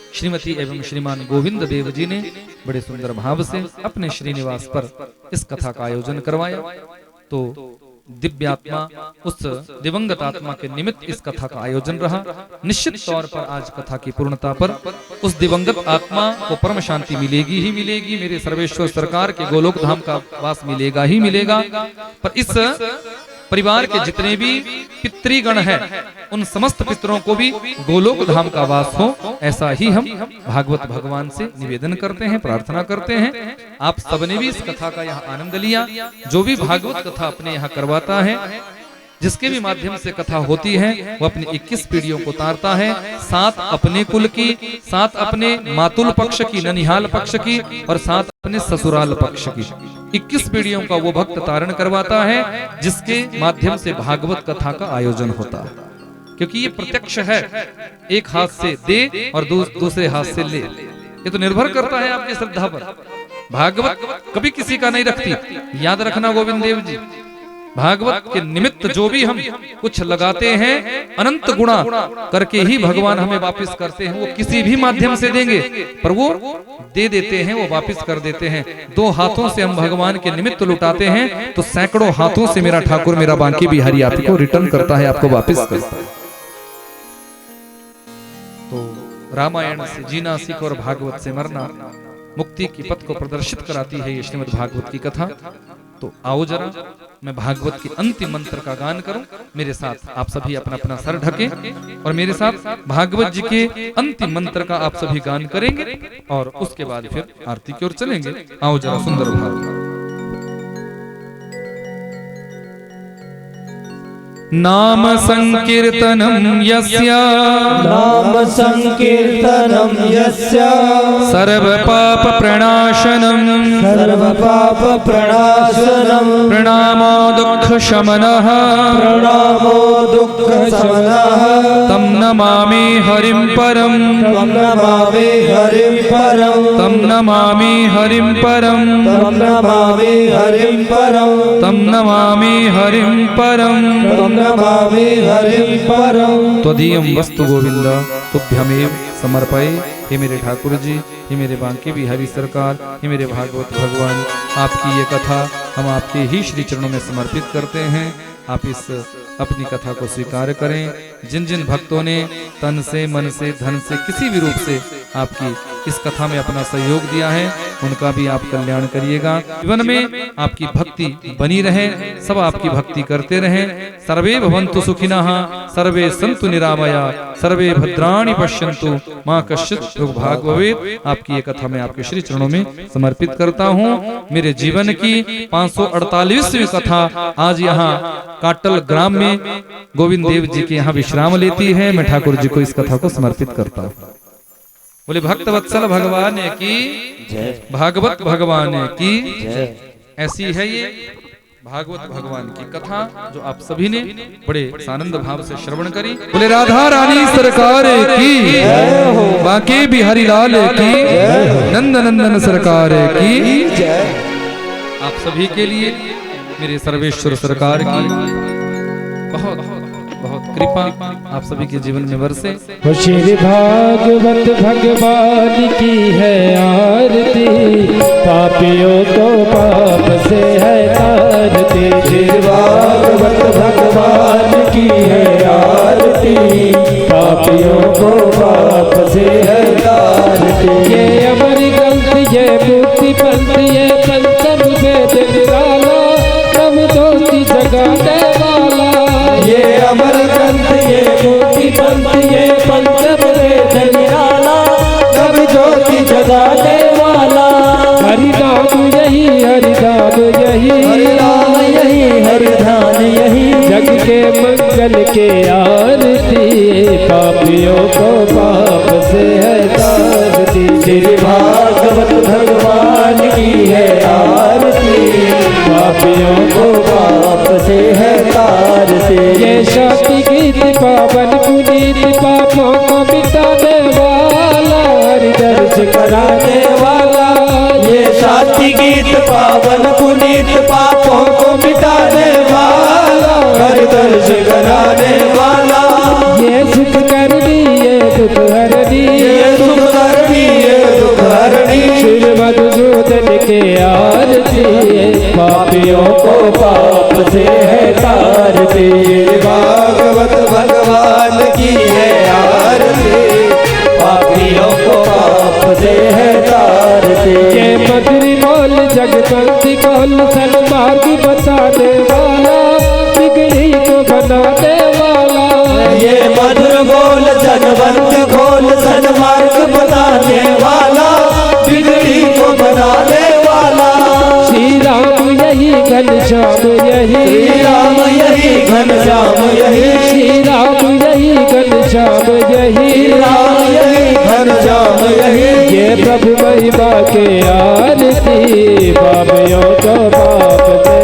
श्रीमती एवं श्रीमान गोविंद देव जी ने बड़े सुंदर भाव से अपने श्रीनिवास पर इस कथा का आयोजन करवाया। तो दिव्यात्मा, उस दिवंगत आत्मा के निमित्त इस कथा का आयोजन रहा। निश्चित तौर पर आज कथा की पूर्णता पर उस दिवंगत आत्मा को परम शांति मिलेगी ही मिलेगी। मेरे सर्वेश्वर सरकार के गोलोक धाम का वास मिलेगा ही मिलेगा। पर इस परिवार के जितने भी पितृगण हैं, उन समस्त पितरों को भी गोलोक धाम का वास हो, ऐसा ही हम भागवत भगवान से निवेदन करते हैं, प्रार्थना करते हैं। आप सबने भी इस कथा का यहाँ आनंद लिया। जो भी भागवत कथा अपने यहाँ करवाता है, जिसके भी माध्यम से कथा होती है, वो अपनी 21 पीढ़ियों को तारता है। 7 अपने कुल की, 7 अपने मातुल पक्ष की, ननिहाल पक्ष की, और 7 अपने ससुराल पक्ष की। 21 पीढ़ियों का वो भक्त तारण करवाता है, जिसके माध्यम से भागवत कथा का आयोजन होता है। क्योंकि ये प्रत्यक्ष है, एक हाथ से दे और दूसरे हाथ से ले। ये तो निर्भर करता है आपकी श्रद्धा पर। भागवत कभी किसी का नहीं रखती, याद रखना गोविंद देव जी। भागवत के निमित्त जो भी हम कुछ लगाते हैं, अनंत गुणा करके ही भगवान हमें वापस करते हैं। वो किसी भी माध्यम से देंगे, पर वो दे देते हैं, वो वापस कर देते हैं। 2 हाथों से हम भगवान के निमित्त लुटाते हैं, तो सैकड़ों हाथों से मेरा ठाकुर, मेरा बांके बिहारी आपको रिटर्न करता है, आपको वापस करता है। तो रामायण से जीना सीखो और भागवत से मरना, मुक्ति की पथ को प्रदर्शित कराती है ये श्रीमद् भागवत की कथा। तो आओ जरा मैं भागवत के अंतिम मंत्र का गान करूं। मेरे साथ आप सभी अपना अपना सर ढके और मेरे साथ भागवत जी के अंतिम मंत्र का आप सभी गान करेंगे, और उसके बाद फिर आरती की ओर चलेंगे। आओ जरा सुंदर भाव। नाम संकीर्तनम यस्य, नाम संकीर्तनम यस्य, सर्व पाप प्रणाशनम, सर्व पाप प्रणाशनम, प्रणामो दुःख शमनः, प्रणामो दुःख शमनः, तम नमामि हरिं परम, तम नमामि हरिं परम, तम नमामि हरिं परम, तम नमामि हरिं परम, तम नमामि हरिं परम, तम नमामि हरिं परम। त्वदीयं वस्तु गोविंद तुभ्यमेव समर्पये। हे मेरे ठाकुर जी, हे मेरे बांके बिहारी सरकार, हे मेरे भागवत भगवान, आपकी ये कथा हम आपके ही श्री चरणों में समर्पित करते हैं। आप इस अपनी कथा को स्वीकार करें। जिन जिन भक्तों ने तन से, मन से, धन से, किसी भी रूप से आपकी इस कथा में अपना सहयोग दिया है, उनका भी आप कल्याण करिएगा। जीवन में आपकी भक्ति बनी रहे, सब आपकी भक्ति करते रहें। सर्वे भवन्तु सुखिनः, सर्वे सन्तु निरामया, सर्वे भद्राणि पश्यन्तु, मां कश्चित् दुर्भाग् भवेत्। आपकी ये कथा मैं आपके श्री चरणों में समर्पित करता हूँ। मेरे जीवन की 548वीं कथा आज यहाँ काटल ग्राम में गोविंद देव जी के यहाँ विश्राम लेती है। मैं ठाकुर जी को इस कथा को समर्पित करता हूँ। बोले भक्त वत्सल भगवान की जय, भागवत भगवान की जय। ऐसी है ये भागवत भगवान की कथा जो आप सभी ने बड़े आनंद भाव से श्रवण करी। बोले राधा रानी सरकार की, बांके बिहारी लाल की, नंद नंदन सरकार की। आप सभी के लिए मेरे सर्वेश्वर सरकार की बहुत बहुत कृपा आप सभी के जीवन में बरसे। श्री भागवत भगवान की है आरती, पापियों को पाप से है तारती। श्री भागवत भगवान की है आरती, पापियों को पाप से है तारती। ये अमर ग्रंथ, ये मुक्ति पंथ, ये पंचम वेद निराला, नव ज्योति जगाने वाला। ये अमर ग्रंथ, ये मुक्ति पंथ, ये पंचम वेद निराला, नव ज्योति जगाने वाला। हरिनाम यही, हरिनाम यही, हरिनाम यही, हरिधाम यही, जग के मंगल के आरती, पापियों को पाप से है तारती। श्री भागवत भगवान की है आरती, पापियों को पाप से है तारती। ये शांति गीत पावन पुनीत, पापों को मिटाने वाला, हरि दर्श कराने वाला। ये शांति गीत पावन पुनीत, पापों को मिटाने वाला, हरि दर्श कराने वाला। ये सुख करनी, ये दुख हरनी, ये सुख करनी, ये दुख हरनी। श्री मधुसूदन के आरती, पापियों को पाप से है बोल सन्मार्ग बताने वाला, बिगड़ी को बनाने वाला। ये मधुर बोल जनवंत खोल सन्मार्ग बताने वाला, बिगड़ी को बनाने वाला। श्री राम यही घनश्याम यही, श्री राम यही घनश्याम यही, श्री राम यही घनश्याम यही, श्री राम यही घनश्याम यही। ये प्रभु महिमा के आरती, पापियों को पाप से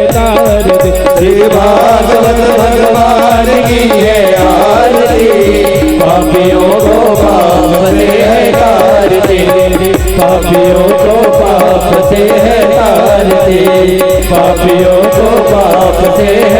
तारती। श्री भागवत भगवान की है आरती, पापियों को पाप से है तारती, पापियों को पाप से है तारती, पापियों को पाप से है